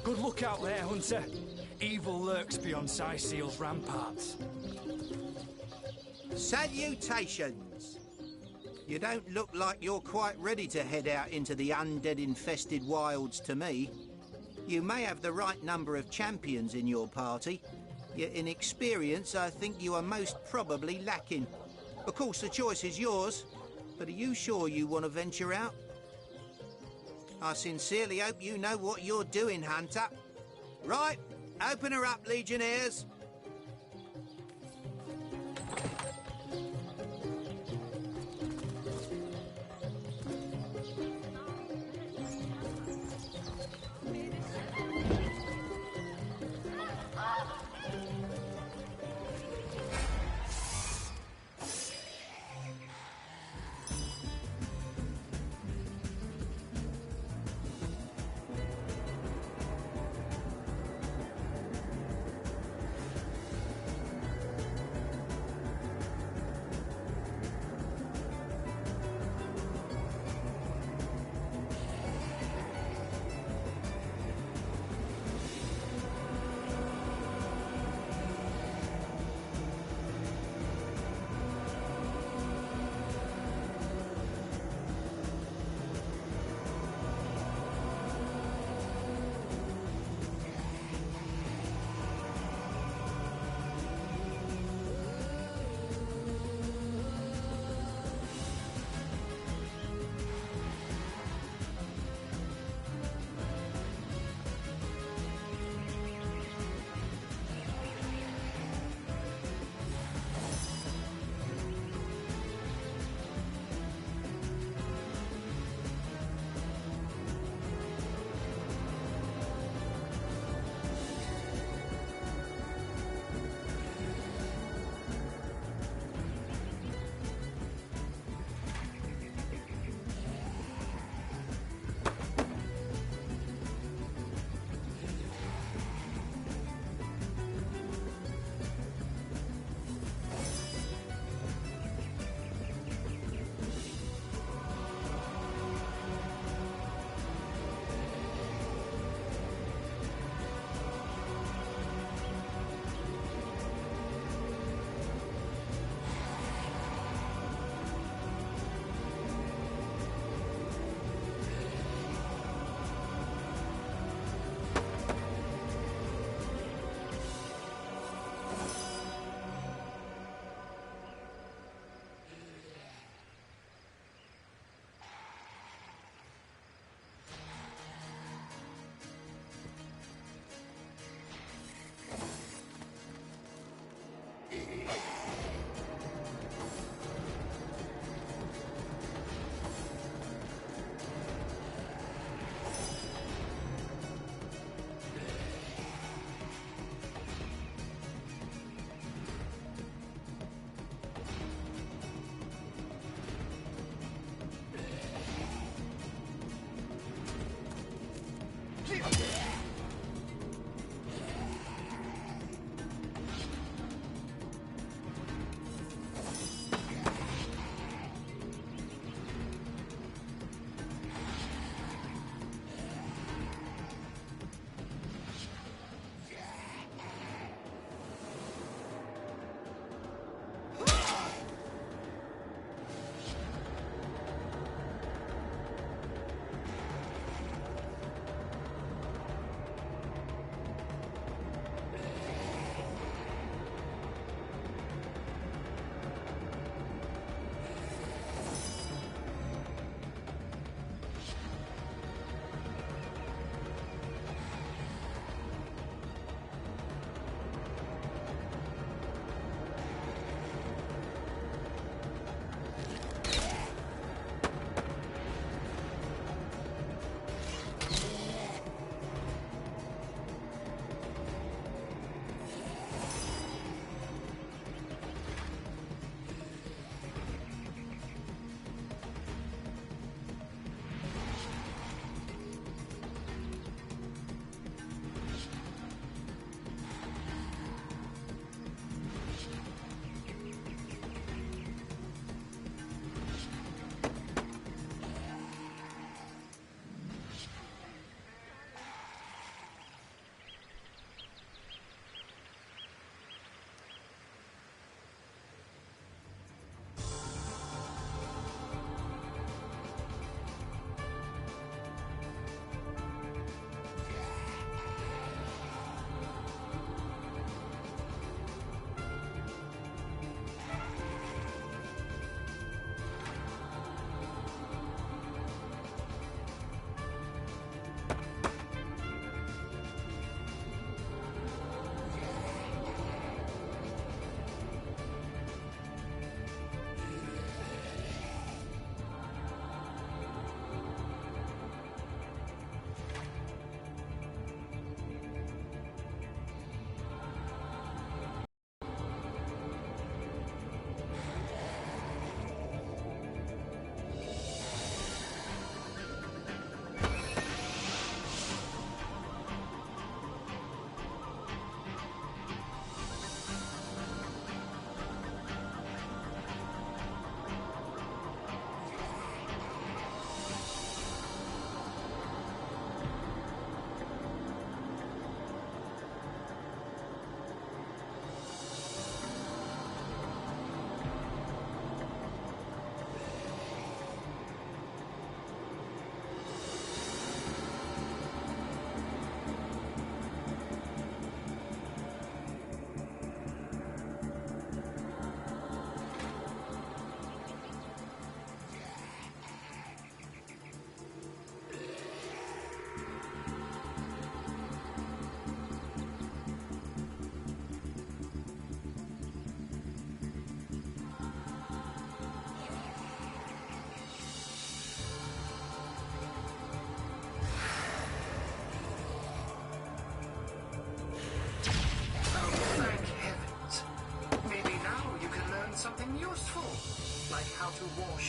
Good luck out there, Hunter. Evil lurks beyond Siseal's ramparts. Salutations! You don't look like you're quite ready to head out into the undead-infested wilds to me. You may have the right number of champions in your party, yet in experience I think you are most probably lacking. Of course, the choice is yours, but are you sure you want to venture out? I sincerely hope you know what you're doing, Hunter. Right, Open her up, Legionnaires.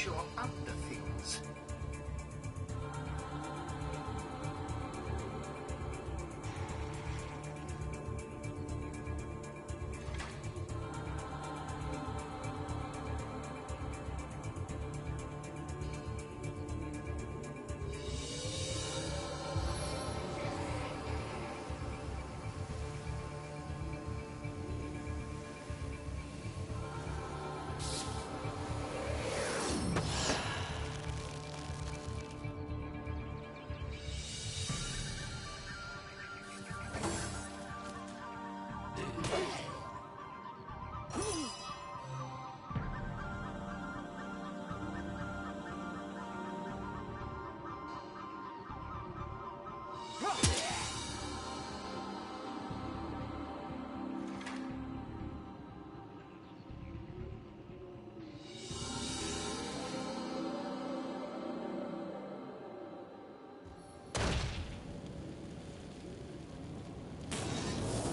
you're up to things.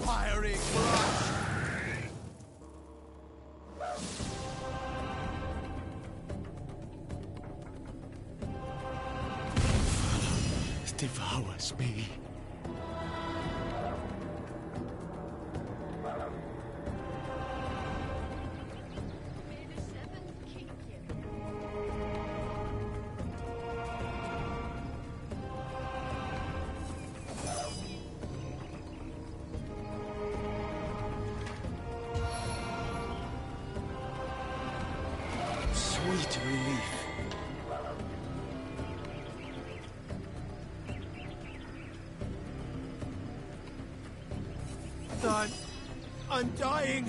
Fiery crush! Devours me. Sweet relief. I'm dying!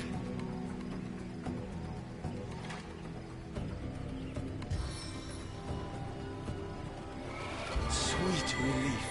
Sweet relief.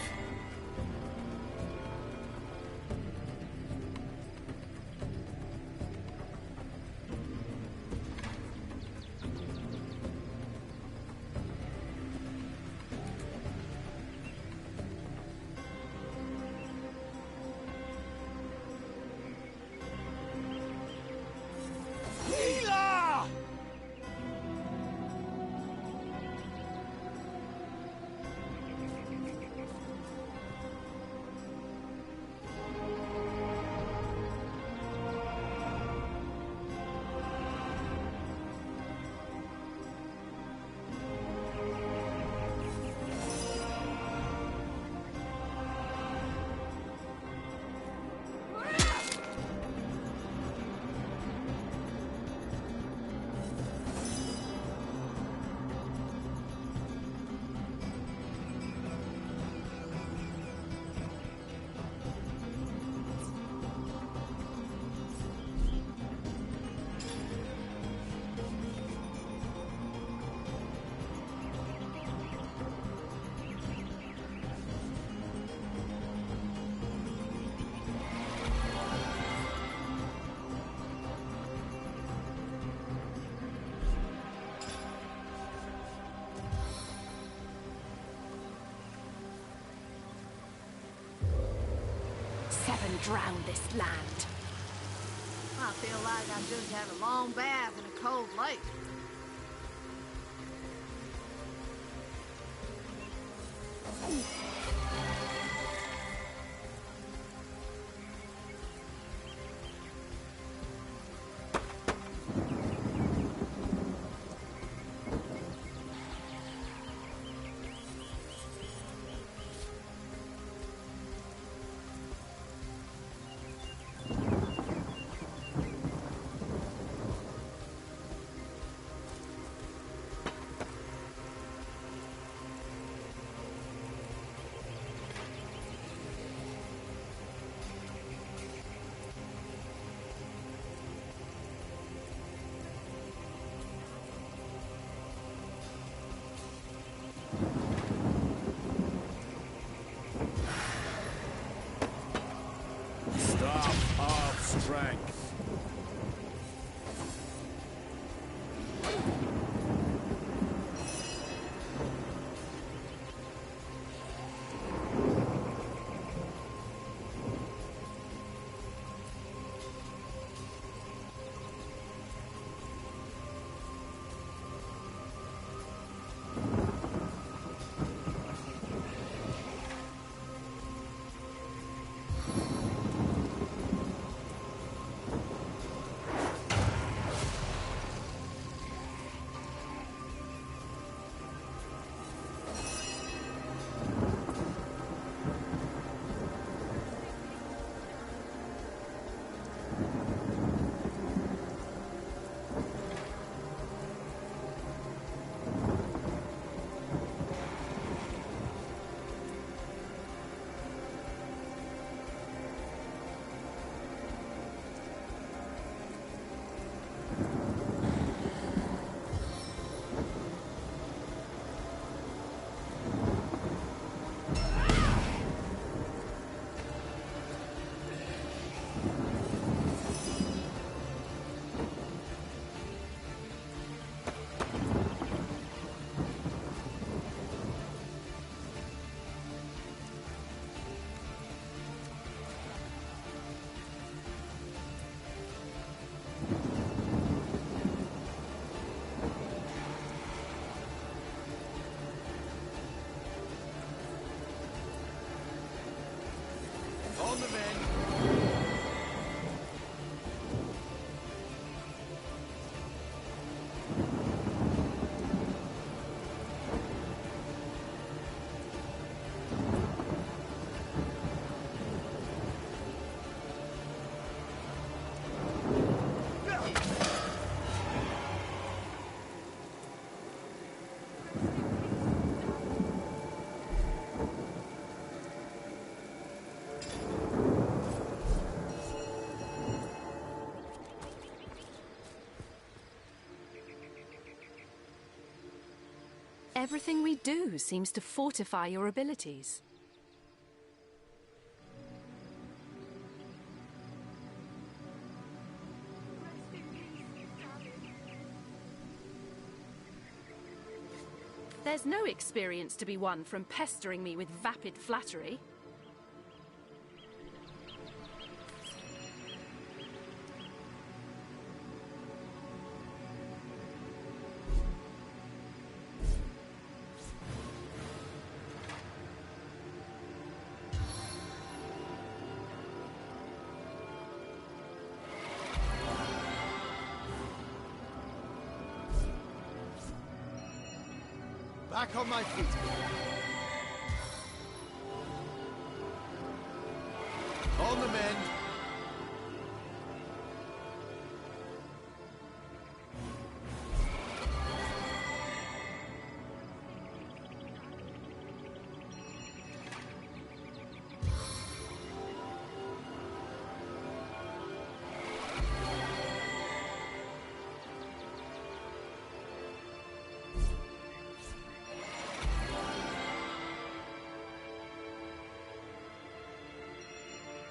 Seven drown this land. I feel like I just had a long bath in a cold lake. Everything we do seems to fortify your abilities. There's no experience to be won from pestering me with vapid flattery. Back on my feet. On the mend.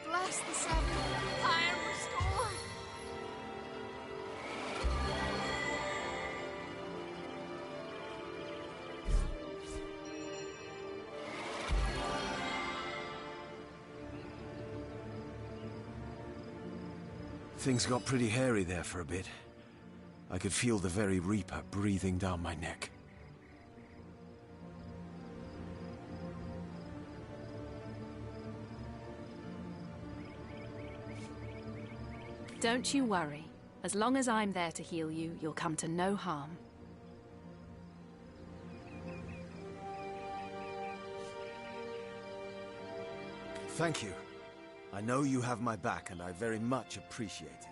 Bless the seven. I am restored. Things got pretty hairy there for a bit. I could feel the very Reaper breathing down my neck. Don't you worry. As long as I'm there to heal you, you'll come to no harm. Thank you. I know you have my back, and I very much appreciate it.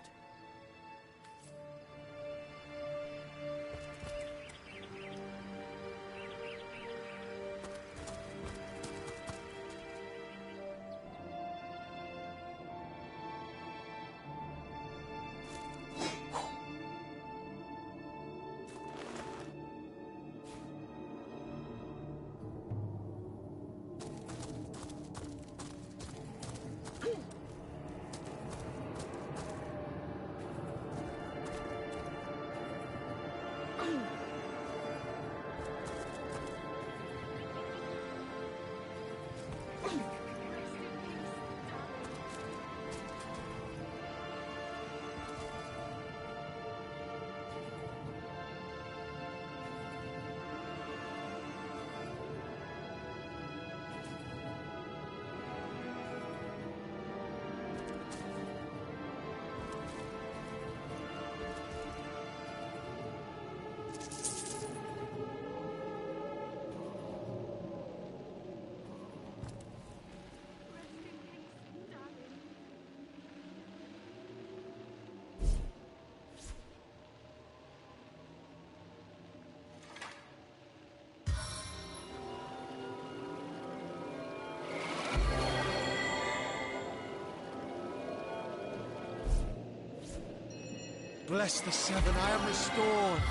Bless the seven, I am restored.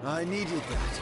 I needed that.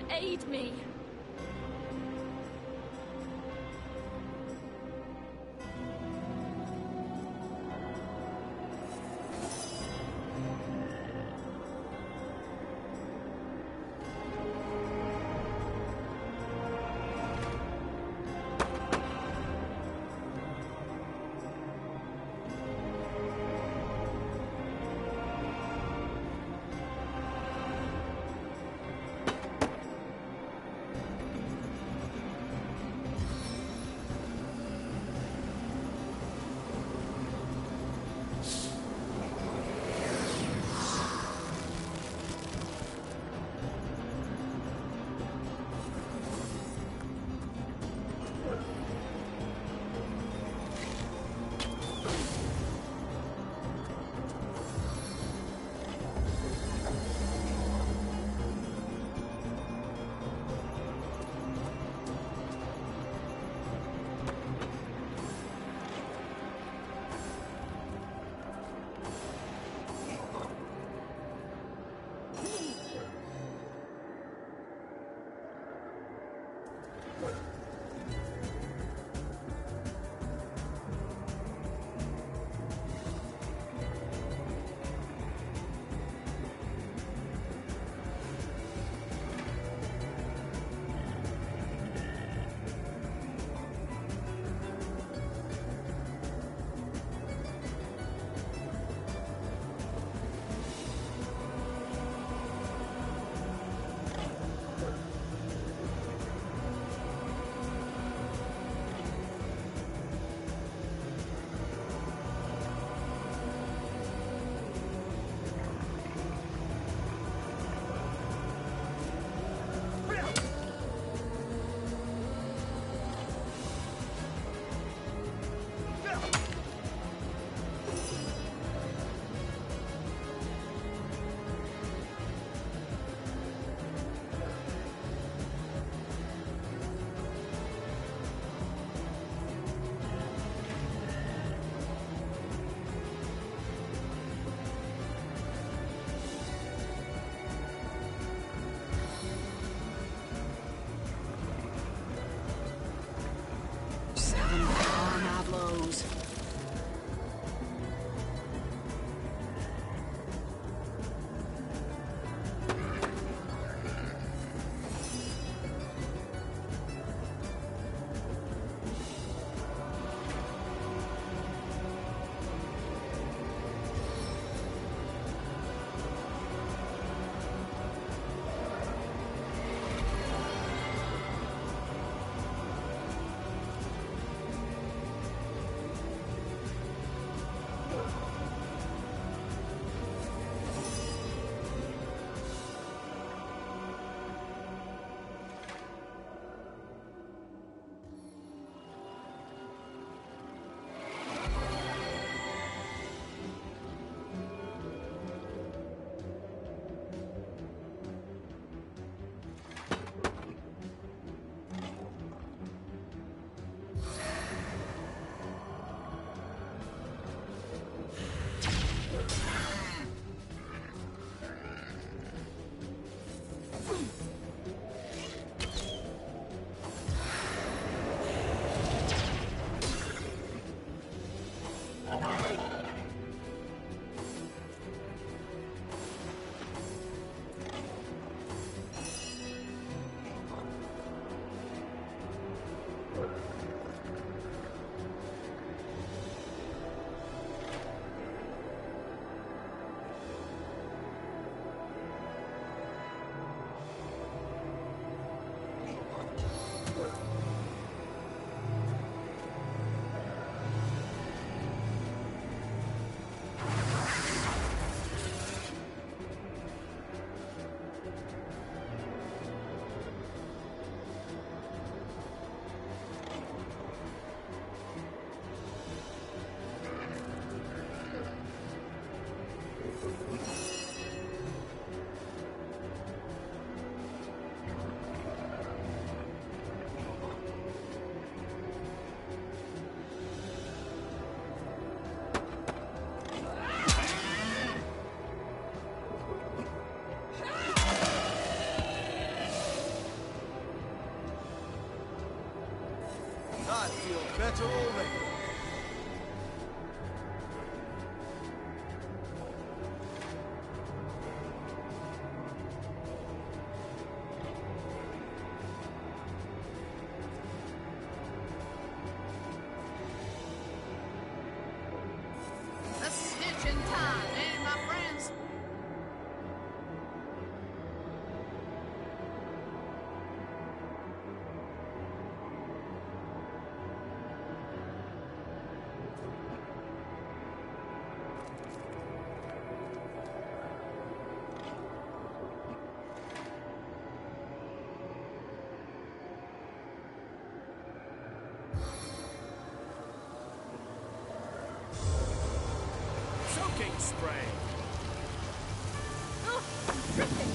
aid me. I feel better already. Ascension time, eh, my friends? Soaking spray. Oh, dripping!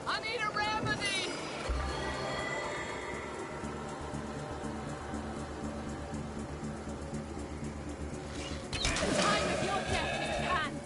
I need a remedy! The time of your death is at hand!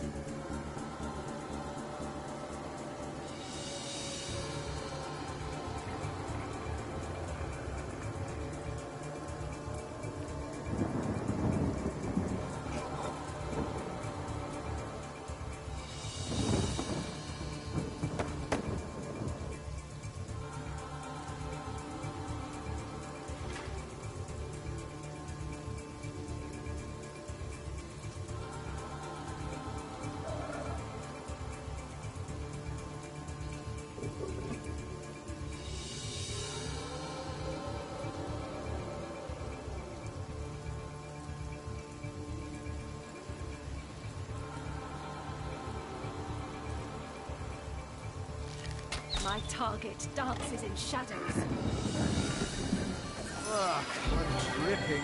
My target dances in shadows. Ah, I'm dripping.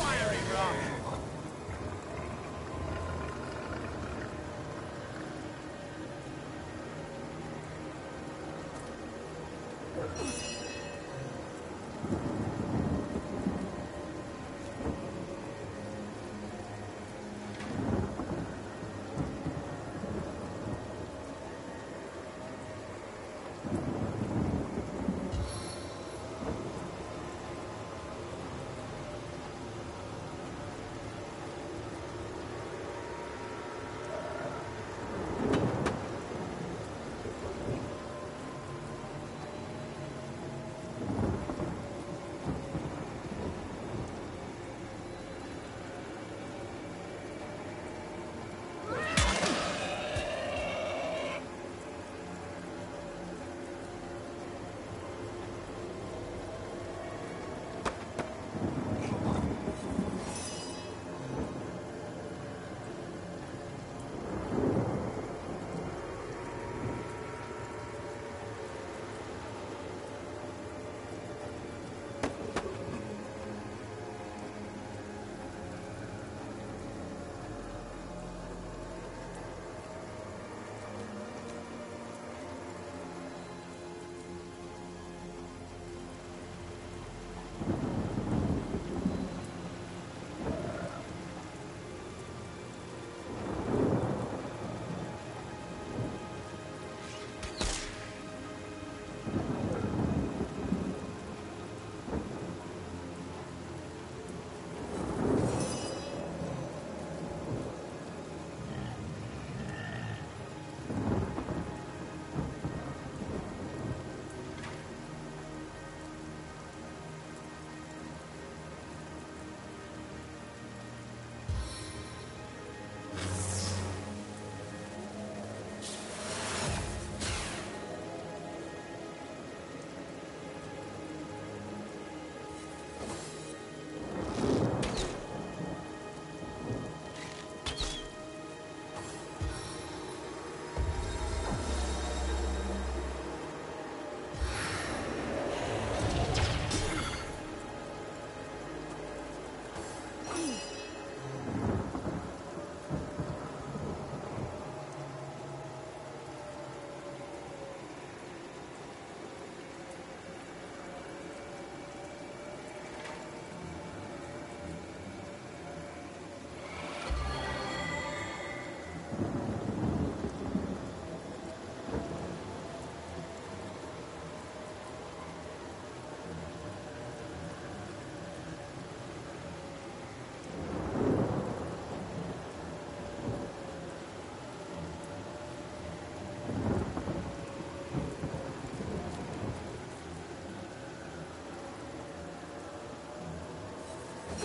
fiery rock!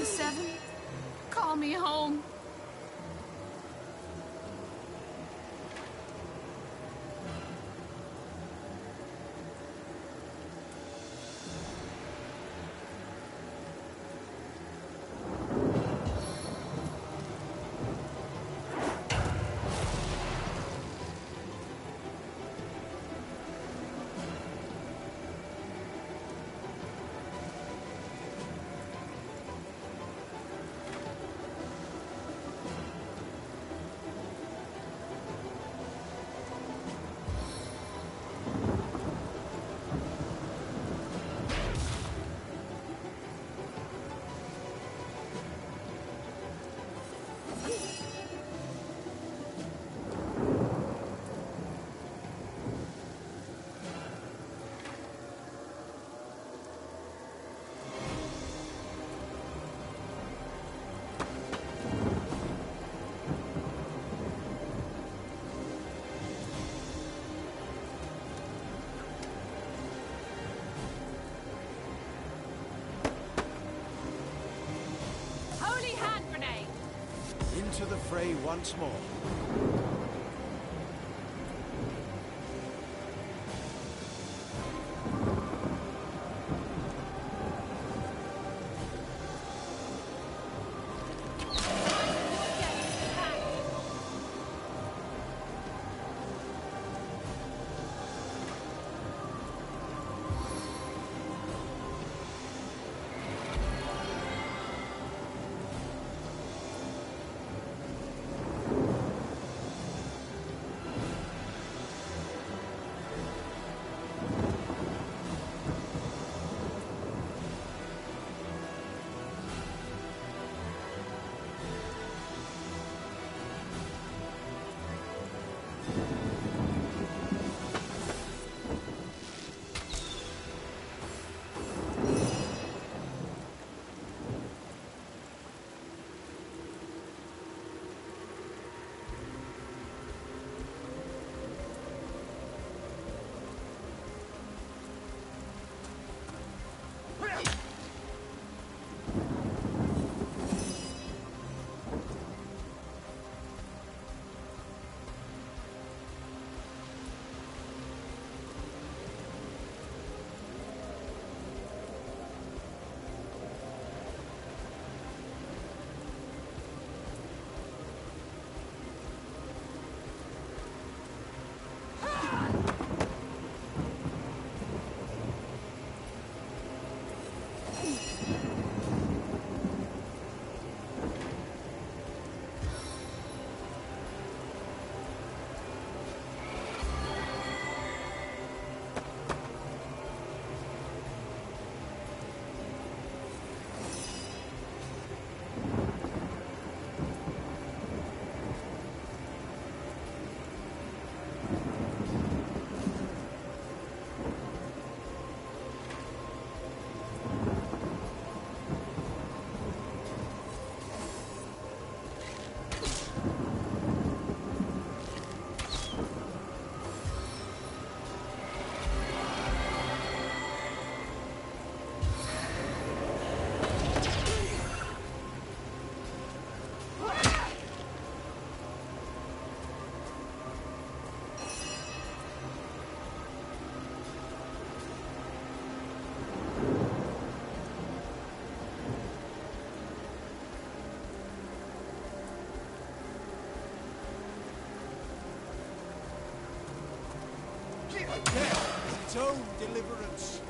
The Seven, call me home. Into the fray once more. Death is its own deliverance.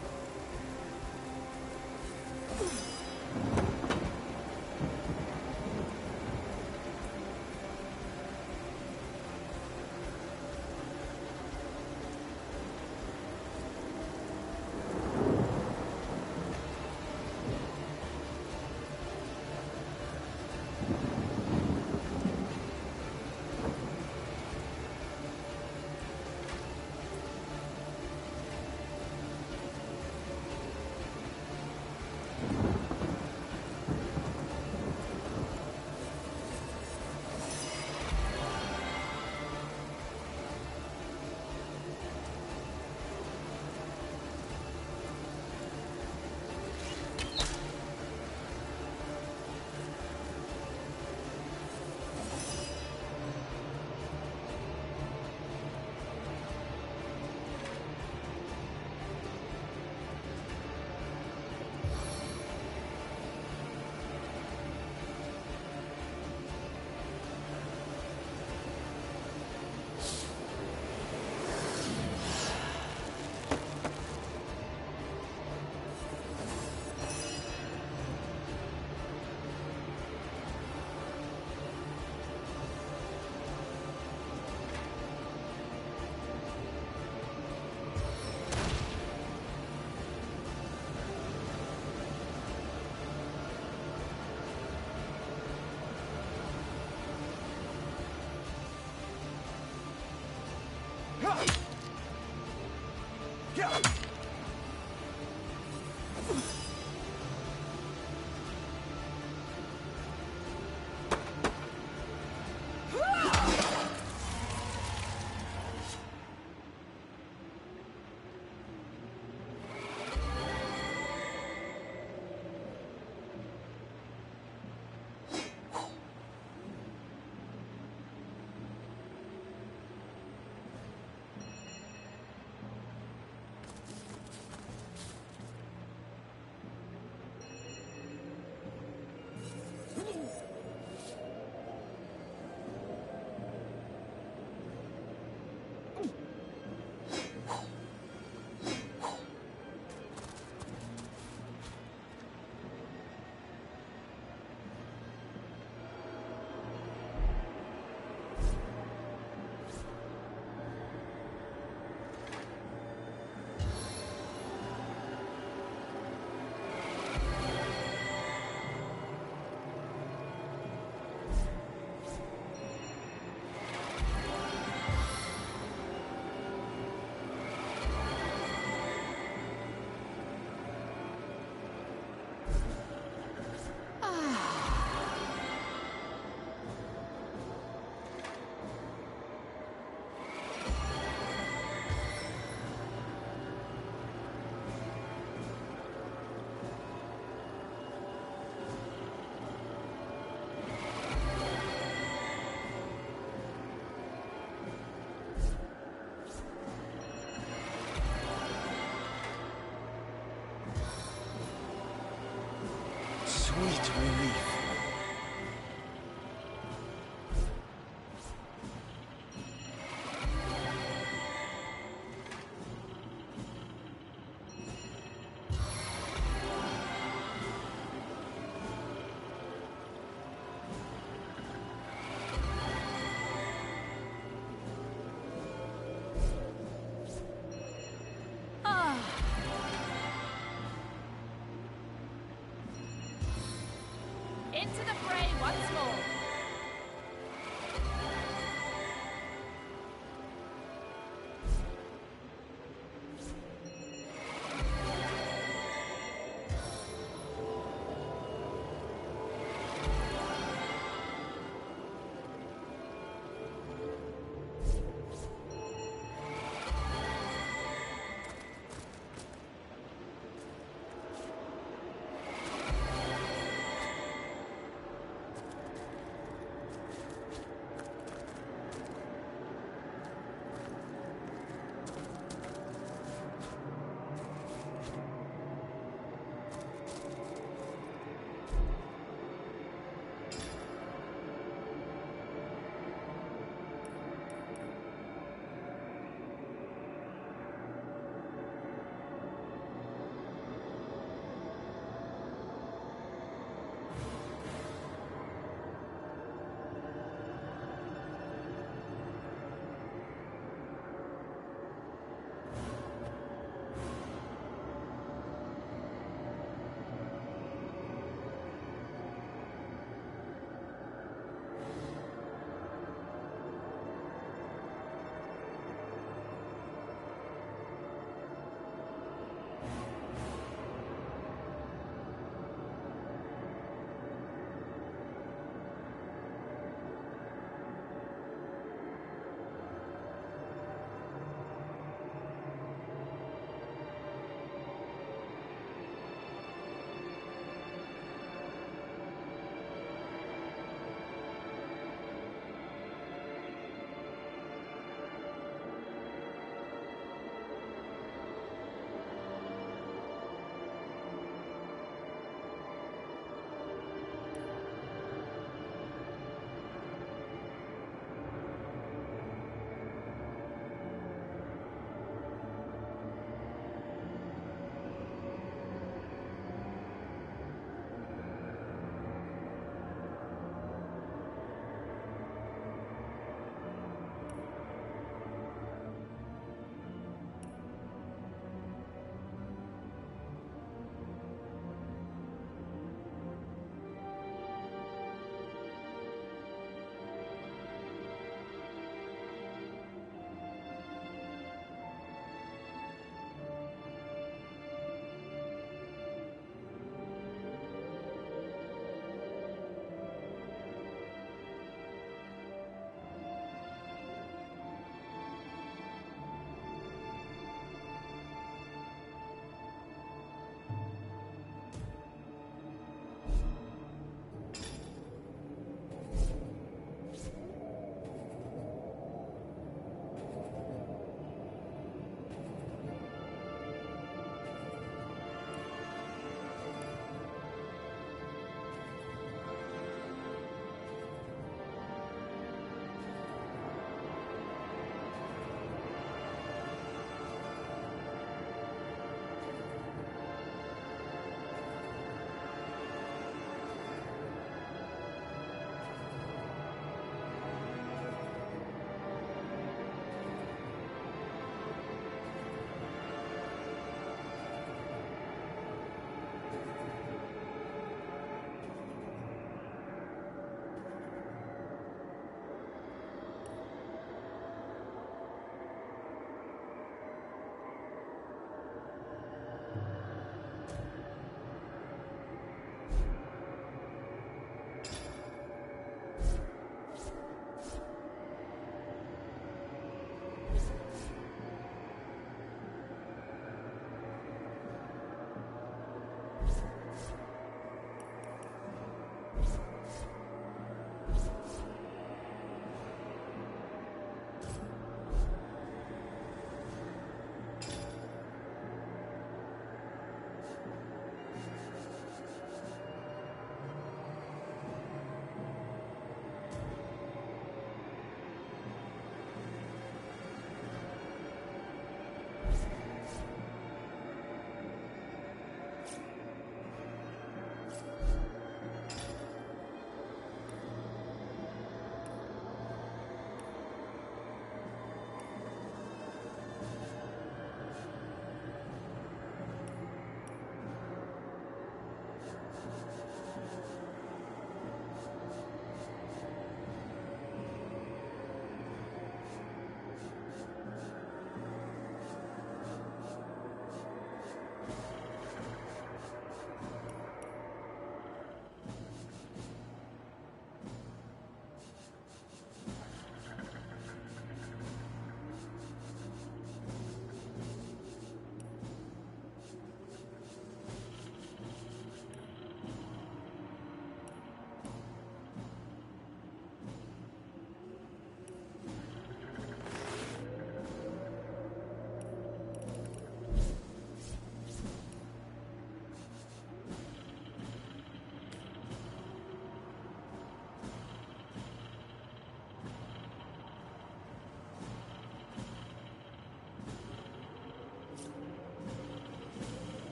Sweet relief. Into the fray!